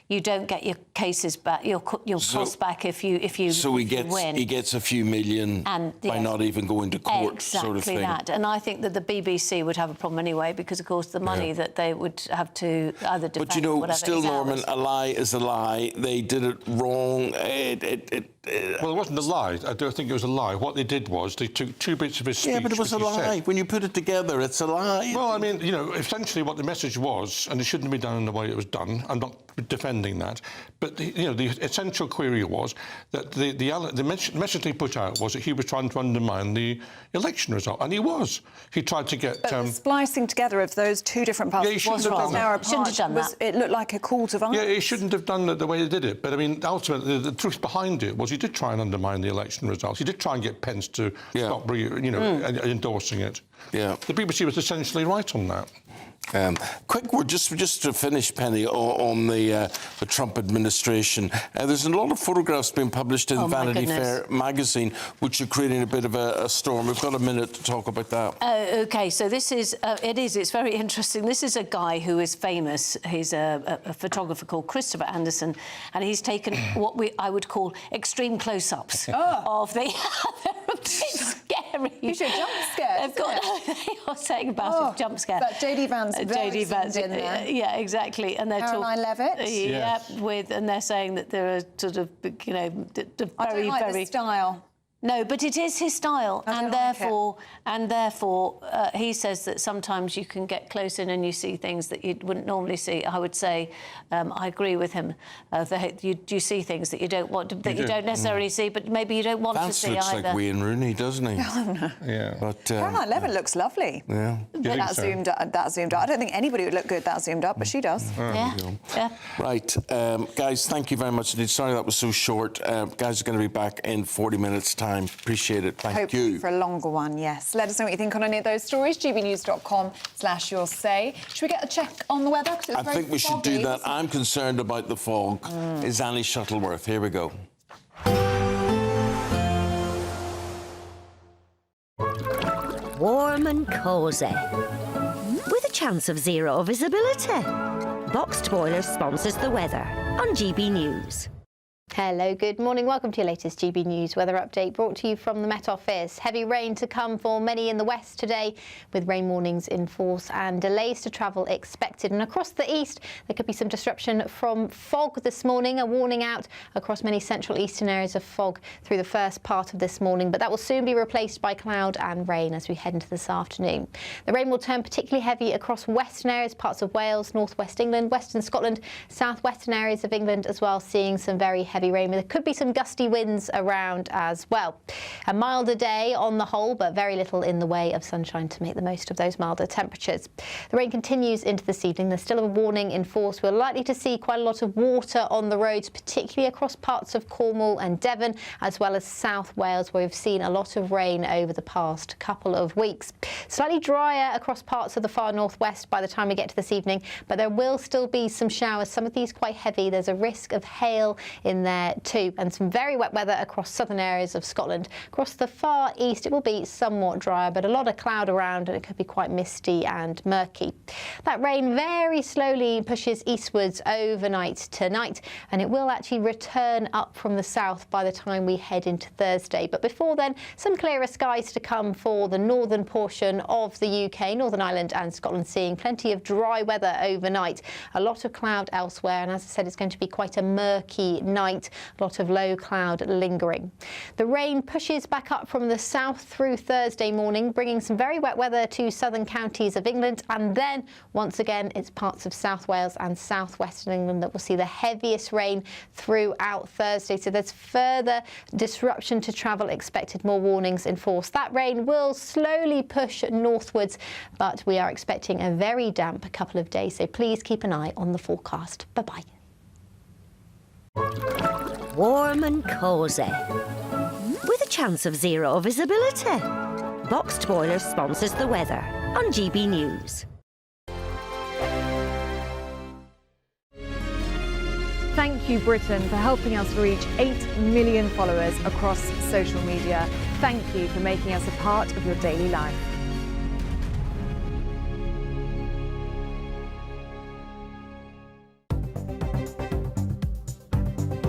You don't get your cases back, your costs back if you So he gets a few million by not even going to court, sort of thing. Exactly that. And I think that the BBC would have a problem anyway, because of course the money that they would have to either defend. But you know, still, Norman, a lie is a lie. They did it wrong. Well, it wasn't a lie. I don't think it was a lie. What they did was they took two bits of his speech. Yeah, but it was a lie. When you put it together, it's a lie. Well, I mean, you know, essentially what the message was, and it shouldn't be done in the way it was done. I'm not defending that, but you know, the essential query was that the message they put out was that he was trying to undermine the election result, and he was. He tried to get. But the splicing together of those two different parts was wrong. Shouldn't have done that. It looked like a call to violence. Yeah, he shouldn't have done it the way he did it. But I mean, ultimately, the truth behind it was he did try and undermine the election results. He did try and get Pence to stop, endorsing it. Yeah, the BBC was essentially right on that. Quick word, just to finish, Penny, on the Trump administration. There's a lot of photographs being published in Vanity Fair magazine, which are creating a bit of a storm. We've got a minute to talk about that. OK, so this is, it's very interesting. This is a guy who is famous. He's a photographer called Christopher Anderson, and he's taken what I would call extreme close-ups of the... They're a bit scary. You should jump scare. They are saying about a jump scare. That J.D. Vance. J.D. Vance, yeah, exactly. And they're Caroline Levitt. And they're saying that there are sort of, you know, I don't like the style. No, but it is his style, and therefore, he says that sometimes you can get close in and you see things that you wouldn't normally see. I would say, I agree with him. You see things that you don't want to, you don't necessarily see, but maybe you don't want to see either. Vance looks like Wayne Rooney, doesn't he? Oh, no. Yeah. But Caroline Levitt looks lovely. Yeah. That zoomed up. I don't think anybody would look good that zoomed up, but she does. Yeah. Right, guys. Thank you very much indeed. Sorry that was so short. Guys are going to be back in 40 minutes' time. Appreciate it. Thank you. For a longer one, yes. Let us know what you think on any of those stories. gbnews.com/your say. Should we get a check on the weather? I think we should do that. I'm concerned about the fog. Is Annie Shuttleworth. Here we go. Warm and cosy, with a chance of zero visibility. Boxed Boilers sponsors the weather on GB News. Hello, good morning. Welcome to your latest GB News weather update brought to you from the Met Office. Heavy rain to come for many in the west today, with rain warnings in force and delays to travel expected. And across the east, there could be some disruption from fog this morning. A warning out across many central eastern areas of fog through the first part of this morning, but that will soon be replaced by cloud and rain as we head into this afternoon. The rain will turn particularly heavy across western areas, parts of Wales, northwest England, western Scotland, southwestern areas of England as well, seeing some very heavy rain. There could be some gusty winds around as well. A milder day on the whole, but very little in the way of sunshine to make the most of those milder temperatures. The rain continues into this evening. There's still a warning in force. We're likely to see quite a lot of water on the roads, particularly across parts of Cornwall and Devon, as well as South Wales, where we've seen a lot of rain over the past couple of weeks. Slightly drier across parts of the far northwest by the time we get to this evening, but there will still be some showers, some of these quite heavy. There's a risk of hail in there too, and some very wet weather across southern areas of Scotland. Across the far east, it will be somewhat drier, but a lot of cloud around, and it could be quite misty and murky. That rain very slowly pushes eastwards overnight tonight, and it will actually return up from the south by the time we head into Thursday. But before then, some clearer skies to come for the northern portion of the UK, Northern Ireland and Scotland, seeing plenty of dry weather overnight. A lot of cloud elsewhere, and as I said, it's going to be quite a murky night. A lot of low cloud lingering. The rain pushes back up from the south through Thursday morning, bringing some very wet weather to southern counties of England, and then once again it's parts of South Wales and southwestern England that will see the heaviest rain throughout Thursday. So there's further disruption to travel expected, more warnings in force. That rain will slowly push northwards, but we are expecting a very damp couple of days, so please keep an eye on the forecast. Bye-bye. Warm and cosy, with a chance of zero visibility. Boxed Boilers sponsors the weather on GB News. Thank you, Britain, for helping us reach 8 million followers across social media. Thank you for making us a part of your daily life.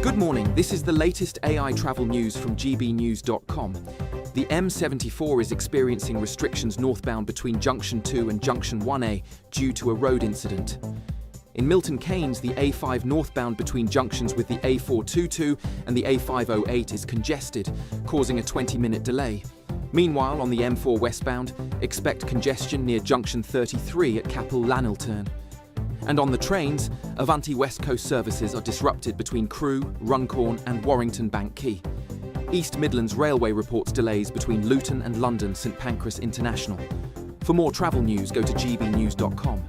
Good morning, this is the latest AI travel news from gbnews.com. The M74 is experiencing restrictions northbound between Junction 2 and Junction 1A due to a road incident. In Milton Keynes, the A5 northbound between junctions with the A422 and the A508 is congested, causing a 20-minute delay. Meanwhile, on the M4 westbound, expect congestion near Junction 33 at Capel Lanilturn. And on the trains, Avanti West Coast services are disrupted between Crewe, Runcorn and Warrington Bank Quay. East Midlands Railway reports delays between Luton and London St Pancras International. For more travel news, go to gbnews.com.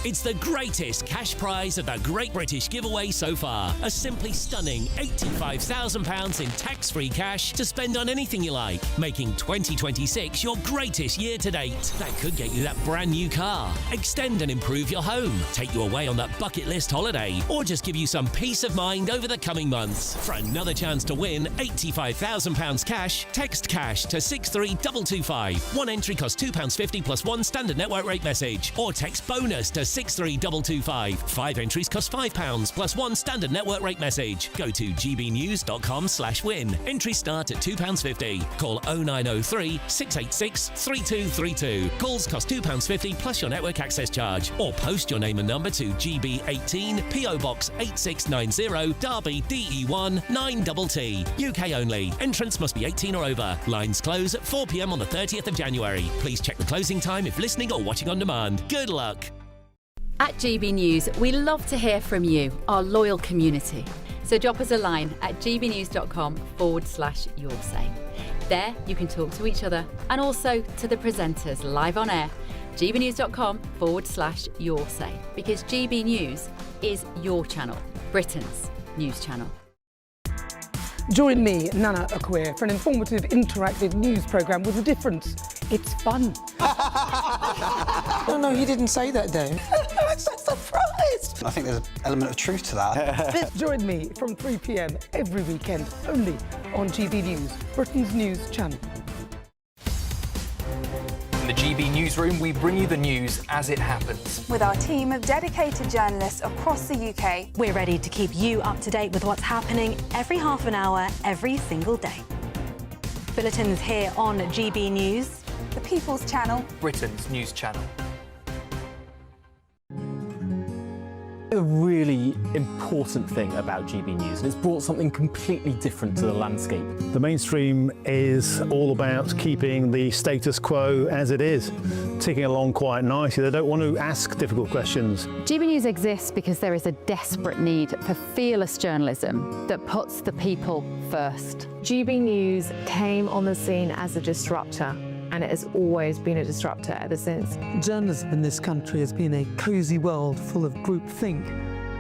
It's the greatest cash prize of the Great British Giveaway so far. A simply stunning £85,000 in tax-free cash to spend on anything you like, making 2026 your greatest year to date. That could get you that brand new car, extend and improve your home, take you away on that bucket list holiday, or just give you some peace of mind over the coming months. For another chance to win £85,000 cash, text cash to 63225. One entry costs £2.50 plus one standard network rate message, or text bonus to 63225. 5 entries cost £5 plus one standard network rate message. Go to gbnews.com/win. Entries start at £2.50. Call 0903 686 3232. Calls cost £2.50 plus your network access charge. Or post your name and number to GB18 PO Box 8690 Derby DE1 9TT. UK only. Entrance must be 18 or over. Lines close at 4 p.m. on the 30th of January. Please check the closing time if listening or watching on demand. Good luck. At GB News, we love to hear from you, our loyal community. So drop us a line at gbnews.com/yoursay. There you can talk to each other and also to the presenters live on air. gbnews.com/yoursay, because GB News is your channel, Britain's news channel. Join me, Nana Akweer, for an informative, interactive news programme with a difference. It's fun. No, he didn't say that, though. I'm so surprised. I think there's an element of truth to that. Join me from 3 p.m. every weekend, only on GB News, Britain's news channel. From the GB newsroom, we bring you the news as it happens. With our team of dedicated journalists across the UK, we're ready to keep you up to date with what's happening every half an hour, every single day. Bulletins here on GB News, the People's Channel, Britain's news channel. A really important thing about GB News, and it's brought something completely different to the landscape. The mainstream is all about keeping the status quo as it is, ticking along quite nicely. They don't want to ask difficult questions. GB News exists because there is a desperate need for fearless journalism that puts the people first. GB News came on the scene as a disruptor, and it has always been a disruptor ever since. Journalism in this country has been a cosy world full of groupthink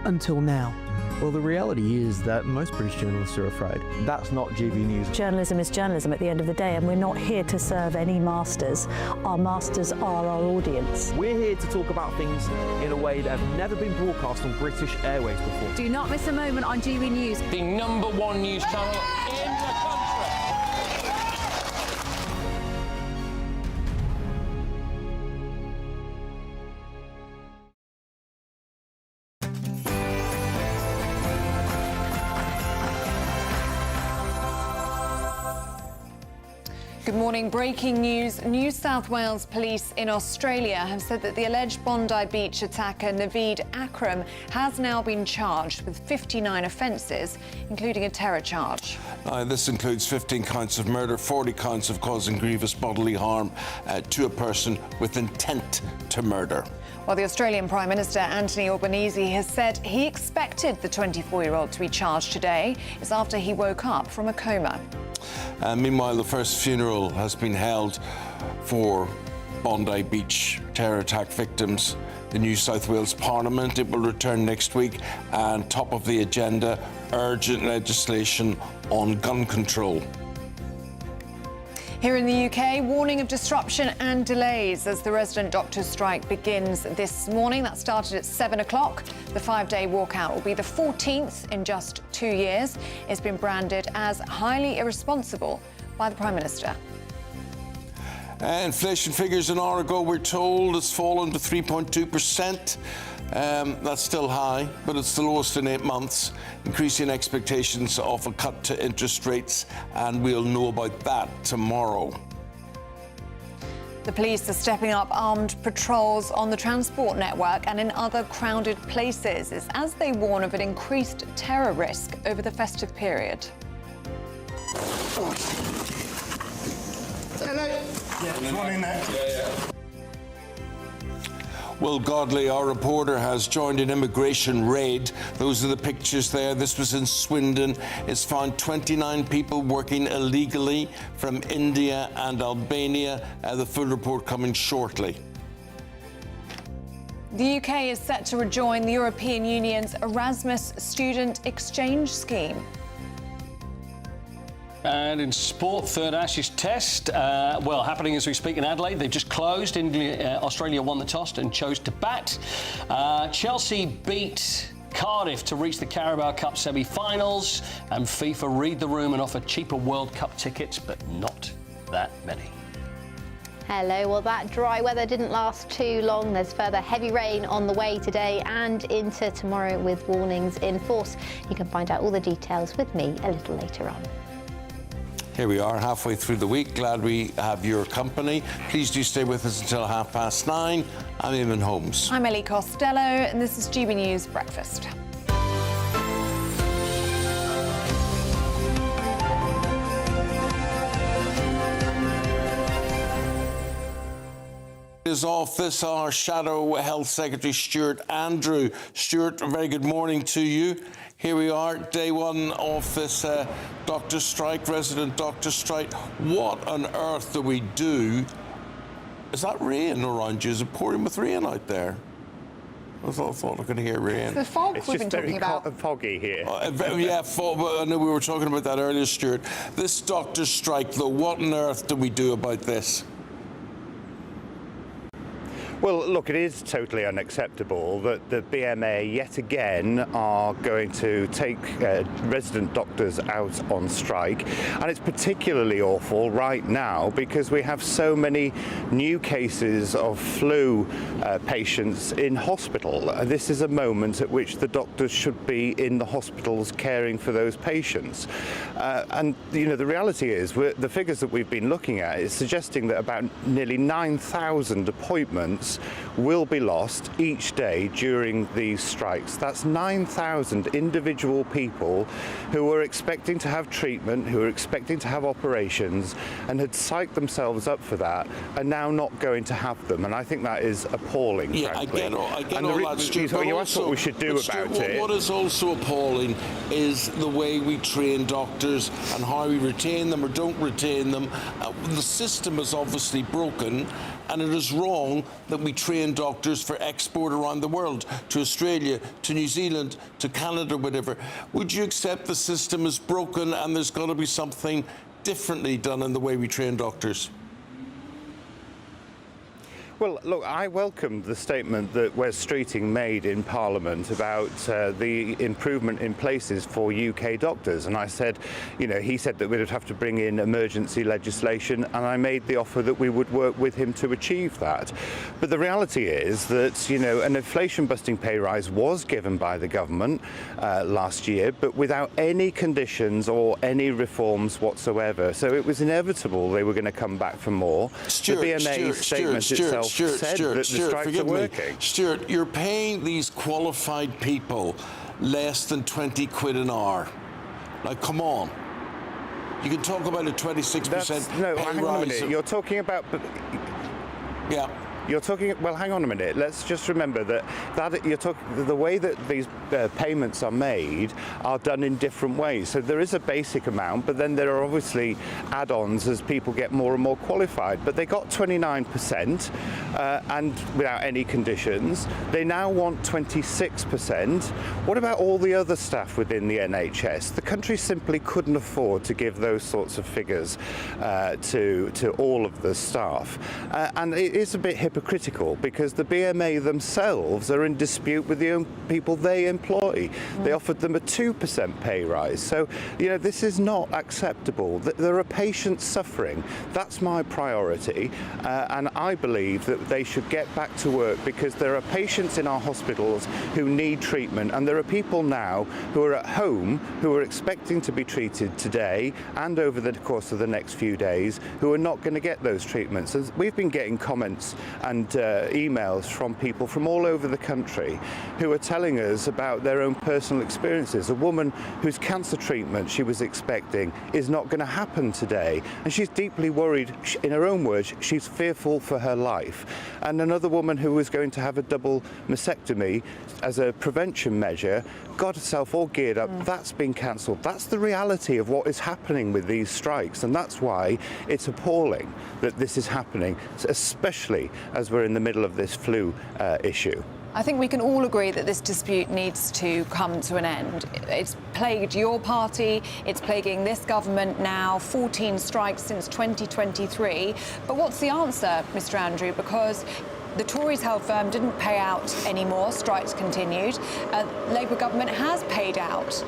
until now. Well, the reality is that most British journalists are afraid. That's not GB News. Journalism is journalism at the end of the day, and we're not here to serve any masters. Our masters are our audience. We're here to talk about things in a way that have never been broadcast on British airways before. Do not miss a moment on GB News. The #1 news channel in the country. Good morning. Breaking news. New South Wales police in Australia have said that the alleged Bondi beach attacker Naveed Akram has now been charged with 59 offences, including a terror charge. This includes 15 counts of murder, 40 counts of causing grievous bodily harm to a person with intent to murder. Well, the Australian Prime Minister Anthony Albanese has said he expected the 24-year-old to be charged today. It's after he woke up from a coma. Meanwhile, the first funeral has been held for Bondi Beach terror attack victims. The New South Wales Parliament, it will return next week, and top of the agenda, urgent legislation on gun control. Here in the UK, warning of disruption and delays as the resident doctors' strike begins this morning. That started at 7 o'clock. The 5-day walkout will be the 14th in just 2 years. It's been branded as highly irresponsible by the Prime Minister. Inflation figures an hour ago, we're told, has fallen to 3.2%. That's still high, but it's the lowest in 8 months, increasing expectations of a cut to interest rates, and we'll know about that tomorrow. The police are stepping up armed patrols on the transport network and in other crowded places. It's as they warn of an increased terror risk over the festive period. Hello. Yeah, there's one in there. Yeah. Will Godley, our reporter, has joined an immigration raid. Those are the pictures there. This was in Swindon. It's found 29 people working illegally from India and Albania. The full report coming shortly. The UK is set to rejoin the European Union's Erasmus student exchange scheme. And in sport, third Ashes test, happening as we speak in Adelaide. They've just closed. Australia won the toss and chose to bat. Chelsea beat Cardiff to reach the Carabao Cup semi-finals. And FIFA read the room and offer cheaper World Cup tickets, but not that many. Hello, well that dry weather didn't last too long. There's further heavy rain on the way today and into tomorrow with warnings in force. You can find out all the details with me a little later on. Here we are, halfway through the week. Glad we have your company. Please do stay with us until 9:30. I'm Eamonn Holmes. I'm Ellie Costello, and this is GB News Breakfast. Is off this hour, Shadow Health Secretary Stuart Andrew. Stuart, a very good morning to you. Here we are, day one of this doctor strike, resident doctor strike. What on earth do we do? Is that rain around you? Is it pouring with rain out there? I thought I could hear rain. It's the fog we've been talking about. It's foggy here. Fog, I know we were talking about that earlier, Stuart. This doctor strike, though, what on earth do we do about this? Well, look, it is totally unacceptable that the BMA yet again are going to take resident doctors out on strike, and it's particularly awful right now because we have so many new cases of flu patients in hospital. This is a moment at which the doctors should be in the hospitals caring for those patients. And you know, the reality is the figures that we've been looking at is suggesting that about nearly 9,000 appointments will be lost each day during these strikes. That's 9,000 individual people who were expecting to have treatment, who were expecting to have operations, and had psyched themselves up for that, are now not going to have them. And I think that is appalling. Yeah, frankly. I get all that, Stuart. So you asked what we should do about it. What is also appalling is the way we train doctors and how we retain them or don't retain them. The system is obviously broken, and it is wrong that we train doctors for export around the world, to Australia, to New Zealand, to Canada, whatever. Would you accept the system is broken and there's got to be something differently done in the way we train doctors? Well, look, I welcomed the statement that Wes Streeting made in Parliament about the improvement in places for UK doctors. And I said, you know, he said that we would have to bring in emergency legislation, and I made the offer that we would work with him to achieve that. But the reality is that, you know, an inflation-busting pay rise was given by the government last year, but without any conditions or any reforms whatsoever. So it was inevitable they were going to come back for more. The BMA statement itself said that the strikes are working. Stuart, you're paying these qualified people less than 20 quid an hour. Like, come on. You can talk about a 26% No, pay hang on a rise. minute. You're talking about... Yeah. You're talking, well, hang on a minute. Let's just remember that you're talking, the way that these payments are made are done in different ways. So there is a basic amount, but then there are obviously add-ons as people get more and more qualified. But they got 29% and without any conditions. They now want 26%. What about all the other staff within the NHS? The country simply couldn't afford to give those sorts of figures to all of the staff. And it is a bit hypocritical because the BMA themselves are in dispute with the own people they employ. They offered them a 2% pay rise. So, you know, this is not acceptable. There are patients suffering. That's my priority. And I believe that they should get back to work because there are patients in our hospitals who need treatment, and there are people now who are at home who are expecting to be treated today and over the course of the next few days who are not going to get those treatments. And we've been getting comments and emails from people from all over the country who are telling us about their own personal experiences. A woman whose cancer treatment she was expecting is not going to happen today, and she's deeply worried. In her own words, she's fearful for her life. And another woman who was going to have a double mastectomy as a prevention measure got herself all geared up. That's been cancelled. That's the reality of what is happening with these strikes, and that's why it's appalling that this is happening, especially as we're in the middle of this flu issue. I think we can all agree that this dispute needs to come to an end. It's plagued your party, it's plaguing this government now, 14 strikes since 2023. But what's the answer, Mr. Andrew? Because the Tories held firm, didn't pay out anymore, strikes continued. Labour government has paid out,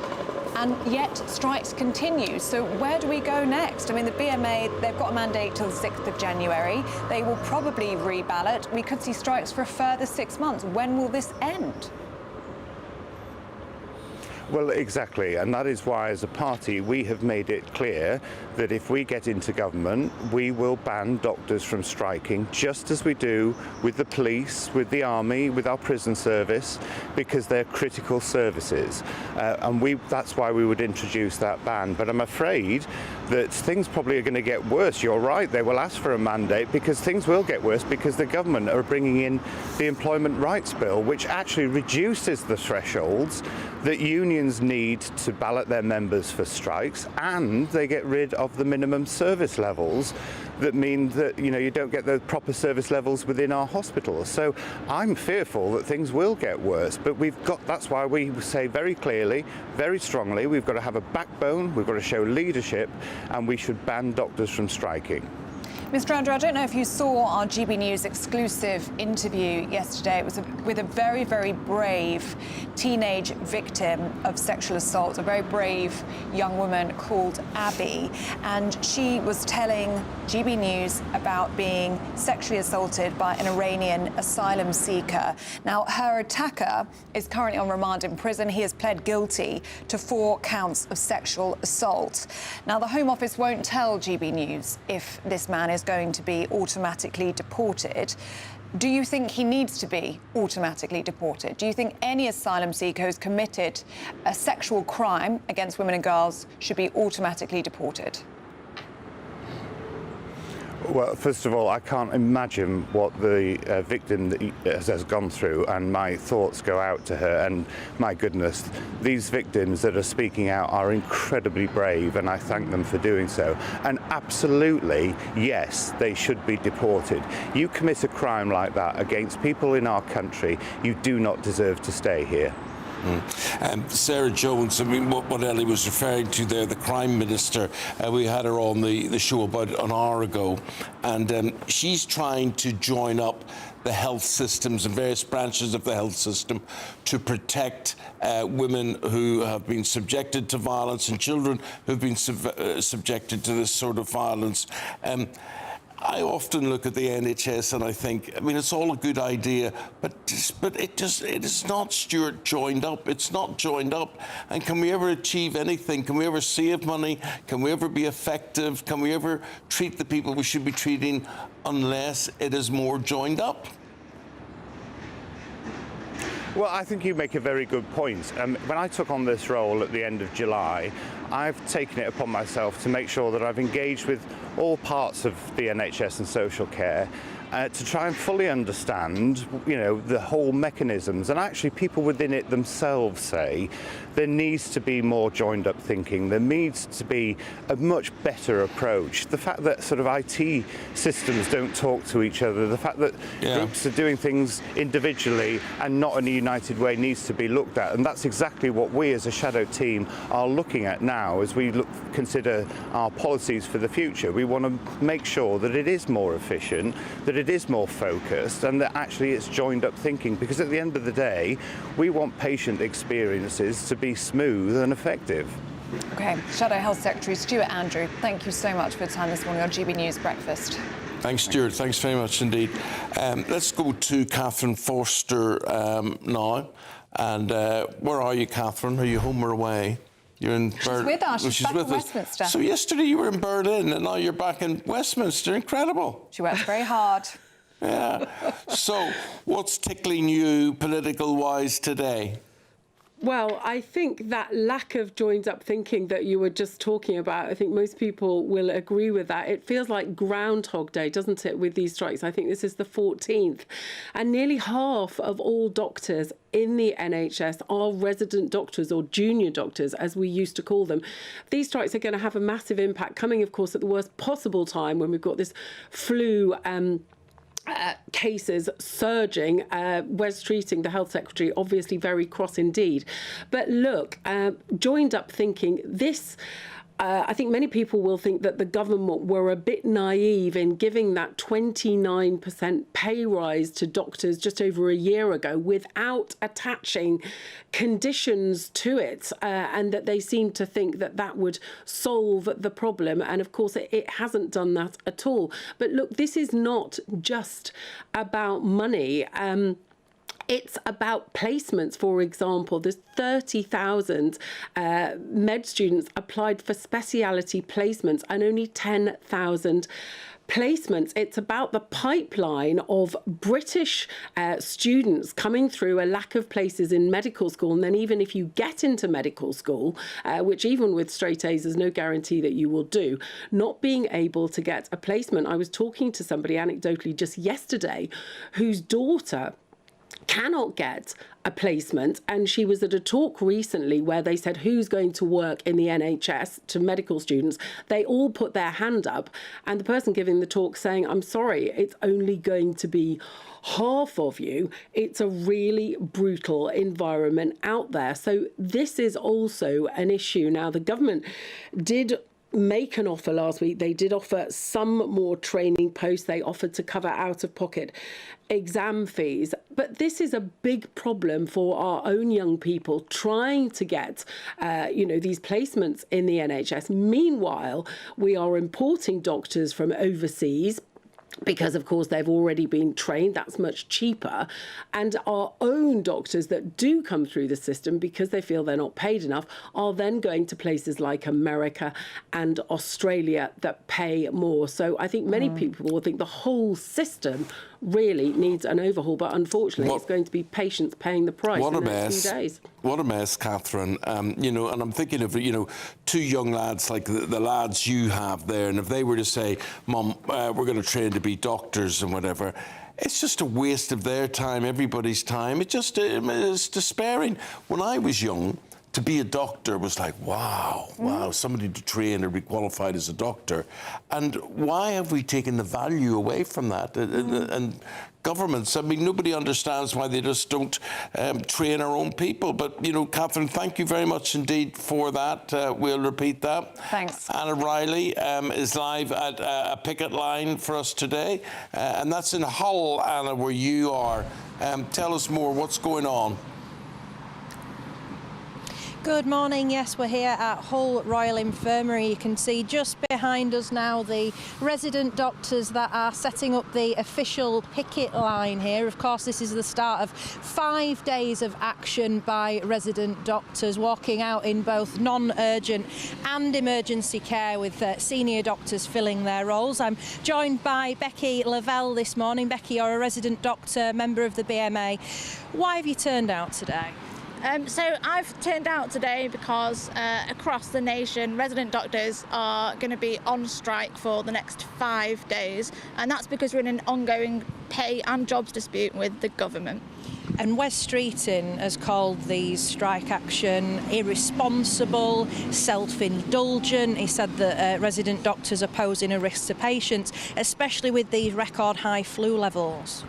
and yet strikes continue. So where do we go next? I mean, the BMA, they've got a mandate till the 6th of January. They will probably reballot. We could see strikes for a further 6 months. When will this end? Well, exactly, and that is why as a party we have made it clear that if we get into government we will ban doctors from striking, just as we do with the police, with the army, with our prison service, because they're critical services, and that's why we would introduce that ban. But I'm afraid that things probably are going to get worse. You're right, they will ask for a mandate because things will get worse because the government are bringing in the Employment Rights Bill, which actually reduces the thresholds that unions need to ballot their members for strikes, and they get rid of the minimum service levels that mean that, you know, you don't get the proper service levels within our hospitals. So I'm fearful that things will get worse, but that's why we say very clearly, very strongly, we've got to have a backbone, we've got to show leadership, and we should ban doctors from striking. Mr. Andrew, I don't know if you saw our GB News exclusive interview yesterday. It was with a very, very brave teenage victim of sexual assault, a very brave young woman called Abby. And she was telling GB News about being sexually assaulted by an Iranian asylum seeker. Now, her attacker is currently on remand in prison. He has pled guilty to 4 counts of sexual assault. Now, the Home Office won't tell GB News if this man is going to be automatically deported. Do you think he needs to be automatically deported? Do you think any asylum seeker who's committed a sexual crime against women and girls should be automatically deported? Well, first of all, I can't imagine what the victim has gone through, and my thoughts go out to her. And my goodness, these victims that are speaking out are incredibly brave, and I thank them for doing so. And absolutely, yes, they should be deported. You commit a crime like that against people in our country, you do not deserve to stay here. Sarah Jones, I mean, what Ellie was referring to there, the Crime Minister, we had her on the show about an hour ago, and she's trying to join up the health systems and various branches of the health system to protect women who have been subjected to violence and children who've been subjected to this sort of violence. I often look at the NHS and I think, I mean, it's all a good idea, but it is not, Stuart, joined up. It's not joined up. And can we ever achieve anything? Can we ever save money? Can we ever be effective? Can we ever treat the people we should be treating unless it is more joined up? Well, I think you make a very good point. When I took on this role at the end of July, I've taken it upon myself to make sure that I've engaged with all parts of the NHS and social care to try and fully understand, you know, the whole mechanisms. And actually people within it themselves say there needs to be more joined up thinking. There needs to be a much better approach. The fact that sort of IT systems don't talk to each other, the fact that groups are doing things individually and not in a united way needs to be looked at. And that's exactly what we as a shadow team are looking at now as we consider our policies for the future. We want to make sure that it is more efficient, that it is more focused, and that actually it's joined up thinking, because at the end of the day we want patient experiences to be smooth and effective. OK, Shadow Health Secretary Stuart Andrew, thank you so much for your time this morning on GB News Breakfast. Thanks, Stuart. Thanks very much indeed. Let's go to Catherine Forster now. And where are you, Catherine? Are you home or away? You're in She's with us. She's back in Westminster. So yesterday you were in Berlin and now you're back in Westminster. Incredible. She works very hard. Yeah. So what's tickling you political-wise today? Well, I think that lack of joined-up thinking that you were just talking about, I think most people will agree with that. It feels like Groundhog Day, doesn't it, with these strikes? I think this is the 14th. And nearly half of all doctors in the NHS are resident doctors, or junior doctors, as we used to call them. These strikes are going to have a massive impact, coming, of course, at the worst possible time when we've got this flu cases surging. Wes Treating, the health secretary, obviously very cross indeed. But look, joined up thinking, this I think many people will think that the government were a bit naive in giving that 29% pay rise to doctors just over a year ago without attaching conditions to it, and that they seem to think that that would solve the problem. And of course, it hasn't done that at all. But look, this is not just about money. It's about placements, for example. There's 30,000 med students applied for speciality placements and only 10,000 placements. It's about the pipeline of British students coming through a lack of places in medical school. And then even if you get into medical school, which even with straight A's, there's no guarantee that you will do, not being able to get a placement. I was talking to somebody anecdotally just yesterday whose daughter cannot get a placement, and she was at a talk recently where they said who's going to work in the NHS to medical students. They all put their hand up, and the person giving the talk saying, I'm sorry, it's only going to be half of you. It's a really brutal environment out there. So this is also an issue. Now, the government did make an offer last week. They did offer some more training posts. They offered to cover out-of-pocket exam fees. But this is a big problem for our own young people trying to get, these placements in the NHS. Meanwhile, we are importing doctors from overseas, because, of course, they've already been trained. That's much cheaper. And our own doctors that do come through the system, because they feel they're not paid enough, are then going to places like America and Australia that pay more. So I think many people will think the whole system really needs an overhaul. But unfortunately, it's going to be patients paying the price in the next few days. What a mess, Catherine. And I'm thinking of, two young lads like the lads you have there. And if they were to say, Mum, we're going to train to be doctors and whatever, it's just a waste of their time, everybody's time. It's despairing. When I was young, to be a doctor was like, wow, somebody to train or be qualified as a doctor. And why have we taken the value away from that? And governments, nobody understands why they just don't train our own people. But, Catherine, thank you very much indeed for that. We'll repeat that. Thanks. Anna Riley is live at a picket line for us today. And that's in Hull, Anna, where you are. Tell us more. What's going on? Good morning. Yes, we're here at Hull Royal Infirmary. You can see just behind us now the resident doctors that are setting up the official picket line here. Of course, this is the start of 5 days of action by resident doctors, walking out in both non-urgent and emergency care, with senior doctors filling their roles. I'm joined by Becky Lavelle this morning. Becky, you're a resident doctor, member of the BMA. Why have you turned out today? So I've turned out today because across the nation, resident doctors are going to be on strike for the next 5 days, and that's because we're in an ongoing pay and jobs dispute with the government. And Wes Streeting has called the strike action irresponsible, self-indulgent. He said that resident doctors are posing a risk to patients, especially with these record high flu levels.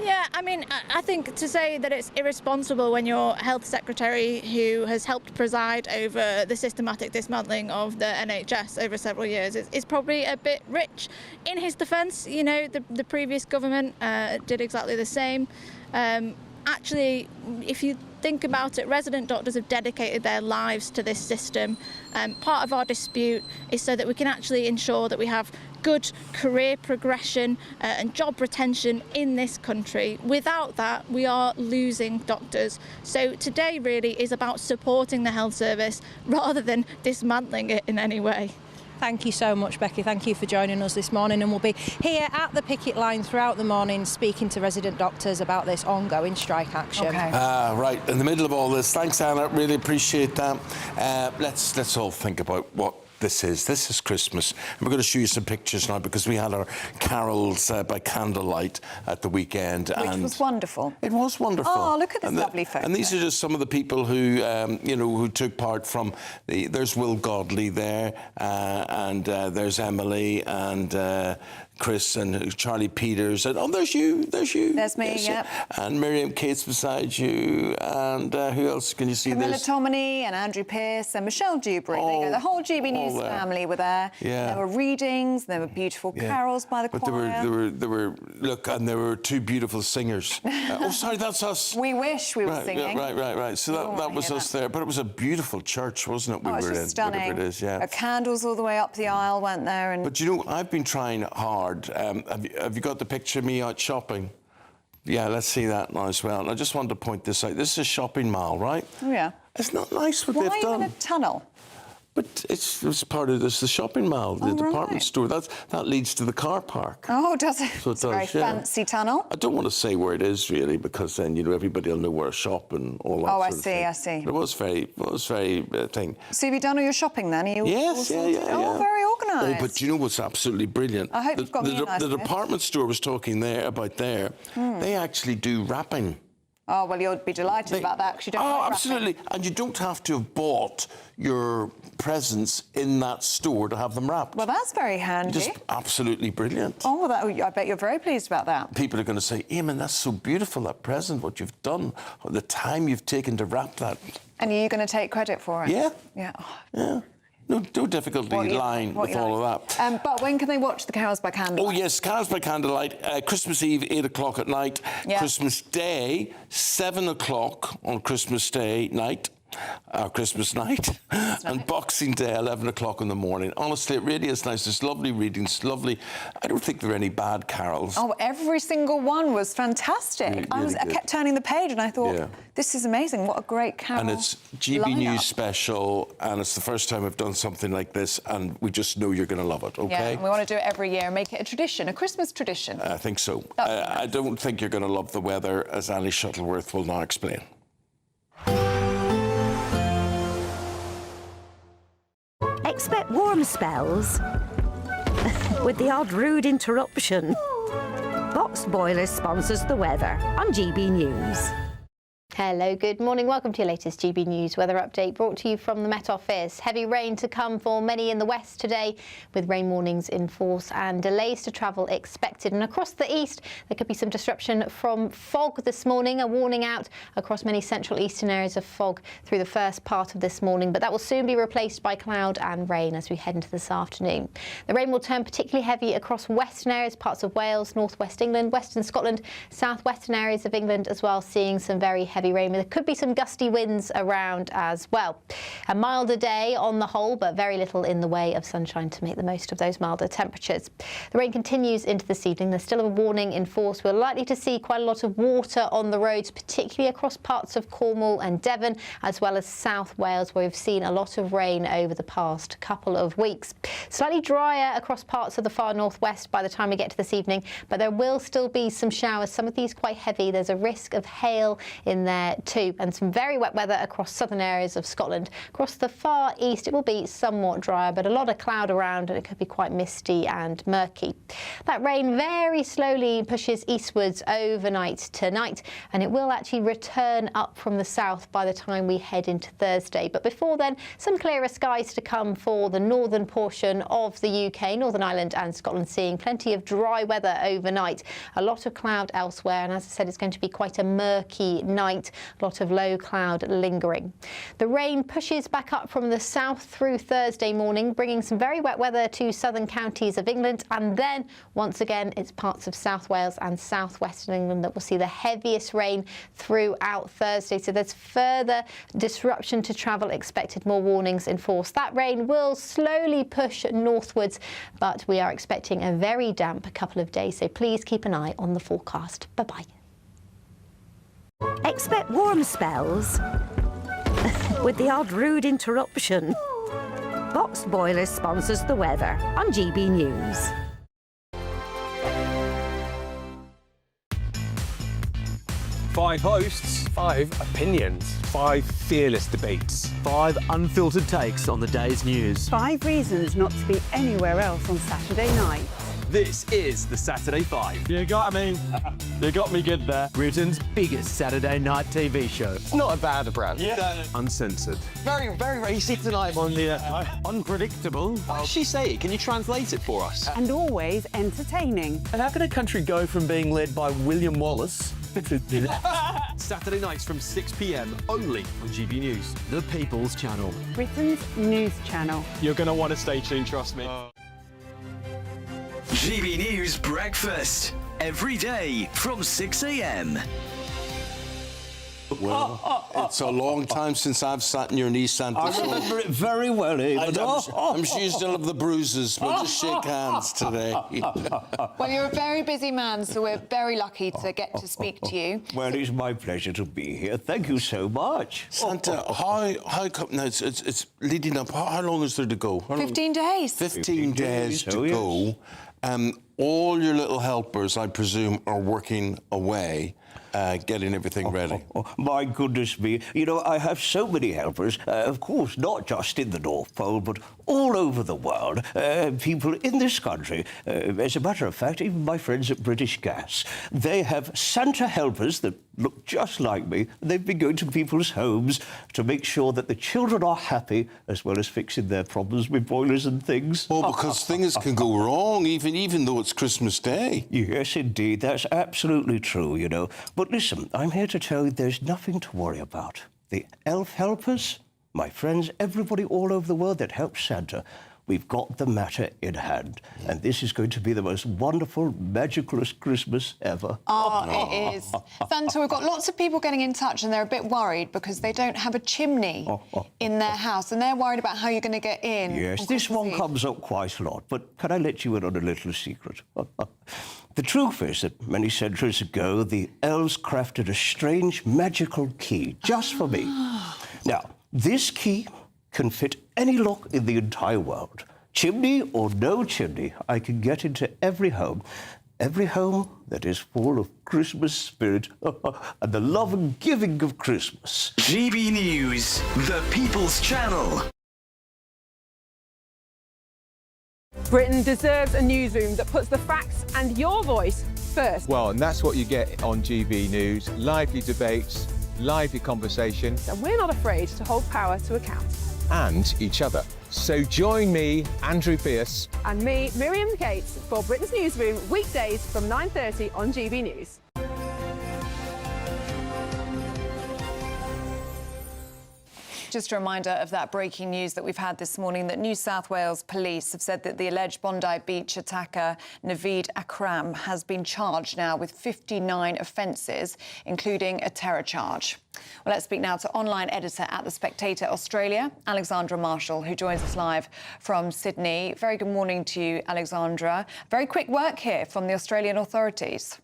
Yeah, I think to say that it's irresponsible when your health secretary, who has helped preside over the systematic dismantling of the NHS over several years, is probably a bit rich. In his defence, the previous government did exactly the same. Actually, if you think about it, resident doctors have dedicated their lives to this system. Part of our dispute is so that we can actually ensure that we have good career progression and job retention in this country. Without that, we are losing doctors. So today really is about supporting the health service rather than dismantling it in any way. Thank you so much, Becky. Thank you for joining us this morning, and we'll be here at the picket line throughout the morning speaking to resident doctors about this ongoing strike action. Okay. Right, in the middle of all this. Thanks, Anna. Really appreciate that. Let's all think about what this is. This is Christmas. And we're going to show you some pictures now, because we had our carols by candlelight at the weekend. Which was wonderful. It was wonderful. Oh, look at this lovely photo. And these are just some of the people who, who took part from there's Will Godley there, and there's Emily, and Chris and Charlie Peters, and there's you. There's me, yes, yep. And Miriam Cates beside you, and who else can you see? Camilla Tominey and Andrew Pearce and Michelle Dewberry. The whole GB News family were there. Yeah. There were readings, there were beautiful carols by the choir. There were and there were two beautiful singers. Sorry, that's us. We wish we were singing. Right. So that was us there. But it was a beautiful church, wasn't it? We were in. Stunning. Whatever it is, yeah. Candles all the way up the aisle went there. And But I've been trying hard. Have you got the picture of me out shopping? Yeah, let's see that now as well. And I just wanted to point this out. This is a shopping mall, right? Oh, yeah. It's not nice what they've done. Why in a tunnel? But it's part of this, the shopping mall, the department store. That leads to the car park. Oh, does it? So it's a very fancy tunnel. I don't want to say where it is really, because then everybody will know where I shop and all that. Oh, I sort of thing. I see. But it was very thing. So have you done all your shopping then? Are you yes, all yeah. Oh, very organised. Oh, but you know what's absolutely brilliant? I hope you've got me a nice The department store was talking about there. They actually do wrapping. Oh, well, you'll be delighted about that, because you don't like absolutely. wrapping. And you don't have to have bought your presents in that store to have them wrapped. Well, that's very handy. Just absolutely brilliant. Oh, well, I bet you're very pleased about that. People are going to say, Eamonn, that's so beautiful, that present, what you've done, the time you've taken to wrap that. And are you going to take credit for it? Yeah. Yeah. Yeah. no difficulty line with all of that. But when can they watch the Carols by Candlelight? Oh yes, Carols by Candlelight. Christmas Eve, 8 o'clock at night. Yeah. Christmas Day, 7 o'clock on Christmas Day night. Christmas night. And Boxing Day, 11 o'clock in the morning. Honestly, it really is nice. There's lovely readings, lovely. I don't think there are any bad carols. Oh, every single one was fantastic. Really, I kept turning the page and I thought, this is amazing. What a great carol. And it's GB News special, and it's the first time I've done something like this, and we just know you're going to love it, OK? Yeah, and we want to do it every year and make it a tradition, a Christmas tradition. I think so. I don't think you're going to love the weather, as Annie Shuttleworth will now explain. Expect warm spells with the odd rude interruption. Box Boiler sponsors the weather on GB News. Hello, good morning. Welcome to your latest GB News weather update brought to you from the Met Office. Heavy rain to come for many in the west today, with rain warnings in force and delays to travel expected. And across the east, there could be some disruption from fog this morning. A warning out across many central eastern areas of fog through the first part of this morning, but that will soon be replaced by cloud and rain as we head into this afternoon. The rain will turn particularly heavy across western areas, parts of Wales, northwest England, western Scotland, southwestern areas of England as well, seeing some very heavy rain. There could be some gusty winds around as well. A milder day on the whole, but very little in the way of sunshine to make the most of those milder temperatures. The rain continues into this evening. There's still a warning in force. We're likely to see quite a lot of water on the roads, particularly across parts of Cornwall and Devon, as well as South Wales, where we've seen a lot of rain over the past couple of weeks. Slightly drier across parts of the far northwest by the time we get to this evening, but there will still be some showers, some of these quite heavy. There's a risk of hail in there too, and some very wet weather across southern areas of Scotland. Across the far east, it will be somewhat drier, but a lot of cloud around, and it could be quite misty and murky. That rain very slowly pushes eastwards overnight tonight, and it will actually return up from the south by the time we head into Thursday. But before then, some clearer skies to come for the northern portion of the UK, Northern Ireland and Scotland, seeing plenty of dry weather overnight. A lot of cloud elsewhere, and as I said, it's going to be quite a murky night. A lot of low cloud lingering. The rain pushes back up from the south through Thursday morning, bringing some very wet weather to southern counties of England, and then once again it's parts of South Wales and southwestern England that will see the heaviest rain throughout Thursday. So there's further disruption to travel expected, more warnings in force. That rain will slowly push northwards, but we are expecting a very damp couple of days, so please keep an eye on the forecast. Bye-bye. Expect warm spells with the odd rude interruption. Box Boiler sponsors the weather on GB News. Five hosts, 5 opinions, 5 fearless debates, 5 unfiltered takes on the day's news. 5 reasons not to be anywhere else on Saturday night. This is the Saturday 5. You got me good there. Britain's biggest Saturday night TV show. It's not a bad brand. Yeah. Uncensored. Very, very racy tonight on the unpredictable. What does she say? Can you translate it for us? And always entertaining. And how can a country go from being led by William Wallace Saturday nights from 6 p.m. only on GB News. The People's Channel. Britain's news channel. You're going to want to stay tuned, trust me. GB News Breakfast. Every day from 6 a.m. Well, it's a long time since I've sat in your knee, Santa. I remember it very well, Eamonn. I'm sure you still have the bruises. We'll just shake hands today. Well, you're a very busy man, so we're very lucky to get to speak to you. Well, it's my pleasure to be here. Thank you so much. Santa, how come now? It's leading up. How long is there to go? 15 days. 15 days to go. All your little helpers, I presume, are working away. Getting everything ready. My goodness me. You know, I have so many helpers, of course, not just in the North Pole, but all over the world. People in this country. As a matter of fact, even my friends at British Gas, they have Santa helpers that look just like me. They've been going to people's homes to make sure that the children are happy, as well as fixing their problems with boilers and things. Well, because things can go wrong, even though it's Christmas Day. Yes, indeed. That's absolutely true, you know. But listen, I'm here to tell you there's nothing to worry about. The elf helpers, my friends, everybody all over the world that helps Santa, we've got the matter in hand. And this is going to be the most wonderful, magicalest Christmas ever. Oh, it is. Santa, we've got lots of people getting in touch and they're a bit worried because they don't have a chimney in their house and they're worried about how you're going to get in. Yes, this one comes up quite a lot, but can I let you in on a little secret? The truth is that many centuries ago, the elves crafted a strange, magical key just for me. Now, this key can fit any lock in the entire world. Chimney or no chimney, I can get into every home that is full of Christmas spirit and the love and giving of Christmas. GB News, the People's Channel. Britain deserves a newsroom that puts the facts and your voice first. Well, and that's what you get on GB News. Lively debates, lively conversation. And we're not afraid to hold power to account. And each other. So join me, Andrew Pearce. And me, Miriam Gates, for Britain's Newsroom, weekdays from 9:30 on GB News. Just a reminder of that breaking news that we've had this morning, that New South Wales police have said that the alleged Bondi Beach attacker, Naveed Akram, has been charged now with 59 offences, including a terror charge. Well, let's speak now to online editor at The Spectator Australia, Alexandra Marshall, who joins us live from Sydney. Very good morning to you, Alexandra. Very quick work here from the Australian authorities.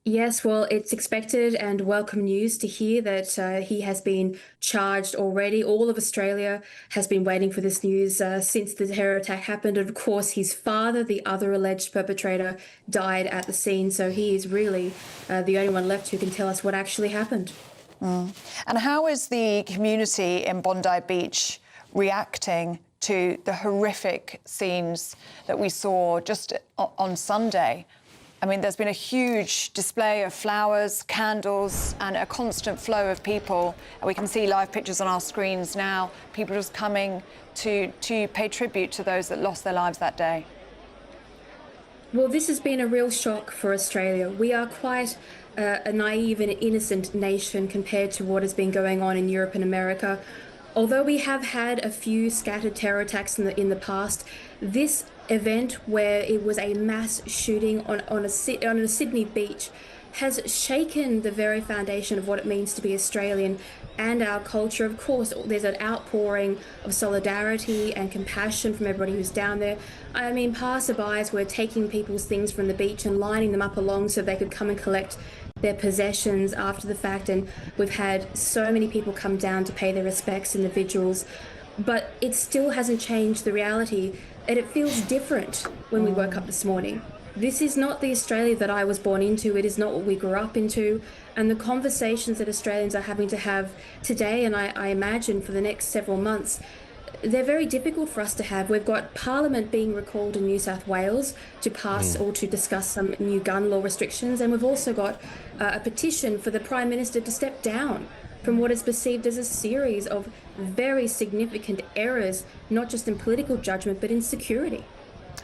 Yes, well, it's expected and welcome news to hear that he has been charged already. All of Australia has been waiting for this news since the terror attack happened. And of course, his father, the other alleged perpetrator, died at the scene. So he is really the only one left who can tell us what actually happened. And how is the community in Bondi Beach reacting to the horrific scenes that we saw just on Sunday? I mean, there's been a huge display of flowers, candles, and a constant flow of people. We can see live pictures on our screens now. People just coming to pay tribute to those that lost their lives that day. Well, this has been a real shock for Australia. We are quite a naive and innocent nation compared to what has been going on in Europe and America. Although we have had a few scattered terror attacks in the past, this event where it was a mass shooting on a Sydney beach has shaken the very foundation of what it means to be Australian and our culture. Of course, there's an outpouring of solidarity and compassion from everybody who's down there. I mean, passerbys were taking people's things from the beach and lining them up along so they could come and collect their possessions after the fact, and we've had so many people come down to pay their respects and the vigils, but it still hasn't changed the reality, and it feels different when we woke up this morning. This is not the Australia that I was born into. It is not what we grew up into, and the conversations that Australians are having to have today, and I imagine for the next several months, they're very difficult for us to have. We've got Parliament being recalled in New South Wales to pass or to discuss some new gun law restrictions, and we've also got a petition for the Prime Minister to step down from what is perceived as a series of very significant errors, not just in political judgment, but in security.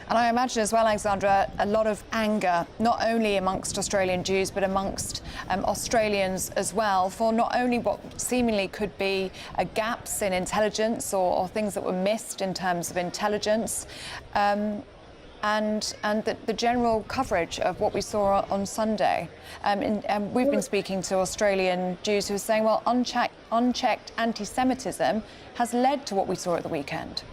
And I imagine as well, Alexandra, a lot of anger, not only amongst Australian Jews, but amongst Australians as well, for not only what seemingly could be gaps in intelligence or things that were missed in terms of intelligence, and the general coverage of what we saw on Sunday. And we've been speaking to Australian Jews who are saying, well, unchecked anti-Semitism has led to what we saw at the weekend.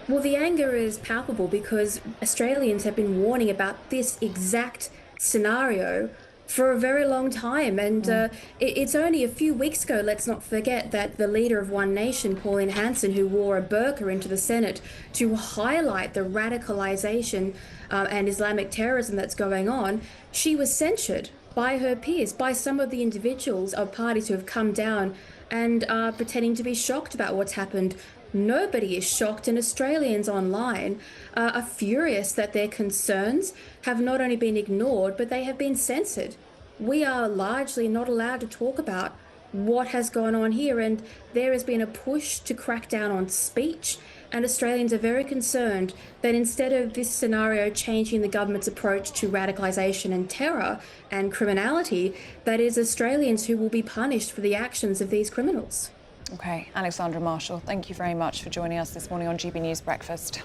Well, the anger is palpable because Australians have been warning about this exact scenario for a very long time. And it's only a few weeks ago, let's not forget, that the leader of One Nation, Pauline Hanson, who wore a burqa into the Senate to highlight the radicalisation and Islamic terrorism that's going on, she was censured by her peers, by some of the individuals of parties who have come down and are pretending to be shocked about what's happened. Nobody is shocked, and Australians online are furious that their concerns have not only been ignored, but they have been censored. We are largely not allowed to talk about what has gone on here, and there has been a push to crack down on speech, and Australians are very concerned that instead of this scenario changing the government's approach to radicalisation and terror and criminality, that is Australians who will be punished for the actions of these criminals. OK, Alexandra Marshall, thank you very much for joining us this morning on GB News Breakfast.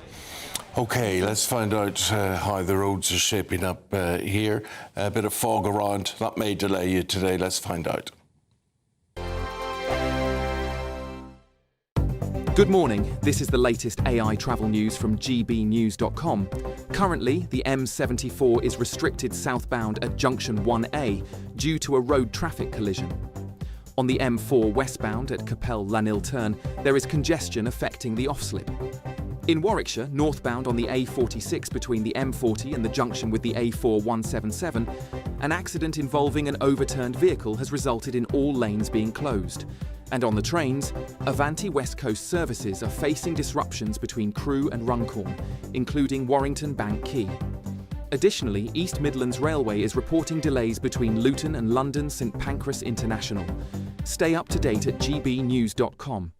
OK, let's find out how the roads are shaping up here. A bit of fog around. That may delay you today. Let's find out. Good morning. This is the latest AI travel news from gbnews.com. Currently, the M74 is restricted southbound at junction 1A due to a road traffic collision. On the M4 westbound at Capel-Lanil turn, there is congestion affecting the off-slip. In Warwickshire, northbound on the A46 between the M40 and the junction with the A4 177, an accident involving an overturned vehicle has resulted in all lanes being closed. And on the trains, Avanti West Coast services are facing disruptions between Crewe and Runcorn, including Warrington Bank Quay. Additionally, East Midlands Railway is reporting delays between Luton and London St Pancras International. Stay up to date at gbnews.com.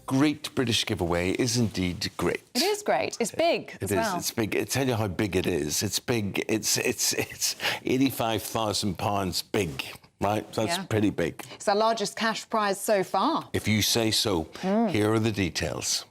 Great British giveaway is indeed great. It is great. It's big as well. It's big. I'll tell you how big it is. It's big. It's £85,000 big, right? That's pretty big. It's our largest cash prize so far. If you say so. Here are the details.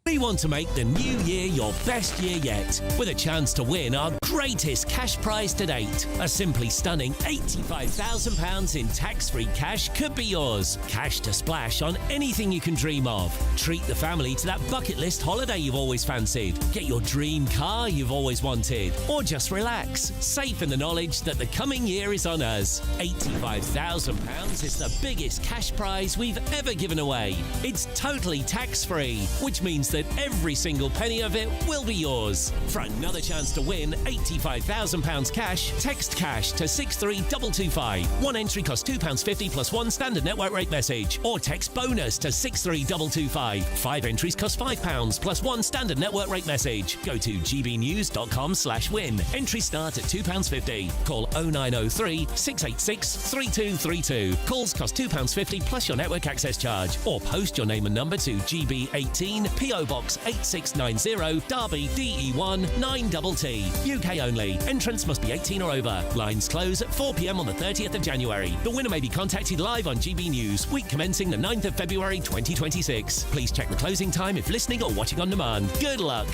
We want to make the new year your best year yet, with a chance to win our greatest cash prize to date. A simply stunning £85,000 in tax-free cash could be yours. Cash to splash on anything you can dream of. Treat the family to that bucket list holiday you've always fancied. Get your dream car you've always wanted. Or just relax, safe in the knowledge that the coming year is on us. £85,000 is the biggest cash prize we've ever given away. It's totally tax-free, which means that every single penny of it will be yours. For another chance to win £85,000 cash, text cash to 63225. One entry costs £2.50 plus one standard network rate message. Or text bonus to 63225. 5 entries cost £5 plus one standard network rate message. Go to gbnews.com/win. Entries start at £2.50. Call 0903 686 3232. Calls cost £2.50 plus your network access charge. Or post your name and number to GB18 PO Box 8690 Derby DE1 9TT. UK only. Entrance must be 18 or over. Lines close at 4 p.m. on the 30th of January. The winner may be contacted live on GB News, week commencing the 9th of February 2026. Please check the closing time if listening or watching on demand. Good luck.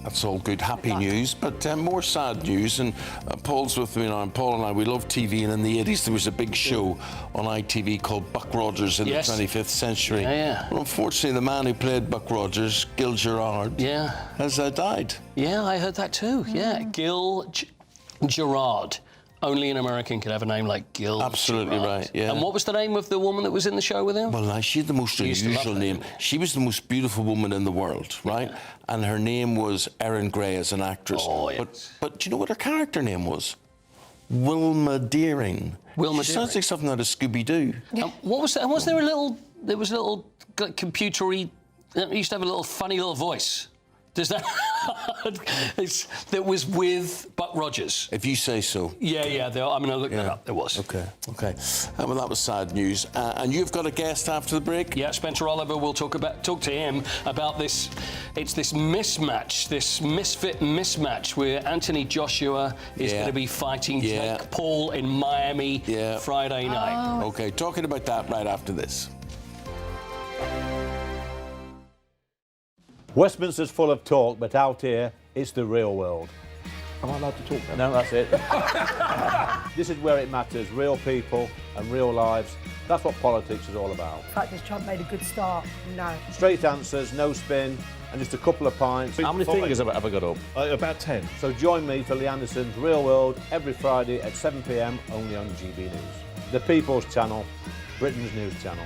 That's all good, happy news, but more sad news. And Paul's with me now. And Paul and I, we love TV. And in the 80s, there was a big show on ITV called Buck Rogers in the 25th century. Well, unfortunately, the man who played Buck Rogers, Gil Gerard, has died. Yeah, I heard that too. Yeah, Gil Gerard. Only an American could have a name like Gil. Absolutely Gerard. right, yeah. And what was the name of the woman that was in the show with him? Well, she had the most unusual name. She was the most beautiful woman in the world, right? Yeah. And her name was Erin Gray as an actress. Oh, yes. But do you know what her character name was? Wilma Deering. Wilma She Deering. sounds like something out of Scooby-Doo. What was that? Was there a little... There was a little computery... It used to have a little funny little voice. Does that... that was with Buck Rogers. If you say so. Yeah, I'm going to look that up. There was. OK. Well, that was sad news. And you've got a guest after the break? Yeah, Spencer Oliver. We'll talk to him about this. It's this mismatch, this misfit mismatch where Anthony Joshua is going to be fighting Jake Paul in Miami Friday night. OK, talking about that right after this. Westminster's full of talk, but out here, it's the real world. Am I allowed to talk then? No, that's it. This is where it matters. Real people and real lives. That's what politics is all about. The fact that Trump made a good start, no. Straight answers, no spin, and just a couple of pints. How many fingers have I got up? About 10. So join me for Lee Anderson's Real World every Friday at 7 p.m. only on GB News. The People's Channel, Britain's news channel.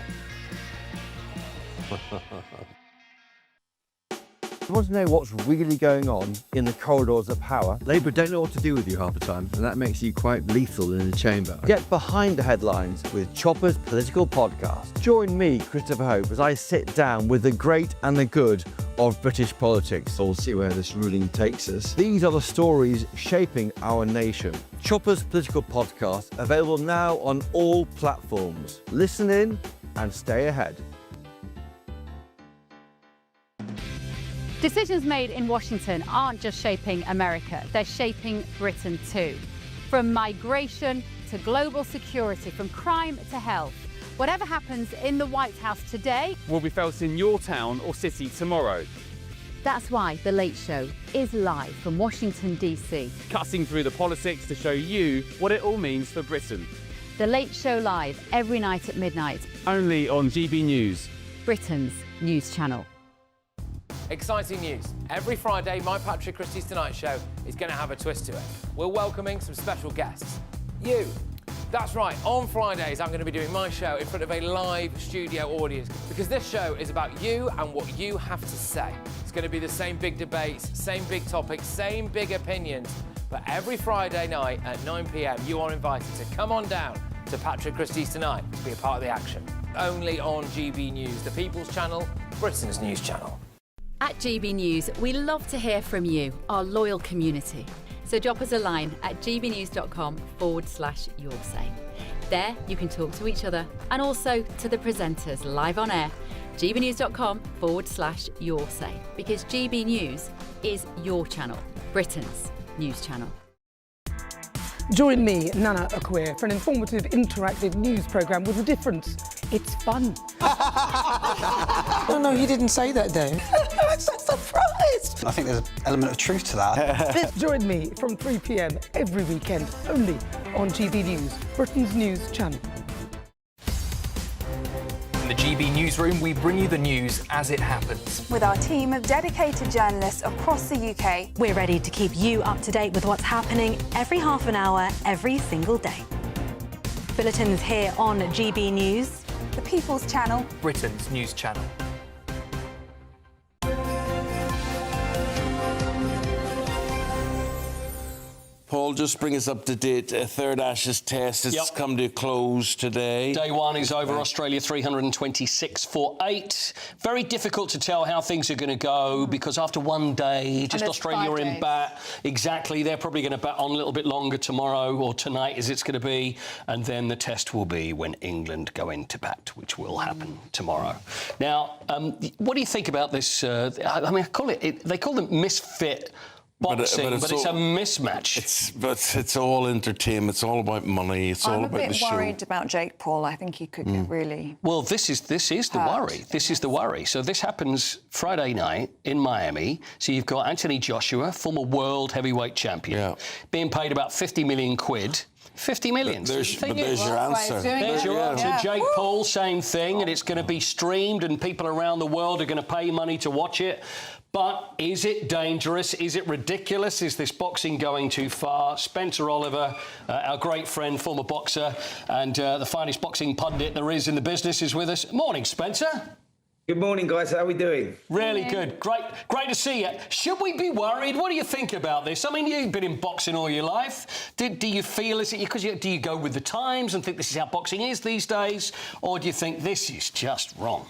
You want to know what's really going on in the corridors of power? Labour don't know what to do with you half the time, and that makes you quite lethal in the chamber. Get behind the headlines with Chopper's Political Podcast. Join me, Christopher Hope, as I sit down with the great and the good of British politics. We'll see where this ruling takes us. These are the stories shaping our nation. Chopper's Political Podcast, available now on all platforms. Listen in and stay ahead. Decisions made in Washington aren't just shaping America, they're shaping Britain too. From migration to global security, from crime to health. Whatever happens in the White House today will be felt in your town or city tomorrow. That's why The Late Show is live from Washington, D.C. Cutting through the politics to show you what it all means for Britain. The Late Show live every night at midnight. Only on GB News, Britain's news channel. Exciting news. Every Friday, my Patrick Christie's Tonight Show is going to have a twist to it. We're welcoming some special guests. You. That's right, on Fridays I'm going to be doing my show in front of a live studio audience because this show is about you and what you have to say. It's going to be the same big debates, same big topics, same big opinions, but every Friday night at 9 p.m. you are invited to come on down to Patrick Christie's Tonight to be a part of the action. Only on GB News, the People's Channel, Britain's news channel. At GB News, we love to hear from you, our loyal community. So drop us a line at gbnews.com/yoursay. There you can talk to each other and also to the presenters live on air. gbnews.com/yoursay, because GB News is your channel, Britain's news channel. Join me, Nana Akwe, for an informative, interactive news programme with a difference. It's fun. No, he didn't say that, Dave. I'm so surprised. I think there's an element of truth to that. Join me from 3 p.m. every weekend, only on GB News, Britain's news channel. In the GB Newsroom, we bring you the news as it happens. With our team of dedicated journalists across the UK, we're ready to keep you up to date with what's happening every half an hour, every single day. Bulletins here on GB News, the People's Channel, Britain's news channel. Paul, just bring us up to date. A third Ashes test has come to a close today. Day one is over. Australia 326 for 8. Very difficult to tell how things are going to go because after one day, just Australia are in bat. Exactly. They're probably going to bat on a little bit longer tomorrow or tonight as it's going to be. And then the test will be when England go into bat, which will happen tomorrow. Now, what do you think about this? I mean, they call them misfit boxing, but it's a mismatch. It's all entertainment. It's all about money. It's all about the show. I'm a bit worried about Jake Paul. I think he could get really. Well, this is the worry. This is the worry. So this happens Friday night in Miami. So you've got Anthony Joshua, former world heavyweight champion, being paid about 50 million quid. 50 million. There's your answer. There's your answer. Jake Paul, same thing, and it's going to be streamed, and people around the world are going to pay money to watch it. But is it dangerous? Is it ridiculous? Is this boxing going too far? Spencer Oliver, our great friend, former boxer, and the finest boxing pundit there is in the business, is with us. Morning, Spencer. Good morning, guys. How are we doing? Really good. Great to see you. Should we be worried? What do you think about this? I mean, you've been in boxing all your life. Do you feel, do you go with the times and think this is how boxing is these days? Or do you think this is just wrong?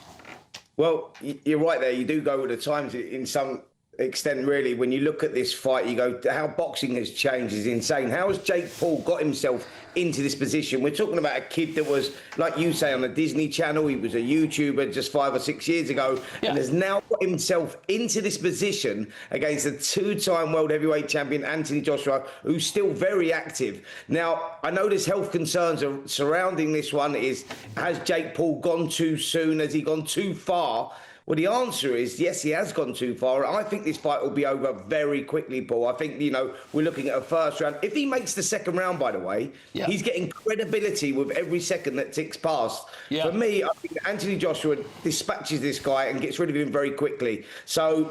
Well, you're right there. You do go with the times in some extent, really. When you look at this fight, you go, how boxing has changed is insane. How has Jake Paul got himself into this position? We're talking about a kid that was, like you say, on the Disney Channel. He was a YouTuber just 5 or 6 years ago and has now got himself into this position against a 2-time world heavyweight champion, Anthony Joshua, who's still very active. Now, I know there's health concerns surrounding this one. Has Jake Paul gone too soon? Has he gone too far? Well, the answer is yes, he has gone too far. I think this fight will be over very quickly, Paul. I think, we're looking at a first round. If he makes the second round, by the way, he's getting credibility with every second that ticks past. For me, I think Anthony Joshua dispatches this guy and gets rid of him very quickly. So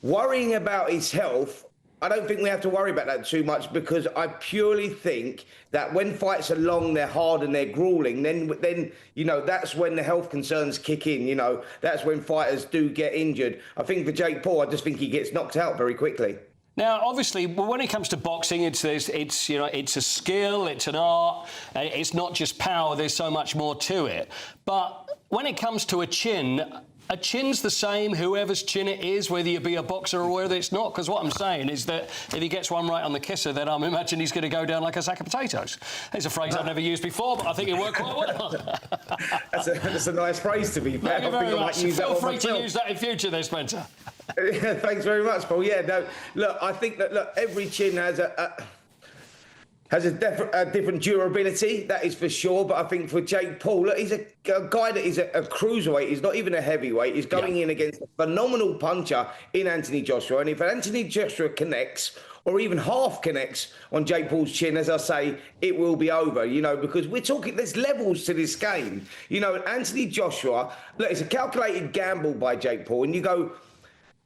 worrying about his health, I don't think we have to worry about that too much because I purely think that when fights are long, they're hard and they're grueling, then that's when the health concerns kick in. That's when fighters do get injured. I think for Jake Paul, I just think he gets knocked out very quickly. Now, obviously, when it comes to boxing, it's a skill, it's an art, it's not just power. There's so much more to it. But when it comes to a chin's the same, whoever's chin it is, whether you be a boxer or whether it's not. Because what I'm saying is that if he gets one right on the kisser, then I'm imagining he's going to go down like a sack of potatoes. It's a phrase I've never used before, but I think it worked quite well. That's a nice phrase, to be fair. Thank you very much. Feel free to use that in future there, Spencer. Thanks very much, Paul. Yeah, no, look, I think that every chin has a different durability, that is for sure. But I think for Jake Paul, look, he's a guy that is a cruiserweight. He's not even a heavyweight. He's going in against a phenomenal puncher in Anthony Joshua. And if Anthony Joshua connects, or even half connects on Jake Paul's chin, as I say, it will be over, because we're talking, there's levels to this game. Anthony Joshua, look, it's a calculated gamble by Jake Paul. And you go,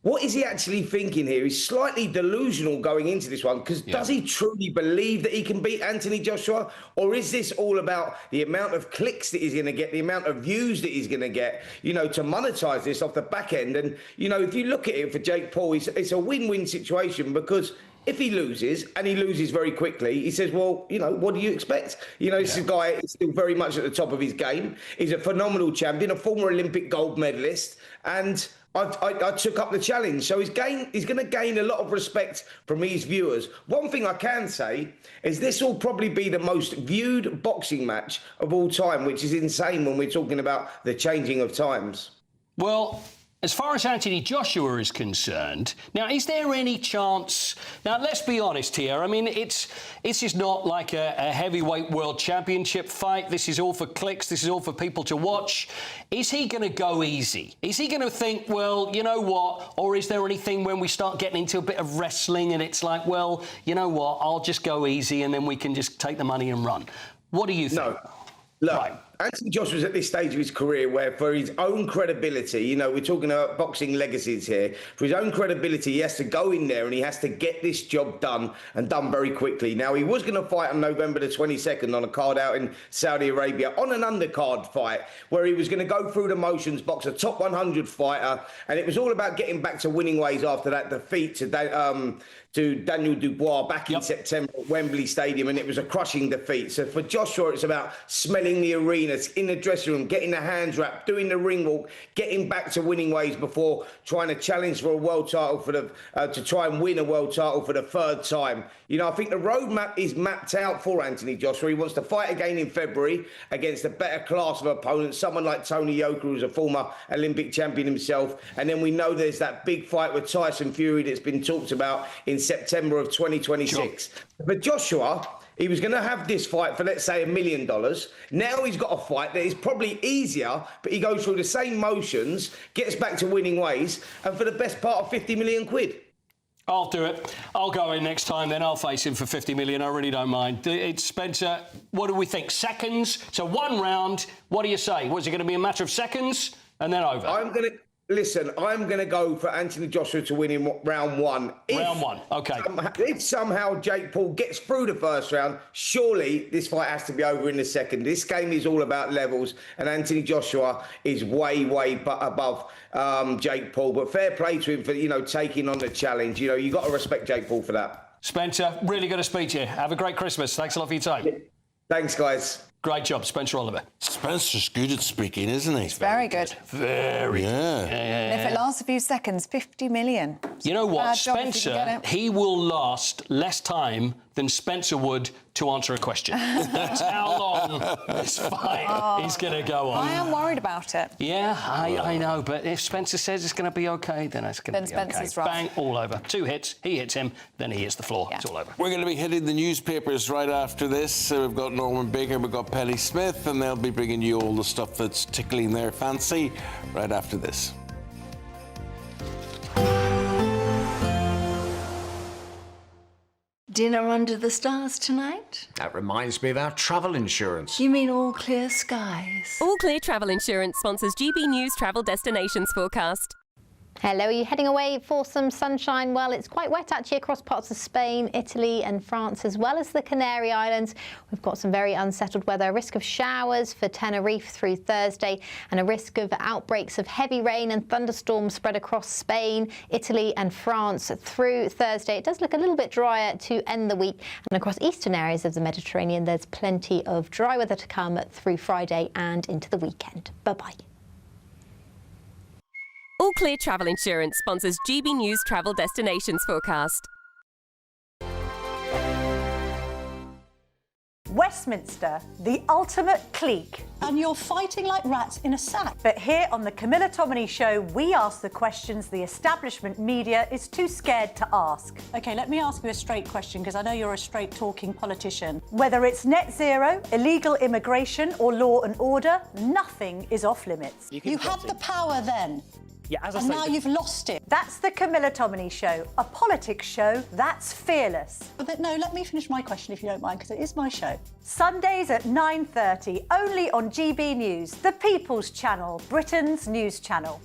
what is he actually thinking here? He's slightly delusional going into this one, because does he truly believe that he can beat Anthony Joshua? Or is this all about the amount of clicks that he's going to get, the amount of views that he's going to get, to monetize this off the back end? And, if you look at it for Jake Paul, it's a win-win situation, because if he loses, and he loses very quickly, he says, well, what do you expect? This guy is still very much at the top of his game. He's a phenomenal champion, a former Olympic gold medalist, and I took up the challenge. So he's going to gain a lot of respect from his viewers. One thing I can say is this will probably be the most viewed boxing match of all time, which is insane when we're talking about the changing of times. Well, as far as Anthony Joshua is concerned, now, is there any chance... Now, let's be honest here. I mean, this is not like a heavyweight world championship fight. This is all for clicks. This is all for people to watch. Is he going to go easy? Is he going to think, well, you know what? Or is there anything when we start getting into a bit of wrestling and it's like, well, you know what? I'll just go easy and then we can just take the money and run. What do you think? No. Look, Anthony Joshua's at this stage of his career where, for his own credibility, we're talking about boxing legacies here, for his own credibility, he has to go in there and he has to get this job done, and done very quickly. Now, he was going to fight on November the 22nd on a card out in Saudi Arabia, on an undercard fight, where he was going to go through the motions, box a top 100 fighter, and it was all about getting back to winning ways after that defeat to Daniel Dubois back in September at Wembley Stadium, and it was a crushing defeat. So for Joshua, it's about smelling the arena, in the dressing room, getting the hands wrapped, doing the ring walk, getting back to winning ways before trying to challenge for a world title to try and win a world title for the third time. I think the roadmap is mapped out for Anthony Joshua. He wants to fight again in February against a better class of opponents, someone like Tony Yoka, who's a former Olympic champion himself. And then we know there's that big fight with Tyson Fury that's been talked about in September of 2026. Sure. But Joshua, he was going to have this fight for, let's say, $1 million. Now he's got a fight that is probably easier, but he goes through the same motions, gets back to winning ways, and for the best part of 50 million quid. I'll do it. I'll go in next time, then I'll face him for 50 million. I really don't mind. It's Spencer. What do we think? Seconds? So 1 round. What do you say? Was it going to be a matter of seconds and then over? I'm going to go for Anthony Joshua to win in round 1. Round 1, OK. If somehow Jake Paul gets through the first round, surely this fight has to be over in the second. This game is all about levels, and Anthony Joshua is way above Jake Paul. But fair play to him for, taking on the challenge. You've got to respect Jake Paul for that. Spencer, really good to speak to you. Have a great Christmas. Thanks a lot for your time. Thanks, guys. Great job, Spencer Oliver. Spencer's good at speaking, isn't he? Very good. Very good. And if it lasts a few seconds, 50 million. You know what, Spencer, he will last less time than Spencer would to answer a question. That's how long this fight is going to go on. I am worried about it. Yeah, I know, but if Spencer says it's going to be OK, then it's going to be OK. Spencer's right. Bang, all over. 2 hits, he hits him, then he hits the floor. It's all over. We're going to be hitting the newspapers right after this. We've got Norman Baker, we've got Penny Smith, and they'll be bringing you all the stuff that's tickling their fancy right after this. Dinner under the stars tonight? That reminds me of our travel insurance. You mean All Clear Skies? All Clear Travel Insurance sponsors GB News Travel Destinations Forecast. Hello, are you heading away for some sunshine? Well, it's quite wet actually across parts of Spain, Italy and France, as well as the Canary Islands. We've got some very unsettled weather, a risk of showers for Tenerife through Thursday, and a risk of outbreaks of heavy rain and thunderstorms spread across Spain, Italy and France through Thursday. It does look a little bit drier to end the week, and across eastern areas of the Mediterranean, there's plenty of dry weather to come through Friday and into the weekend. Bye-bye. All Clear Travel Insurance sponsors GB News Travel Destinations Forecast. Westminster, the ultimate clique. And you're fighting like rats in a sack. But here on the Camilla Tominey Show, we ask the questions the establishment media is too scared to ask. OK, let me ask you a straight question, because I know you're a straight-talking politician. Whether it's net zero, illegal immigration or law and order, nothing is off limits. You had the power then. Yeah, as I and say, now you've lost it. That's the Camilla Tominey Show, a politics show that's fearless. But no, let me finish my question if you don't mind, because it is my show. Sundays at 9:30, only on GB News, the People's Channel, Britain's news channel.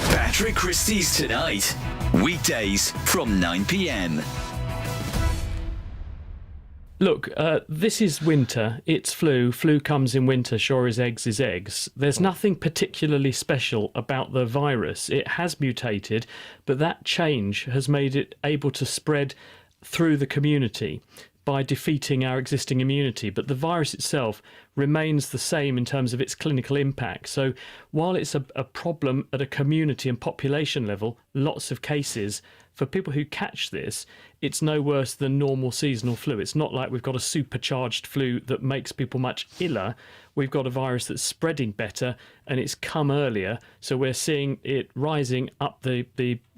Patrick Christie's Tonight, weekdays from 9 p.m. Look, this is winter. It's flu. Flu comes in winter. Sure as eggs is eggs. There's nothing particularly special about the virus. It has mutated, but that change has made it able to spread through the community by defeating our existing immunity. But the virus itself remains the same in terms of its clinical impact. So while it's a problem at a community and population level, lots of cases, for people who catch this, it's no worse than normal seasonal flu. It's not like we've got a supercharged flu that makes people much iller. We've got a virus that's spreading better and it's come earlier. So we're seeing it rising up the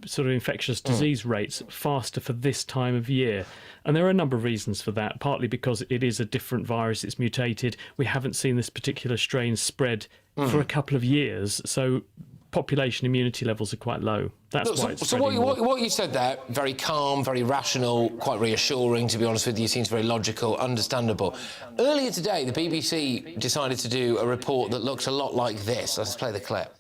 sort of infectious disease rates faster for this time of year. And there are a number of reasons for that, partly because it is a different virus, it's mutated. We haven't seen this particular strain spread for a couple of years. So population immunity levels are quite low. That's why it's spreading more. What you said there, very calm, very rational, quite reassuring, to be honest with you, seems very logical, understandable. Earlier today, the BBC decided to do a report that looked a lot like this. Let's play the clip.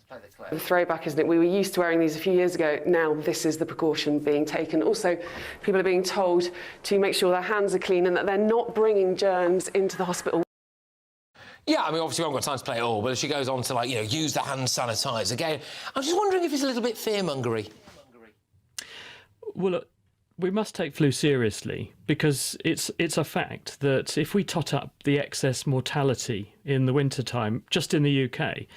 The throwback, isn't it? We were used to wearing these a few years ago. Now this is the precaution being taken. Also, people are being told to make sure their hands are clean and that they're not bringing germs into the hospital. Yeah, I mean, obviously we haven't got time to play it all, but she goes on to, like, you know, use the hand sanitizer. Again, I'm just wondering if it's a little bit fear-mongery. Well, look, we must take flu seriously because it's a fact that if we tot up the excess mortality in the wintertime, just in the UK,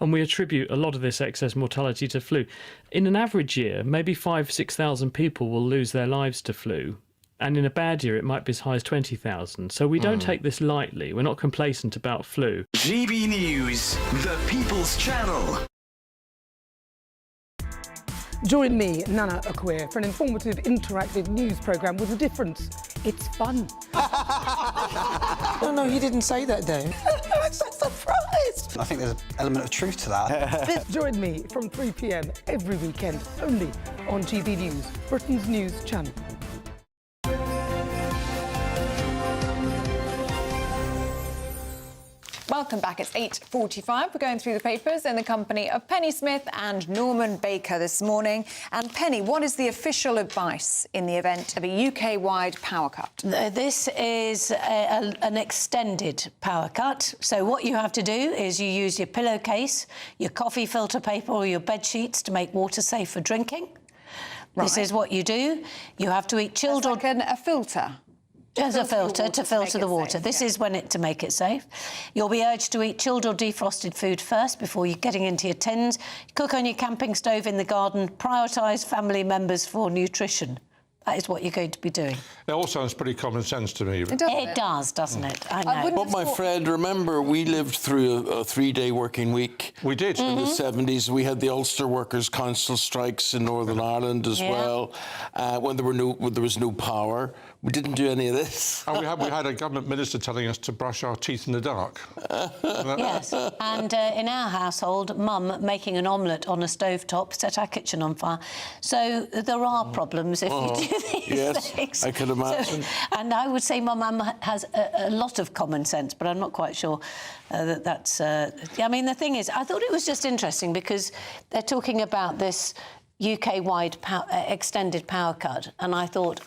and we attribute a lot of this excess mortality to flu, in an average year, maybe 5,000-6,000 people will lose their lives to flu. And in a bad year, it might be as high as 20,000. So we don't take this lightly. We're not complacent about flu. GB News, the People's Channel. Join me, Nana Akwe, for an informative, interactive news programme with a difference. It's fun. No, he didn't say that, though. I'm so surprised. I think there's an element of truth to that. Join me from 3 p.m. every weekend, only on GB News, Britain's news channel. Welcome back. It's 8:45. We're going through the papers in the company of Penny Smith and Norman Baker this morning. And Penny, what is the official advice in the event of a UK-wide power cut? This is an extended power cut. So what you have to do is you use your pillowcase, your coffee filter paper or your bed sheets to make water safe for drinking. Right. This is what you do. You have to eat chilled... That's like a filter? As a filter to filter the water. This is when to make it safe. You'll be urged to eat chilled or defrosted food first before you're getting into your tins. Cook on your camping stove in the garden. Prioritise family members for nutrition. That is what you're going to be doing. It all sounds pretty common sense to me. It does, doesn't it? I know. But my friend, remember, we lived through a 3-day working week. We did. In the 70s. We had the Ulster Workers' Council strikes in Northern Ireland as well, when there was no power. We didn't do any of this. And we had a government minister telling us to brush our teeth in the dark. Yes, and in our household, Mum making an omelette on a stovetop set our kitchen on fire. So there are problems if you do these things. I can imagine. So, and I would say my mum has a lot of common sense, but I'm not quite sure that's... I mean, the thing is, I thought it was just interesting because they're talking about this UK-wide extended power cut, and I thought,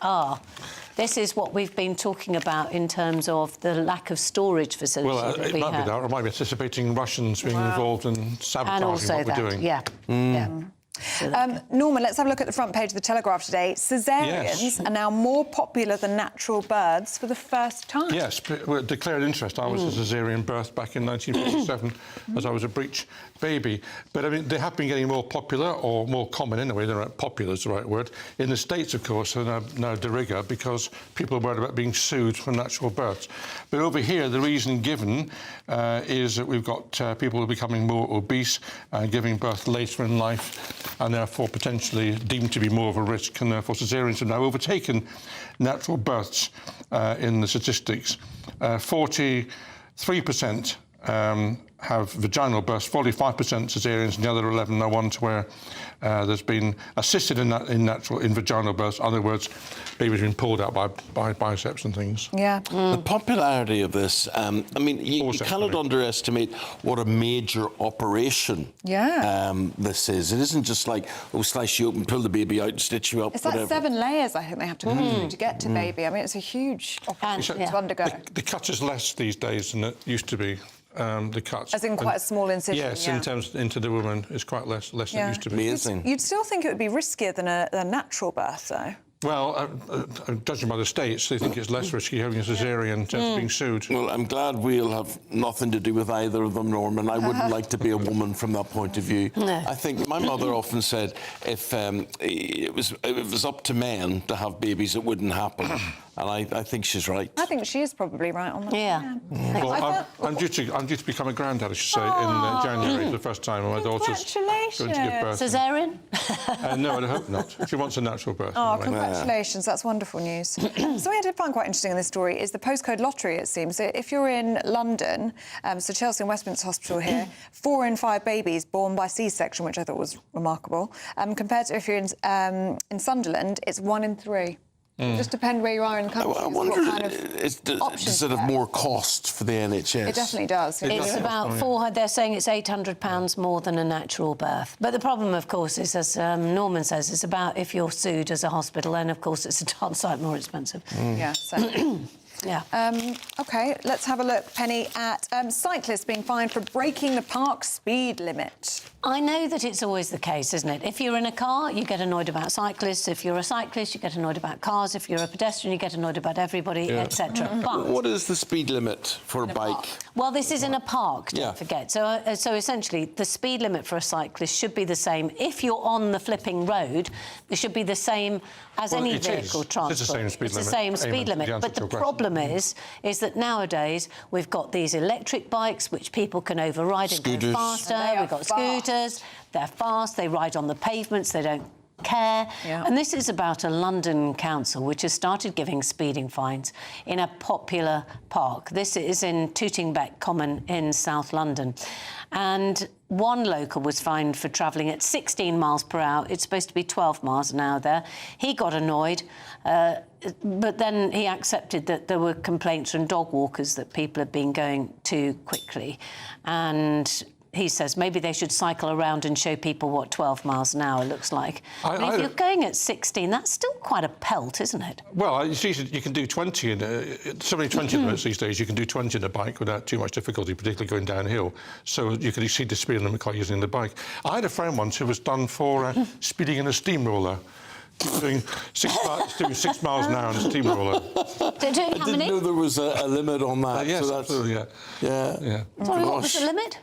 this is what we've been talking about in terms of the lack of storage facilities. Well, it might be that, or it might be anticipating Russians being involved in sabotaging what we're doing. Yeah. Norman, let's have a look at the front page of the Telegraph today. Caesareans are now more popular than natural births for the first time. Yes, declared interest. I was a caesarean birth back in 1947 as I was a breech baby. But, I mean, they have been getting more popular, or more common anyway. They're not popular is the right word. In the States, of course, they're now de rigueur because people are worried about being sued for natural births. But over here, the reason given is that we've got people who are becoming more obese and giving birth later in life, and therefore potentially deemed to be more of a risk, and therefore caesareans have now overtaken natural births in the statistics. 43% have vaginal births, 45% caesareans, and the other 11 are ones where there's been assisted in vaginal births. In other words, babies been pulled out by biceps and things. Yeah. The popularity of this, I mean, you cannot underestimate what a major operation this is. It isn't just like, slice you open, pull the baby out and stitch you up, It's like 7 layers, I think, they have to go through to get to baby. I mean, it's a huge operation to undergo. The cut is less these days than it used to be. The cuts. As in quite a small incision. Yes, in terms into the woman, it's quite less than it used to be. Amazing. You'd still think it would be riskier than a natural birth, though. Well, judging by the States, they think it's less risky having a caesarean in terms of being sued. Well, I'm glad we'll have nothing to do with either of them, Norman. I wouldn't like to be a woman from that point of view. No. I think my mother often said if it was up to men to have babies, it wouldn't happen. And I think she's right. I think she is probably right on that. Yeah. Well, I'm due to become a granddad, I should say, in January for the first time. And my daughter's going to give birth. Caesarean? No, I hope not. She wants a natural birth. Oh, anyway. congratulations. That's wonderful news. Something I did find quite interesting in this story is the postcode lottery, it seems. So if you're in London, so Chelsea and Westminster Hospital here, 4 in 5 babies born by C-section, which I thought was remarkable, compared to if you're in Sunderland, it's 1 in 3. It just depends where you are in the country. I wonder, does it have more cost for the NHS? It definitely does. It's about they're saying it's £800 more than a natural birth. But the problem, of course, is, as Norman says, it's about if you're sued as a hospital, and, of course, it's a darn sight more expensive. Yeah, so... Yeah. OK, let's have a look, Penny, at cyclists being fined for breaking the park speed limit. I know that it's always the case, isn't it? If you're in a car, you get annoyed about cyclists. If you're a cyclist, you get annoyed about cars. If you're a pedestrian, you get annoyed about everybody, etc. But what is the speed limit for a bike? Well, this is in a park, don't forget. So essentially, the speed limit for a cyclist should be the same. If you're on the flipping road, it should be the same as any vehicle transport. It's the same speed limit. It's the same speed limit. But the problem is that nowadays we've got these electric bikes which people can override and go faster. We've got scooters. They're fast. They ride on the pavements. They don't care. And this is about a London council which has started giving speeding fines in a popular park. This is in Tootingbeck Common in South London. And one local was fined for travelling at 16 miles per hour. It's supposed to be 12 miles an hour there. He got annoyed, but then he accepted that there were complaints from dog walkers that people had been going too quickly. And he says maybe they should cycle around and show people what 12 miles an hour looks like. If you're going at 16, that's still quite a pelt, isn't it? Well, you can do 20 in so many 20 minutes these days. You can do 20 in a bike without too much difficulty, particularly going downhill. So you can exceed the speed limit quite using the bike. I had a friend once who was done for speeding in a steamroller. Doing 6 miles an hour on a steamroller. I didn't know there was a limit on that. Yes, so absolutely, yeah. Sorry, what was the limit?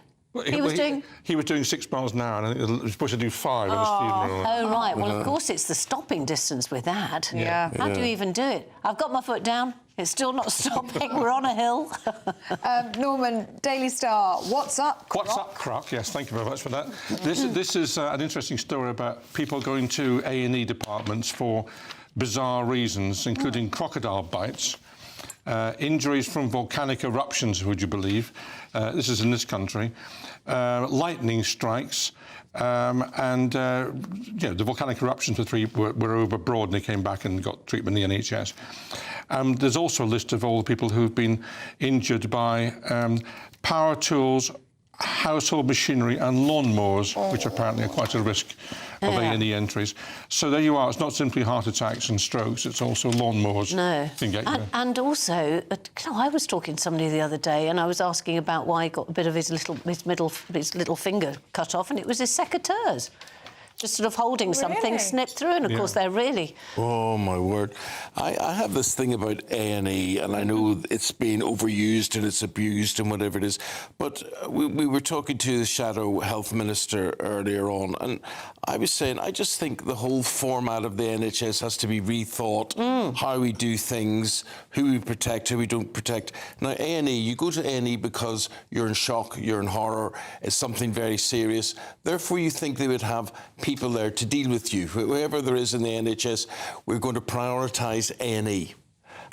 He was doing 6 miles an hour, and I think he was supposed to do 5 on a steamroller. Oh, right. Well, of course, it's the stopping distance with that. How do you even do it? I've got my foot down. It's still not stopping. We're on a hill. Norman, Daily Star, what's up, Croc? What's up, Croc? Yes, thank you very much for that. This is an interesting story about people going to A&E departments for bizarre reasons, including crocodile bites, injuries from volcanic eruptions, would you believe? This is in this country. Lightning strikes. The volcanic eruptions were over abroad, and they came back and got treatment in the NHS. There's also a list of all the people who've been injured by power tools, household machinery and lawnmowers, which apparently are quite a risk of A&E entries. So there you are. It's not simply heart attacks and strokes, it's also lawnmowers. No. Can get you. And also, I was talking to somebody the other day and I was asking about why he got a bit of his little finger cut off, and it was his secateurs. just sort of holding something, snip through, and of course they're really... Oh, my word. I have this thing about A&E, and I know it's being overused and it's abused and whatever it is, but we were talking to the Shadow Health Minister earlier on, and I was saying, I just think the whole format of the NHS has to be rethought, how we do things, who we protect, who we don't protect. Now, A&E, you go to A&E because you're in shock, you're in horror, it's something very serious. Therefore, you think they would have people there to deal with you. Whoever there is in the NHS, we're going to prioritise A&E.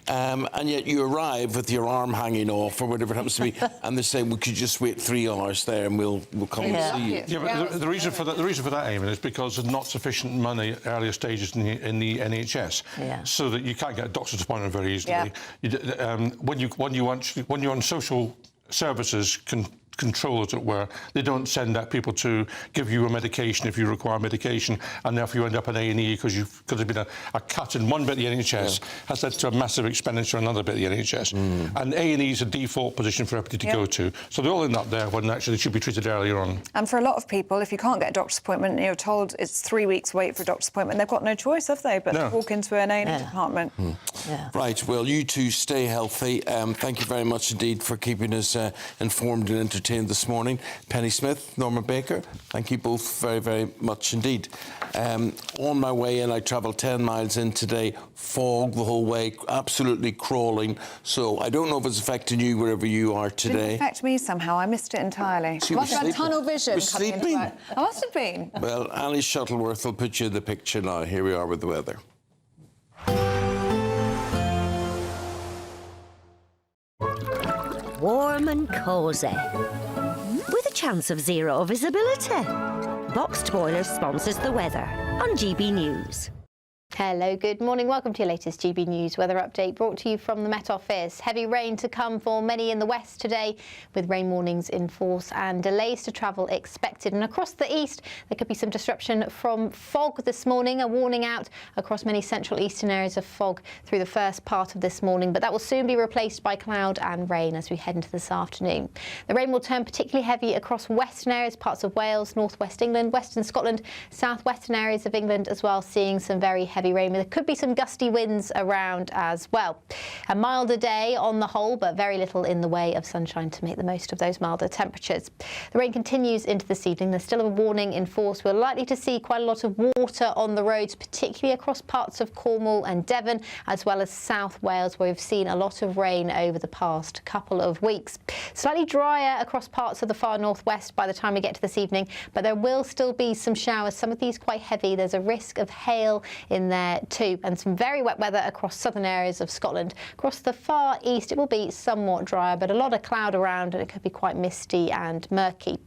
And yet you arrive with your arm hanging off or whatever it happens to be, and they're saying, well, could you just wait 3 hours there and we'll come and see you. Yeah, but the reason for that, Eamonn, is because there's not sufficient money at earlier stages in the NHS, so that you can't get a doctor's appointment very easily. When you're on social services control, as it were, they don't send out people to give you a medication if you require medication, and therefore you end up in A&E because there's been a cut in one bit of the NHS has led to a massive expenditure in another bit of the NHS. And A&E is a default position for everybody to go to. So they all end up there when actually they should be treated earlier on. And for a lot of people, if you can't get a doctor's appointment and you're told it's 3 weeks wait for a doctor's appointment, they've got no choice, have they, but to walk into an A&E department. Right, well, you two stay healthy. Thank you very much indeed for keeping us informed and entertained this morning. Penny Smith, Norman Baker, thank you both very, very much indeed. On my way in, I travelled 10 miles in today, fog the whole way, absolutely crawling. So I don't know if it's affecting you wherever you are today. It didn't affect me somehow. I missed it entirely. So I must have had tunnel vision coming into it. I must have been. Well, Alice Shuttleworth will put you in the picture now. Here we are with the weather. Warm and cosy, with a chance of zero visibility. Boxed Boilers sponsors the weather on GB News. Hello, good morning. Welcome to your latest GB News weather update brought to you from the Met Office. Heavy rain to come for many in the west today, with rain warnings in force and delays to travel expected. And across the east, there could be some disruption from fog this morning. A warning out across many central eastern areas of fog through the first part of this morning, but that will soon be replaced by cloud and rain as we head into this afternoon. The rain will turn particularly heavy across western areas, parts of Wales, northwest England, western Scotland, southwestern areas of England as well, seeing some very heavy rain. There could be some gusty winds around as well. A milder day on the whole, but very little in the way of sunshine to make the most of those milder temperatures. The rain continues into this evening. There's still a warning in force. We're likely to see quite a lot of water on the roads, particularly across parts of Cornwall and Devon, as well as South Wales, where we've seen a lot of rain over the past couple of weeks. Slightly drier across parts of the far northwest by the time we get to this evening, but there will still be some showers, some of these quite heavy. There's a risk of hail in there too, and some very wet weather across southern areas of Scotland. Across the far east, it will be somewhat drier, but a lot of cloud around, and it could be quite misty and murky.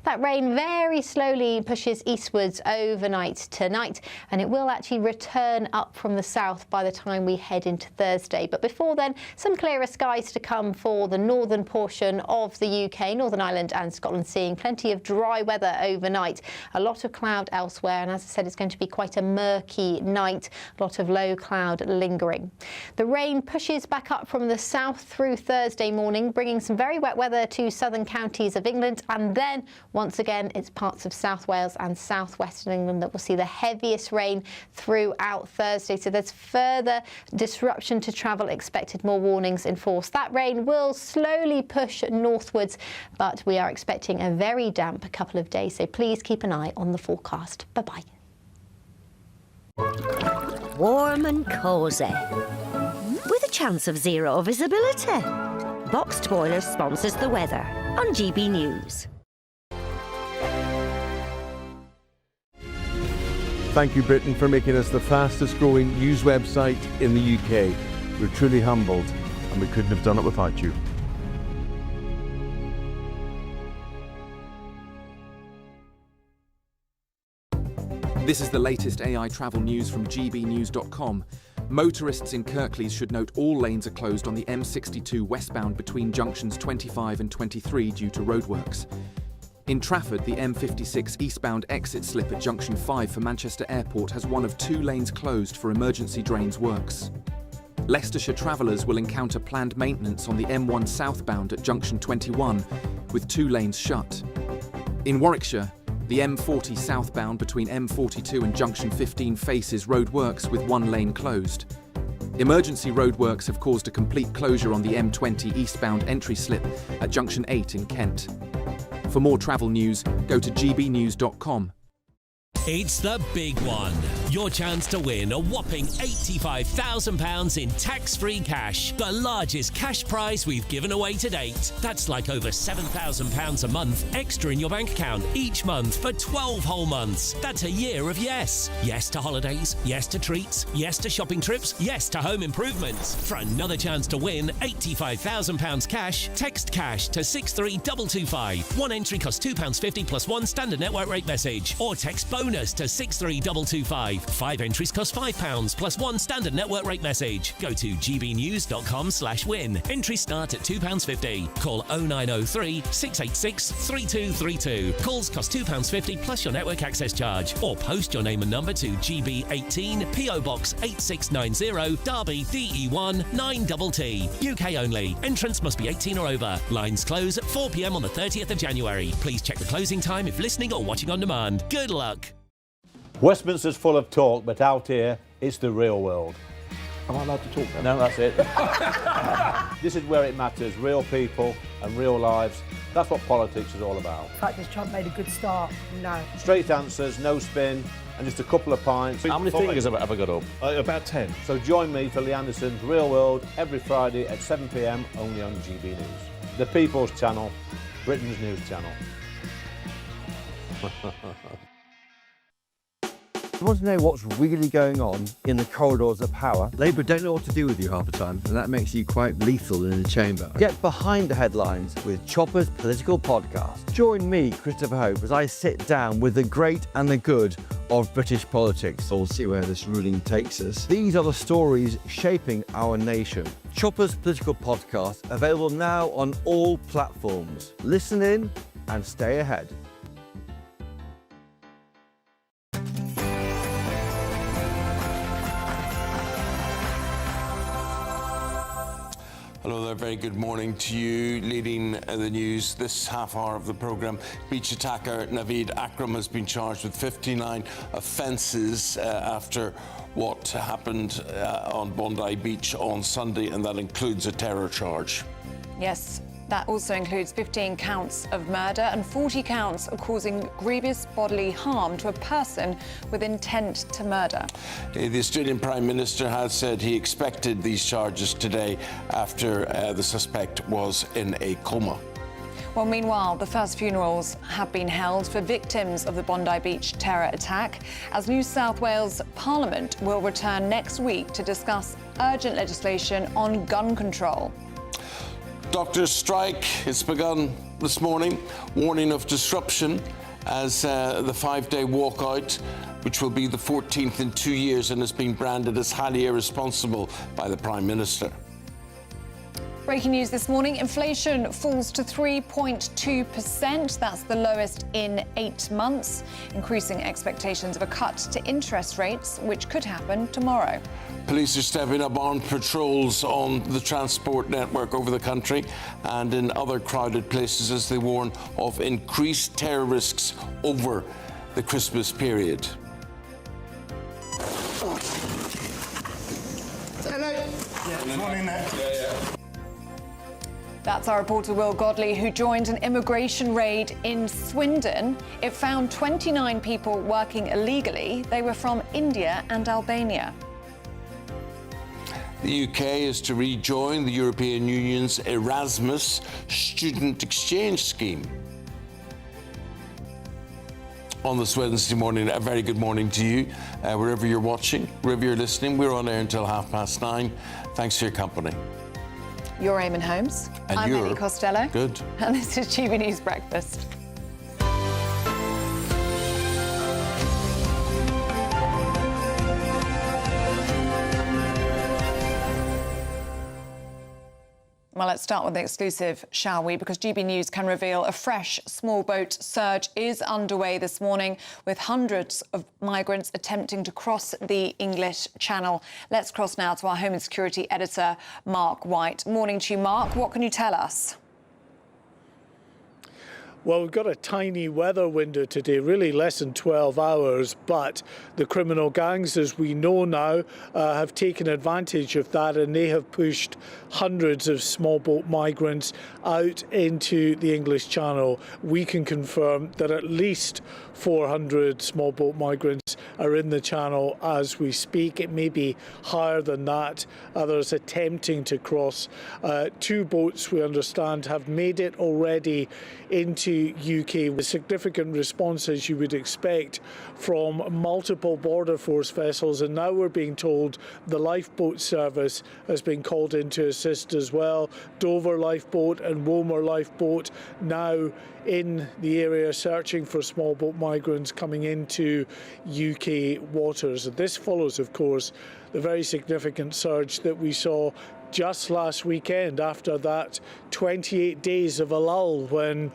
That rain very slowly pushes eastwards overnight tonight, and it will actually return up from the south by the time we head into Thursday. But before then, some clearer skies to come for the northern portion of the UK, Northern Ireland and Scotland, seeing plenty of dry weather overnight. A lot of cloud elsewhere, and as I said, it's going to be quite a murky night. A lot of low cloud lingering. The rain pushes back up from the south through Thursday morning, bringing some very wet weather to southern counties of England, and then once again it's parts of South Wales and southwestern England that will see the heaviest rain throughout Thursday. So there's further disruption to travel expected, more warnings in force. That rain will slowly push northwards, but we are expecting a very damp couple of days, so please keep an eye on the forecast. Bye-bye. Warm and cosy, with a chance of zero visibility. Boxed Boilers sponsors the weather on GB News. Thank you, Britain, for making us the fastest growing news website in the UK. We're truly humbled, and we couldn't have done it without you. This is the latest AI travel news from gbnews.com. Motorists in Kirklees should note all lanes are closed on the M62 westbound between junctions 25 and 23 due to roadworks. In Trafford, the M56 eastbound exit slip at junction 5 for Manchester Airport has one of 2 lanes closed for emergency drains works. Leicestershire travellers will encounter planned maintenance on the M1 southbound at junction 21, with 2 lanes shut. In Warwickshire, The M40 southbound between M42 and Junction 15 faces roadworks with one lane closed. Emergency roadworks have caused a complete closure on the M20 eastbound entry slip at Junction 8 in Kent. For more travel news, go to gbnews.com. It's the big one. Your chance to win a whopping £85,000 in tax-free cash. The largest cash prize we've given away to date. That's like over £7,000 a month extra in your bank account each month for 12 whole months. That's a year of yes. Yes to holidays, yes to treats, yes to shopping trips, yes to home improvements. For another chance to win £85,000 cash, text cash to 63225. One entry costs £2.50 plus one standard network rate message. Or text bonus to 63225. 5 entries cost £5 plus one standard network rate message. Go to gbnews.com/win. Entries start at £2.50. Call 0903 686 3232. Calls cost £2.50 plus your network access charge. Or post your name and number to GB18 PO Box 8690 Derby DE1 9TT. UK only. Entrance must be 18 or over. Lines close at 4 p.m. on the 30th of January. Please check the closing time if listening or watching on demand. Good luck. Westminster's full of talk, but out here, it's the real world. Am I allowed to talk No, now? that's it. This is where it matters, real people and real lives. That's what politics is all about. The fact that Trump made a good start, no. Straight answers, no spin, and just a couple of pints. How many fingers have I got up? About 10. So join me for Lee Anderson's Real World every Friday at 7 p.m, only on GB News. The People's Channel, Britain's news channel. You want to know what's really going on in the corridors of power? Labour don't know what to do with you half the time, and that makes you quite lethal in the chamber. Get behind the headlines with Chopper's Political Podcast. Join me, Christopher Hope, as I sit down with the great and the good of British politics. We'll see where this ruling takes us. These are the stories shaping our nation. Chopper's Political Podcast, available now on all platforms. Listen in and stay ahead. Hello there, very good morning to you. Leading the news this half hour of the programme, beach attacker Naveed Akram has been charged with 59 offences after what happened on Bondi Beach on Sunday, and that includes a terror charge. Yes. That also includes 15 counts of murder and 40 counts of causing grievous bodily harm to a person with intent to murder. The Australian Prime Minister has said he expected these charges today after the suspect was in a coma. Well, meanwhile, the first funerals have been held for victims of the Bondi Beach terror attack, as New South Wales Parliament will return next week to discuss urgent legislation on gun control. Doctors' strike has begun this morning, warning of disruption as the 5-day walkout, which will be the 14th in 2 years and has been branded as highly irresponsible by the Prime Minister. Breaking news this morning, inflation falls to 3.2%. That's the lowest in 8 months, increasing expectations of a cut to interest rates, which could happen tomorrow. Police are stepping up armed patrols on the transport network over the country and in other crowded places as they warn of increased terror risks over the Christmas period. Hello. Yeah, morning there. That's our reporter Will Godley, who joined an immigration raid in Swindon. It found 29 people working illegally. They were from India and Albania. The UK is to rejoin the European Union's Erasmus student exchange scheme. On this Wednesday morning, a very good morning to you. Wherever you're watching, wherever you're listening, we're on air until 9:30. Thanks for your company. You're Eamonn Holmes. And I'm you're Ellie Costello. Good. And this is GB News Breakfast. Well, let's start with the exclusive, shall we? Because GB News can reveal a fresh small boat surge is underway this morning, with hundreds of migrants attempting to cross the English Channel. Let's cross now to our Home and Security editor, Mark White. Morning to you, Mark. What can you tell us? Well, we've got a tiny weather window today, really less than 12 hours, but the criminal gangs, as we know now, have taken advantage of that, and they have pushed hundreds of small boat migrants out into the English Channel. We can confirm that at least 400 small boat migrants are in the Channel as we speak. It may be higher than that. Others attempting to cross. 2 boats, we understand, have made it already into UK with significant response, as you would expect, from multiple border force vessels, and now we're being told the lifeboat service has been called in to assist as well. Dover lifeboat and Womer lifeboat now in the area searching for small boat migrants coming into UK waters. And this follows, of course, the very significant surge that we saw just last weekend after that 28 days of a lull when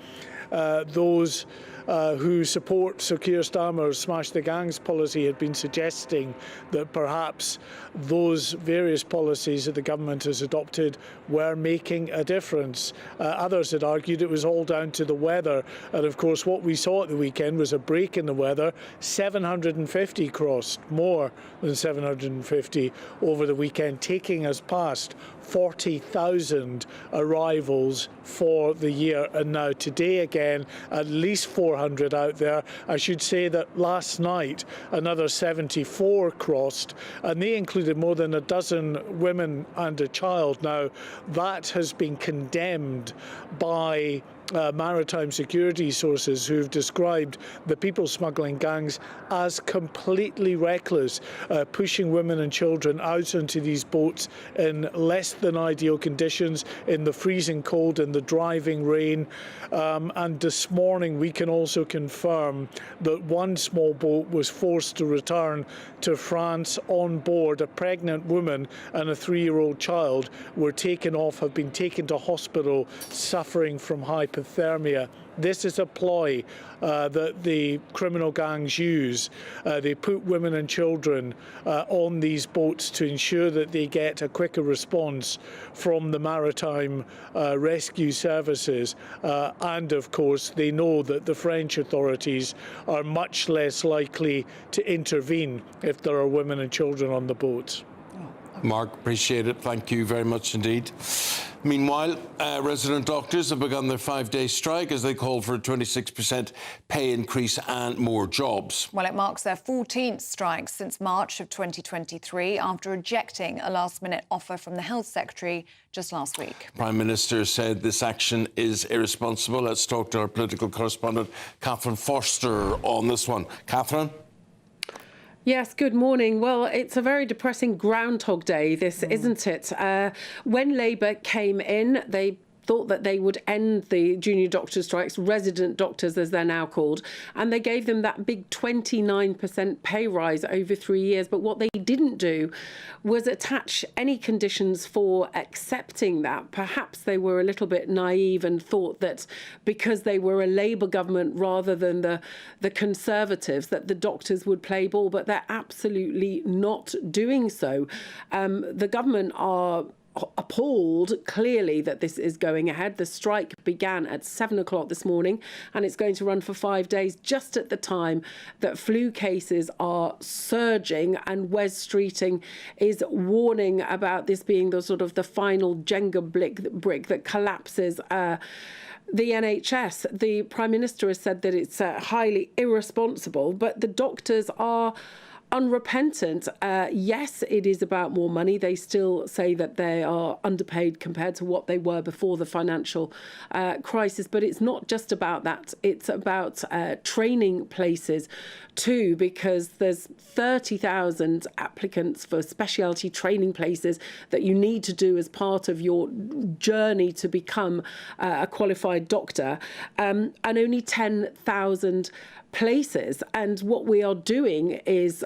those who support Sir Keir Starmer's Smash the Gangs policy had been suggesting that perhaps those various policies that the government has adopted were making a difference. Others had argued it was all down to the weather, and of course what we saw at the weekend was a break in the weather. 750 crossed, more than 750 over the weekend, taking us past 40,000 arrivals for the year, and now today again at least 400 out there. I should say that last night another 74 crossed, and they included more than a dozen women and a child. Now that has been condemned by maritime security sources who've described the people smuggling gangs as completely reckless, pushing women and children out into these boats in less than ideal conditions, in the freezing cold, in the driving rain. And this morning we can also confirm that one small boat was forced to return to France on board. A pregnant woman and a 3-year-old child were taken off, have been taken to hospital suffering from hypothermia. This is a ploy that the criminal gangs use. They put women and children on these boats to ensure that they get a quicker response from the maritime rescue services. And of course, they know that the French authorities are much less likely to intervene if there are women and children on the boats. Mark, appreciate it. Thank you very much indeed. Meanwhile, resident doctors have begun their 5-day strike as they call for a 26% pay increase and more jobs. Well, it marks their 14th strike since March of 2023 after rejecting a last-minute offer from the Health Secretary just last week. Prime Minister said this action is irresponsible. Let's talk to our political correspondent, Catherine Forster, on this one. Catherine? Yes, good morning. Well, it's a very depressing Groundhog Day, this, isn't it? When Labour came in, they thought that they would end the junior doctor strikes, resident doctors as they're now called, and they gave them that big 29% pay rise over 3 years. But what they didn't do was attach any conditions for accepting that. Perhaps they were a little bit naive and thought that because they were a Labour government rather than the Conservatives, that the doctors would play ball, but they're absolutely not doing so. The government are appalled, clearly, that this is going ahead. The strike began at 7 o'clock this morning and it's going to run for 5 days, just at the time that flu cases are surging, and Wes Streeting is warning about this being the sort of the final Jenga brick that collapses the NHS. The Prime Minister has said that it's highly irresponsible, but the doctors are unrepentant. Yes, it is about more money. They still say that they are underpaid compared to what they were before the financial crisis. But it's not just about that. It's about training places too, because there's 30,000 applicants for specialty training places that you need to do as part of your journey to become a qualified doctor, and only 10,000 places. And what we are doing is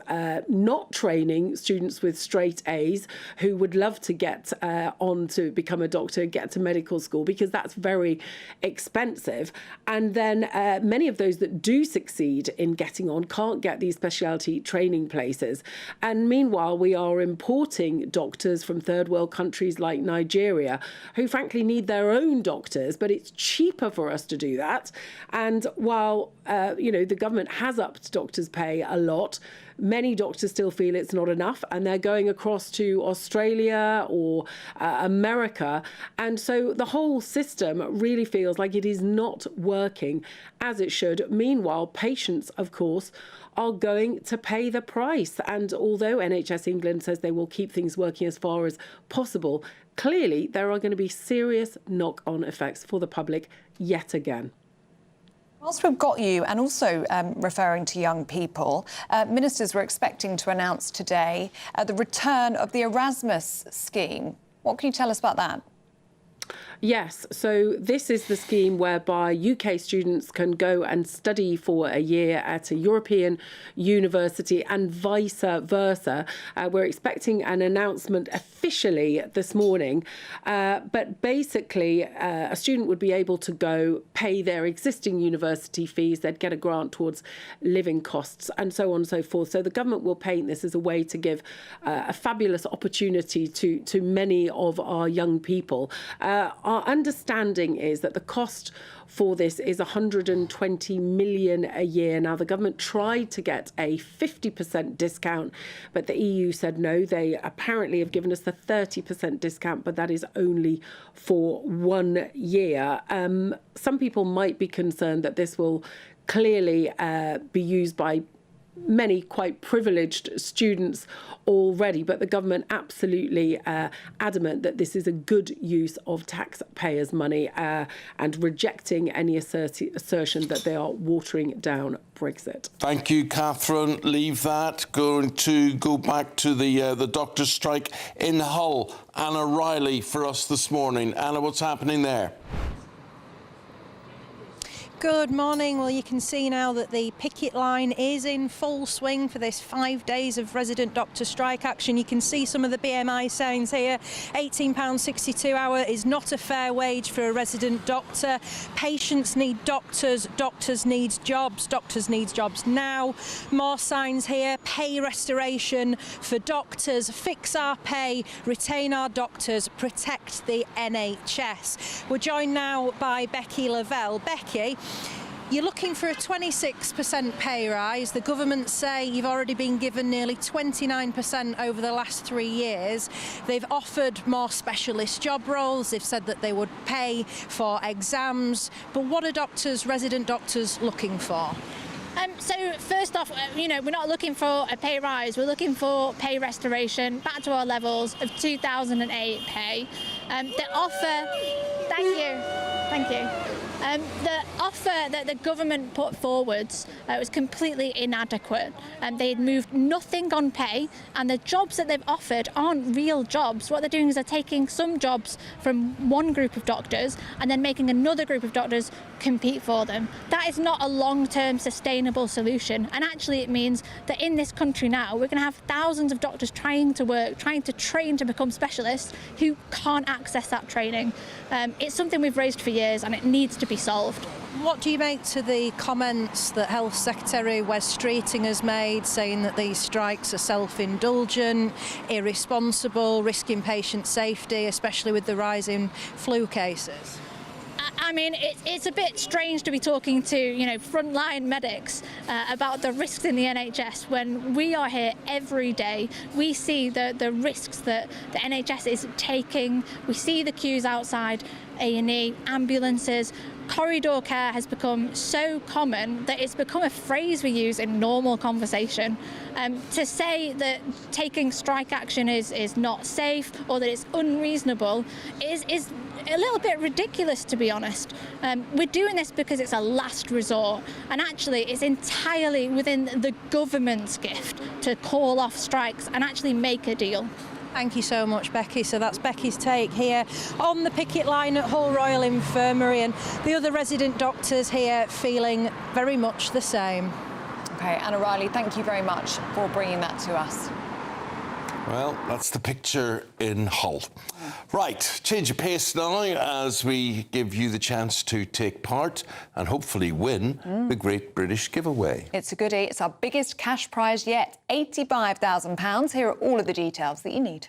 not training students with straight A's who would love to get on to become a doctor, get to medical school, because that's very expensive. And then many of those that do succeed in getting on can't get these specialty training places. And meanwhile, we are importing doctors from third world countries like Nigeria, who frankly need their own doctors, but it's cheaper for us to do that. And while, the government has upped doctors' pay a lot, many doctors still feel it's not enough, and they're going across to Australia or America. And so the whole system really feels like it is not working as it should. Meanwhile, patients, of course, are going to pay the price. And although NHS England says they will keep things working as far as possible, clearly there are going to be serious knock-on effects for the public yet again. Whilst we've got you, and also referring to young people, ministers were expecting to announce today the return of the Erasmus scheme. What can you tell us about that? Yes, so this is the scheme whereby UK students can go and study for a year at a European university and vice versa. We're expecting an announcement officially this morning, but basically a student would be able to go pay their existing university fees, they'd get a grant towards living costs and so on and so forth. So the government will paint this as a way to give a fabulous opportunity to many of our young people. Our understanding is that the cost for this is 120 million a year. Now, the government tried to get a 50% discount, but the EU said no. They apparently have given us the 30% discount, but that is only for 1 year. Some people might be concerned that this will clearly be used by many quite privileged students already, but the government absolutely adamant that this is a good use of taxpayers' money and rejecting any assertion that they are watering down Brexit. Thank you, Catherine. Leave that. Going to go back to the doctor's strike in Hull. Anna Riley for us this morning. Anna, what's happening there? Good morning. Well, you can see now that the picket line is in full swing for this 5 days of resident doctor strike action. You can see some of the BMI signs here. £18.62 hour is not a fair wage for a resident doctor. Patients need doctors. Doctors need jobs. Doctors need jobs now. More signs here. Pay restoration for doctors. Fix our pay. Retain our doctors. Protect the NHS. We're joined now by Becky Lavelle. Becky, you're looking for a 26% pay rise. The government say you've already been given nearly 29% over the last 3 years. They've offered more specialist job roles. They've said that they would pay for exams. But what are doctors, resident doctors, looking for? So first off, we're not looking for a pay rise. We're looking for pay restoration back to our levels of 2008 pay. The offer, thank you. The offer that the government put forwards was completely inadequate. They had moved nothing on pay, and the jobs that they've offered aren't real jobs. What they're doing is they're taking some jobs from one group of doctors and then making another group of doctors compete for them. That is not a long-term sustainable solution, and actually it means that in this country now we're going to have thousands of doctors trying to work, trying to train to become specialists who can't access that training. It's something we've raised for years and it needs to be solved. What do you make to the comments that Health Secretary Wes Streeting has made, saying that these strikes are self-indulgent, irresponsible, risking patient safety, especially with the rise in flu cases? I mean, it's a bit strange to be talking to, frontline medics about the risks in the NHS when we are here every day. We see the risks that the NHS is taking. We see the queues outside A&E, ambulances. Corridor care has become so common that it's become a phrase we use in normal conversation. To say that taking strike action is not safe or that it's unreasonable is a little bit ridiculous, to be honest. We're doing this because it's a last resort, and actually it's entirely within the government's gift to call off strikes and actually make a deal. Thank you so much, Becky. So that's Becky's take here on the picket line at Hull Royal Infirmary, and the other resident doctors here feeling very much the same. OK, Anna Riley, thank you very much for bringing that to us. Well, that's the picture in Hull. Right, change of pace now as we give you the chance to take part and hopefully win the Great British Giveaway. It's a goodie. It's our biggest cash prize yet, £85,000. Here are all of the details that you need.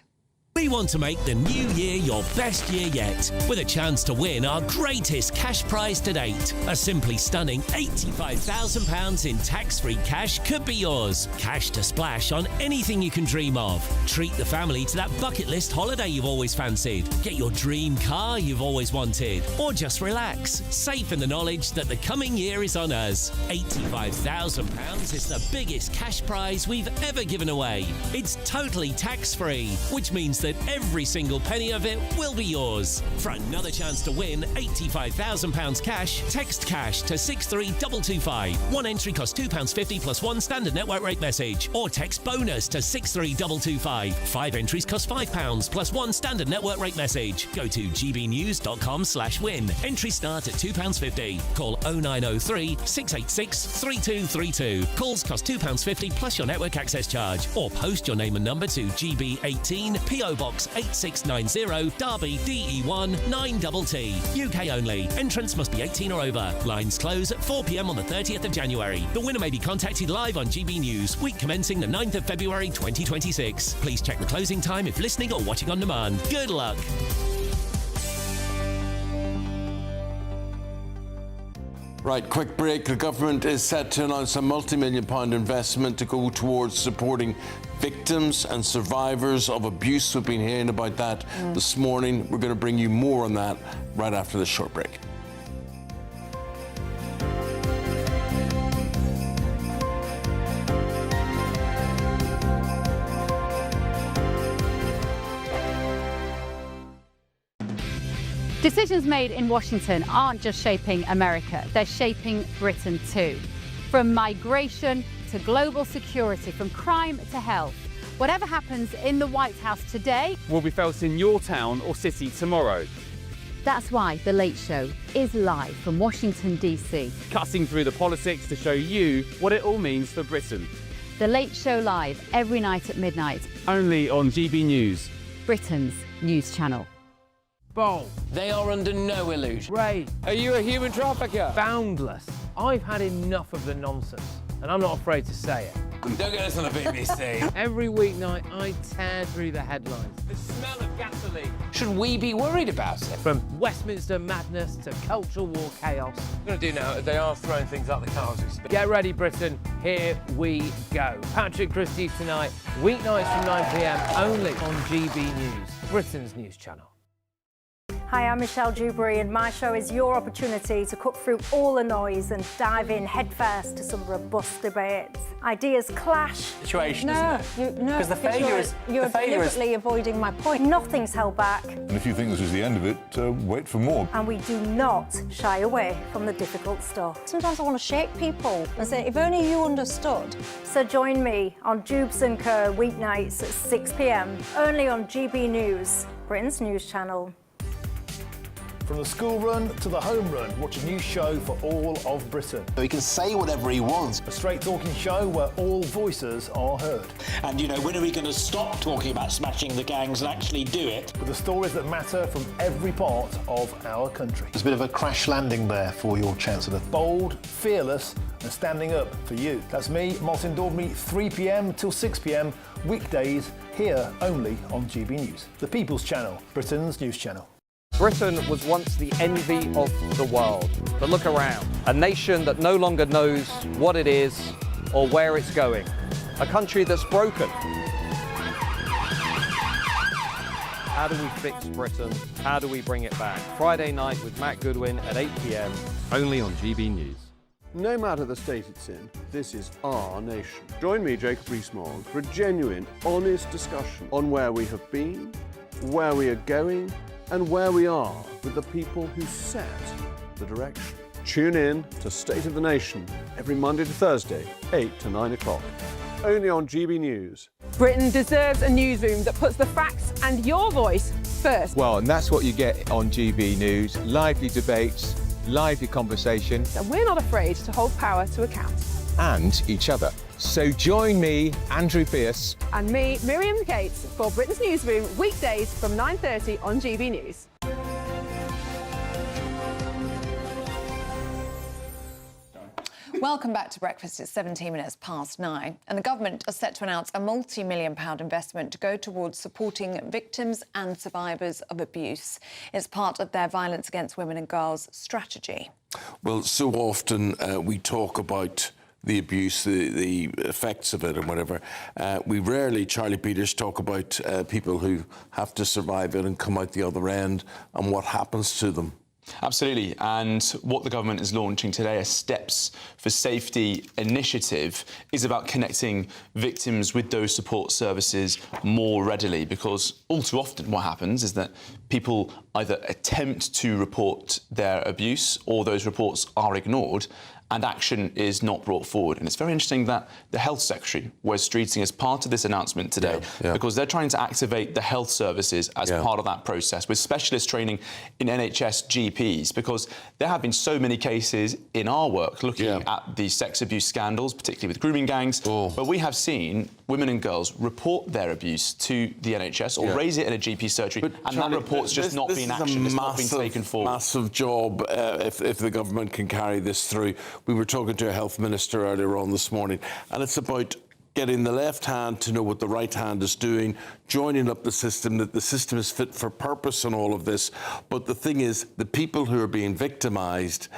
We want to make the new year your best year yet, with a chance to win our greatest cash prize to date. A simply stunning £85,000 in tax-free cash could be yours. Cash to splash on anything you can dream of. Treat the family to that bucket list holiday you've always fancied. Get your dream car you've always wanted. Or just relax, safe in the knowledge that the coming year is on us. £85,000 is the biggest cash prize we've ever given away. It's totally tax-free, which means that every single penny of it will be yours. For another chance to win £85,000 cash, text cash to 63225. One entry costs £2.50 plus one standard network rate message. Or text bonus to 63225. 5 entries cost £5 plus one standard network rate message. Go to gbnews.com/win. Entries start at £2.50. Call 0903 686 3232. Calls cost £2.50 plus your network access charge. Or post your name and number to GB18 PO Box 8690 Derby DE1 9TT. UK only. Entrance must be 18 or over. Lines close at 4 p.m. on the 30th of January. The winner may be contacted live on GB News, week commencing the 9th of February 2026. Please check the closing time if listening or watching on demand. Good luck. Right, quick break. The government is set to announce a multi-million-pound investment to go towards supporting victims and survivors of abuse. We've been hearing about that this morning. We're going to bring you more on that right after this short break. Decisions made in Washington aren't just shaping America, they're shaping Britain too. From migration to global security, from crime to health. Whatever happens in the White House today will be felt in your town or city tomorrow. That's why The Late Show is live from Washington, D.C. Cutting through the politics to show you what it all means for Britain. The Late Show live every night at midnight. Only on GB News, Britain's news channel. Bold. They are under no illusion. Ray, Are you a human trafficker? boundless. I've had enough of the nonsense, and I'm not afraid to say it. Don't get us on the BBC. Every weeknight, I tear through the headlines. The smell of gasoline. Should we be worried about it? From Westminster madness to cultural war chaos. What I'm going to do now, they are throwing things out the car as we speak. Get ready, Britain. Here we go. Patrick Christie's tonight, weeknights from 9 p.m, only on GB News, Britain's news channel. Hi, I'm Michelle Dewberry, and my show is your opportunity to cut through all the noise and dive in headfirst to some robust debates. Ideas clash. Situation, No, isn't it? no, Because the failure is... You're the failure is... deliberately avoiding my point. Nothing's held back, And if you think this is the end of it, wait for more. and we do not shy away from the difficult stuff. Sometimes I want to shake people and say, if only you understood. So join me on Jubes & Co. weeknights at 6 p.m, only on GB News, Britain's news channel. From the school run to the home run, watch a new show for all of Britain. So he can say whatever he wants. A straight-talking show where all voices are heard. And, you know, when are we going to stop talking about smashing the gangs and actually do it? With the stories that matter from every part of our country. There's a bit of a crash landing there for your Chancellor. Bold, fearless and standing up for you. That's me, Martin Daubney, 3 p.m. till 6 p.m, weekdays, here only on GB News. The People's Channel, Britain's news channel. Britain was once the envy of the world. But look around. A nation that no longer knows what it is or where it's going. A country that's broken. How do we fix Britain? How do we bring it back? Friday night with Matt Goodwin at 8 p.m, only on GB News. No matter the state it's in, this is our nation. Join me, Jacob Rees-Mogg, for a genuine, honest discussion on where we have been, where we are going, and where we are with the people who set the direction. Tune in to State of the Nation every Monday to Thursday, 8 to 9 o'clock. Only on GB News. Britain deserves a newsroom that puts the facts and your voice first. Well, and that's what you get on GB News. Lively debates, lively conversation. And we're not afraid to hold power to account. and each other. So join me, Andrew Pierce. And me, Miriam Gates, for Britain's Newsroom, weekdays from 9:30 on GB News. Welcome back to Breakfast. It's 17 minutes past 9, and the government are set to announce a multi-million-pound investment to go towards supporting victims and survivors of abuse. It's part of their Violence Against Women and Girls strategy. Well, so often we talk about the abuse, the effects of it and whatever. We rarely, Charlie Peters, talk about people who have to survive it and come out the other end and what happens to them. Absolutely, and what the government is launching today, a Steps for Safety initiative, is about connecting victims with those support services more readily, because all too often what happens is that people either attempt to report their abuse or those reports are ignored and action is not brought forward. And it's very interesting that the Health Secretary, Wes Streeting, is part of this announcement today because they're trying to activate the health services as part of that process with specialist training in NHS GPs, because there have been so many cases in our work looking at the sex abuse scandals, particularly with grooming gangs, but we have seen women and girls report their abuse to the NHS or raise it in a GP surgery, and Charlie, that report's just not been actioned, it's not been taken forward. Massive job if the government can carry this through. We were talking to a health minister earlier on this morning, and it's about getting the left hand to know what the right hand is doing, joining up the system, that the system is fit for purpose and all of this. But the thing is, the people who are being victimised,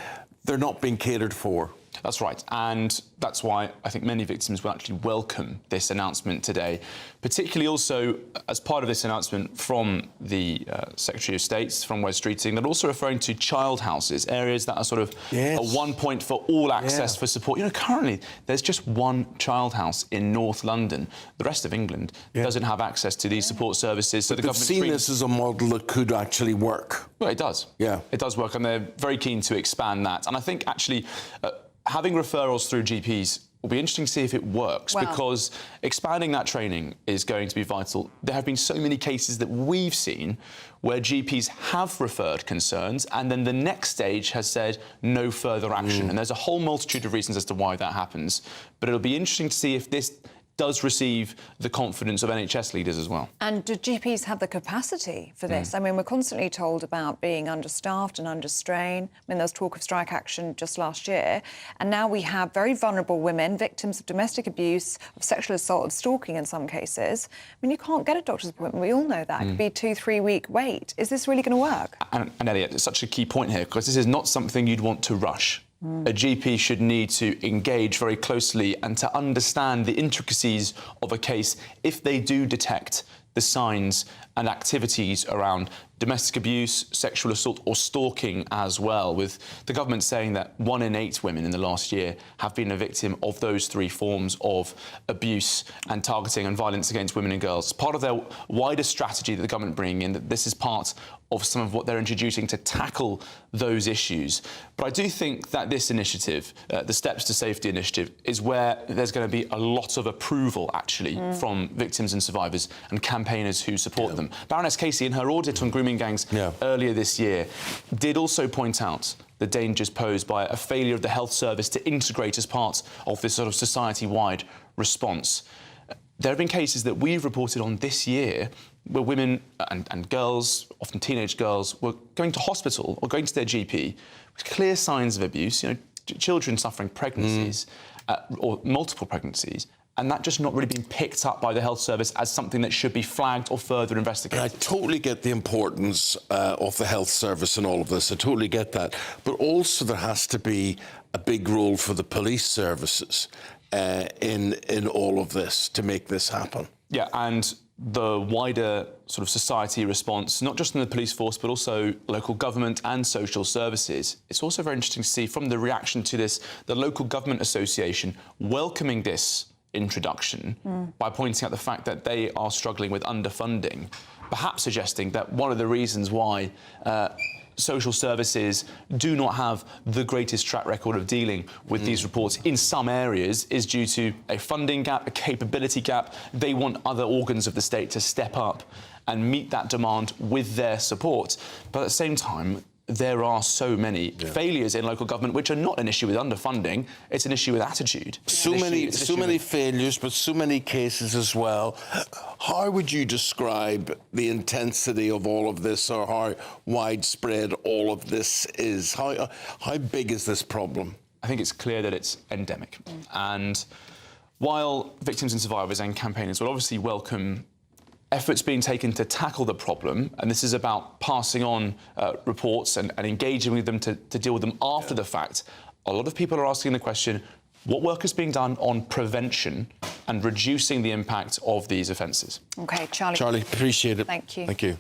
they're not being catered for. That's right, and that's why I think many victims will actually welcome this announcement today, particularly also as part of this announcement from the Secretary of State, from Wes Streeting, they're also referring to child houses, areas that are sort of a one point for all access for support. You know, currently there's just one child house in North London. The rest of England doesn't have access to these support services. So the government's seen this as a model that could actually work. Well, it does. Yeah. It does work, and they're very keen to expand that. And I think actually having referrals through GPs will be interesting to see if it works, because expanding that training is going to be vital. There have been so many cases that we've seen where GPs have referred concerns and then the next stage has said no further action. And there's a whole multitude of reasons as to why that happens. But it'll be interesting to see if this does receive the confidence of NHS leaders as well. And do GPs have the capacity for this? I mean, we're constantly told about being understaffed and under strain. I mean, there was talk of strike action just last year. And now we have very vulnerable women, victims of domestic abuse, of sexual assault, of stalking in some cases. I mean, you can't get a doctor's appointment. We all know that. It could be a 2-3 week wait. Is this really going to work? And Elliot, it's such a key point here, because this is not something you'd want to rush. A GP should need to engage very closely and to understand the intricacies of a case if they do detect the signs and activities around domestic abuse, sexual assault or stalking as well, with the government saying that 1 in 8 women in the last year have been a victim of those 3 forms of abuse and targeting and violence against women and girls. It's part of their wider strategy that the government bringing in, that this is part of some of what they're introducing to tackle those issues. But I do think that this initiative, the Steps to Safety initiative, is where there's going to be a lot of approval, actually, from victims and survivors and campaigners who support them. Baroness Casey, in her audit on grooming gangs earlier this year, did also point out the dangers posed by a failure of the health service to integrate as part of this sort of society-wide response. There have been cases that we've reported on this year where women and girls, often teenage girls, were going to hospital or going to their GP with clear signs of abuse, you know, children suffering pregnancies or multiple pregnancies, and that just not really being picked up by the health service as something that should be flagged or further investigated. And I totally get the importance of the health service and all of this. I totally get that. But also there has to be a big role for the police services in all of this to make this happen. Yeah, and the wider sort of society response, not just in the police force, but also local government and social services. It's also very interesting to see from the reaction to this, the Local Government Association welcoming this introduction by pointing out the fact that they are struggling with underfunding, perhaps suggesting that one of the reasons why social services do not have the greatest track record of dealing with these reports in some areas is due to a funding gap, a capability gap. They want other organs of the state to step up and meet that demand with their support. But at the same time, there are so many failures in local government, which are not an issue with underfunding, it's an issue with attitude. So many failures, but so many cases as well. How would you describe the intensity of all of this, or how widespread all of this is? How big is this problem? I think it's clear that it's endemic. And while victims and survivors and campaigners will obviously welcome efforts being taken to tackle the problem, and this is about passing on reports and engaging with them to deal with them after the fact, a lot of people are asking the question, what work is being done on prevention and reducing the impact of these offences? OK, Charlie. Charlie, appreciate it. Thank you. Thank you.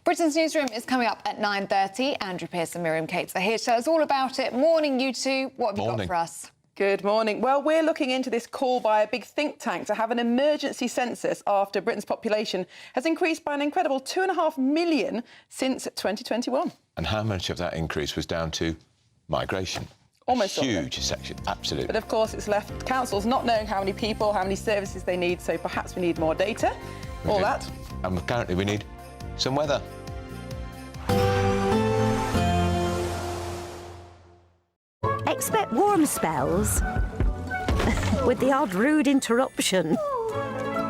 Britain's Newsroom is coming up at 9:30. Andrew Pearce and Miriam Cates are here to tell us all about it. Morning, you two. What have you got for us? Good morning. Well, we're looking into this call by a big think tank to have an emergency census after Britain's population has increased by an incredible 2.5 million since 2021. And how much of that increase was down to migration? Almost all of it. Huge section, absolutely. But of course, it's left councils not knowing how many people, how many services they need, so perhaps we need more data. All that. And apparently we need some weather. Expect warm spells with the odd rude interruption.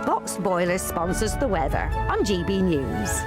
Box Boilers sponsors the weather on GB News.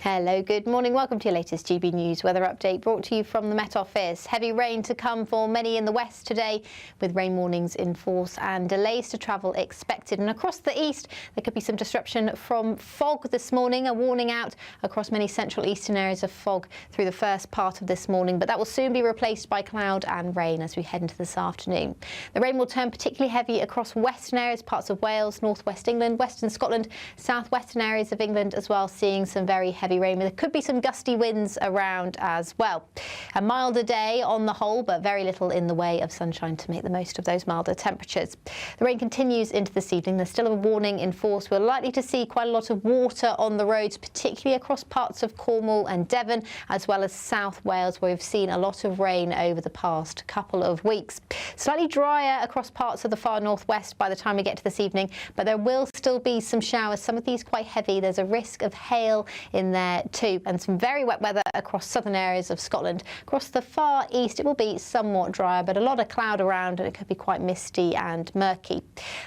Hello, good morning. Welcome to your latest GB News weather update brought to you from the Met Office. Heavy rain to come for many in the west today, with rain warnings in force and delays to travel expected. And across the east, there could be some disruption from fog this morning. A warning out across many central eastern areas of fog through the first part of this morning, but that will soon be replaced by cloud and rain as we head into this afternoon. The rain will turn particularly heavy across western areas, parts of Wales, northwest England, western Scotland, southwestern areas of England as well, seeing some very heavy rain. There could be some gusty winds around as well. A milder day on the whole, but very little in the way of sunshine to make the most of those milder temperatures. The rain continues into this evening. There's still a warning in force. We're likely to see quite a lot of water on the roads, particularly across parts of Cornwall and Devon, as well as South Wales, where we've seen a lot of rain over the past couple of weeks. Slightly drier across parts of the far northwest by the time we get to this evening, but there will still be some showers, some of these quite heavy. There's a risk of hail in there too, and some very wet weather across southern areas of Scotland. Across the far east, it will be somewhat drier, but a lot of cloud around, and it could be quite misty and murky.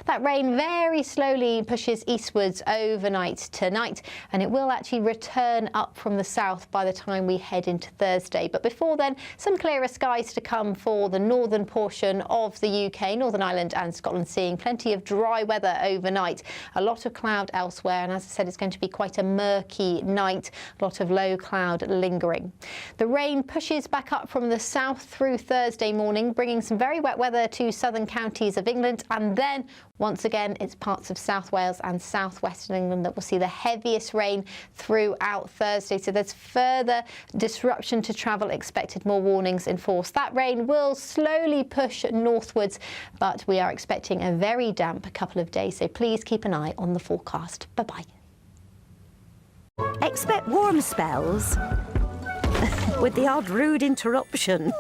That rain very slowly pushes eastwards overnight tonight, and it will actually return up from the south by the time we head into Thursday. But before then, some clearer skies to come for the northern portion of the UK, Northern Ireland and Scotland, seeing plenty of dry weather overnight. A lot of cloud elsewhere, and as I said, it's going to be quite a murky night. A lot of low cloud lingering. The rain pushes back up from the south through Thursday morning, bringing some very wet weather to southern counties of England, and then once again it's parts of South Wales and southwestern England that will see the heaviest rain throughout Thursday. So there's further disruption to travel expected, more warnings in force. That rain will slowly push northwards, but we are expecting a very damp couple of days, so please keep an eye on the forecast. Bye-bye. Expect warm spells with the odd rude interruption.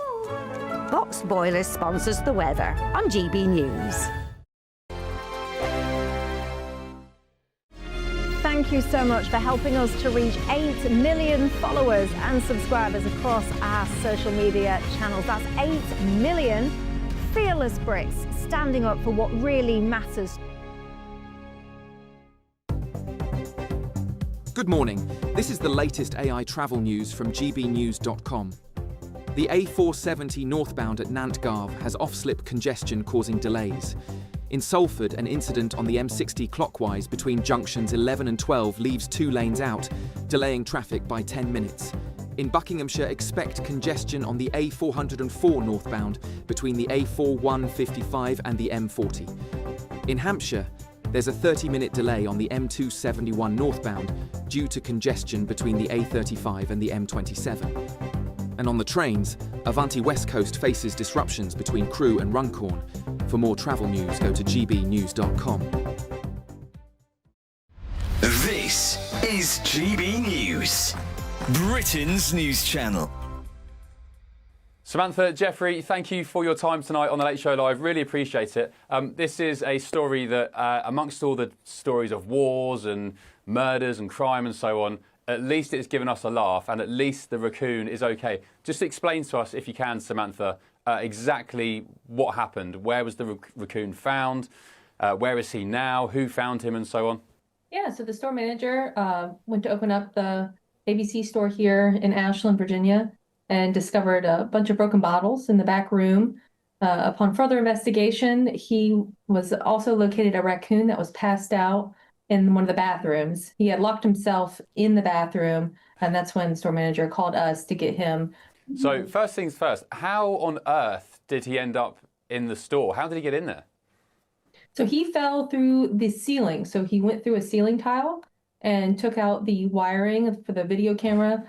Box Boilers sponsors the weather on GB News. Thank you so much for helping us to reach 8 million followers and subscribers across our social media channels. That's 8 million fearless Brits standing up for what really matters. Good morning. This is the latest AI travel news from gbnews.com. The A470 northbound at Nantgarv has off-slip congestion causing delays. In Salford, an incident on the M60 clockwise between junctions 11 and 12 leaves 2 lanes out, delaying traffic by 10 minutes. In Buckinghamshire, expect congestion on the A404 northbound between the A4155 and the M40. In Hampshire, there's a 30-minute delay on the M271 northbound due to congestion between the A35 and the M27. And on the trains, Avanti West Coast faces disruptions between Crewe and Runcorn. For more travel news, go to gbnews.com. This is GB News, Britain's news channel. Samantha, Jeffrey, thank you for your time tonight on The Late Show Live. Really appreciate it. This is a story that, amongst all the stories of wars and murders and crime and so on, at least it's given us a laugh, and at least the raccoon is okay. Just explain to us, if you can, Samantha, exactly what happened. Where was the raccoon found? Where is he now? Who found him, and so on? Yeah, so the store manager went to open up the ABC store here in Ashland, Virginia, and discovered a bunch of broken bottles in the back room. Upon further investigation, he was also located a raccoon that was passed out in one of the bathrooms. He had locked himself in the bathroom, and that's when the store manager called us to get him. So first things first, how on earth did he end up in the store? How did he get in there? So he fell through the ceiling. So he went through a ceiling tile and took out the wiring for the video camera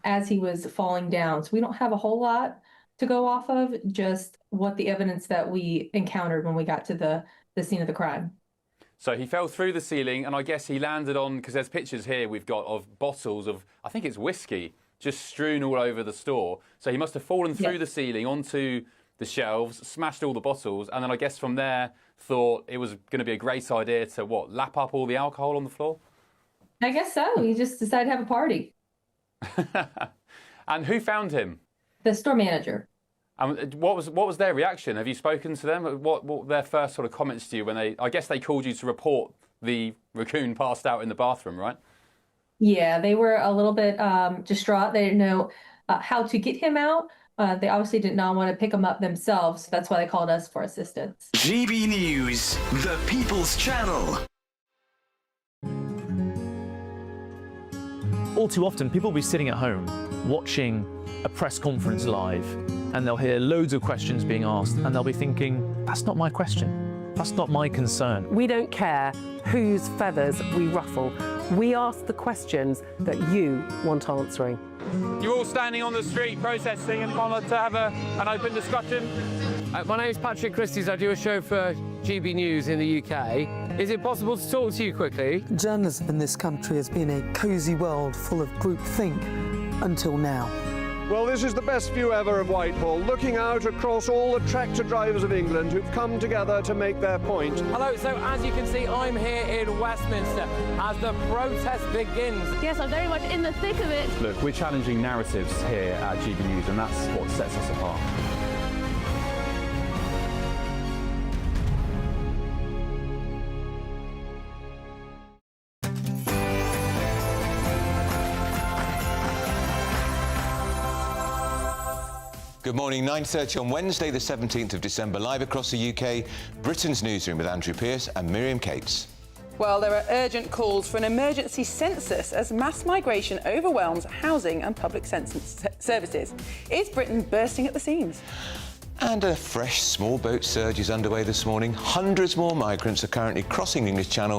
as he was falling down. So we don't have a whole lot to go off of, just what the evidence that we encountered when we got to the scene of the crime. So he fell through the ceiling, and I guess he landed on, because there's pictures here we've got of bottles of, I think it's whiskey, just strewn all over the store. So he must have fallen through the ceiling onto the shelves, smashed all the bottles, and then I guess from there thought it was going to be a great idea to, what, lap up all the alcohol on the floor? I guess so. He just decided to have a party. And who found him? The store manager. What was their reaction? Have you spoken to them? What were their first sort of comments to you when I guess they called you to report the raccoon passed out in the bathroom, right? Yeah, they were a little bit distraught. They didn't know how to get him out. They obviously did not want to pick him up themselves. So that's why they called us for assistance. GB News, the People's Channel. All too often, people will be sitting at home watching a press conference live, and they'll hear loads of questions being asked, and they'll be thinking, that's not my question. That's not my concern. We don't care whose feathers we ruffle. We ask the questions that you want answering. You're all standing on the street protesting and wanted to have an open discussion. My name's Patrick Christie's. I do a show for GB News in the UK. Is it possible to talk to you quickly? Journalism in this country has been a cosy world full of groupthink until now. Well, this is the best view ever of Whitehall, looking out across all the tractor drivers of England who've come together to make their point. Hello, so as you can see, I'm here in Westminster as the protest begins. Yes, I'm very much in the thick of it. Look, we're challenging narratives here at GB News, and that's what sets us apart. Good morning, 9:30 on Wednesday, the 17th of December, live across the UK, Britain's newsroom with Andrew Pearce and Miriam Cates. Well, there are urgent calls for an emergency census as mass migration overwhelms housing and public services. Is Britain bursting at the seams? And a fresh small boat surge is underway this morning. Hundreds more migrants are currently crossing the English Channel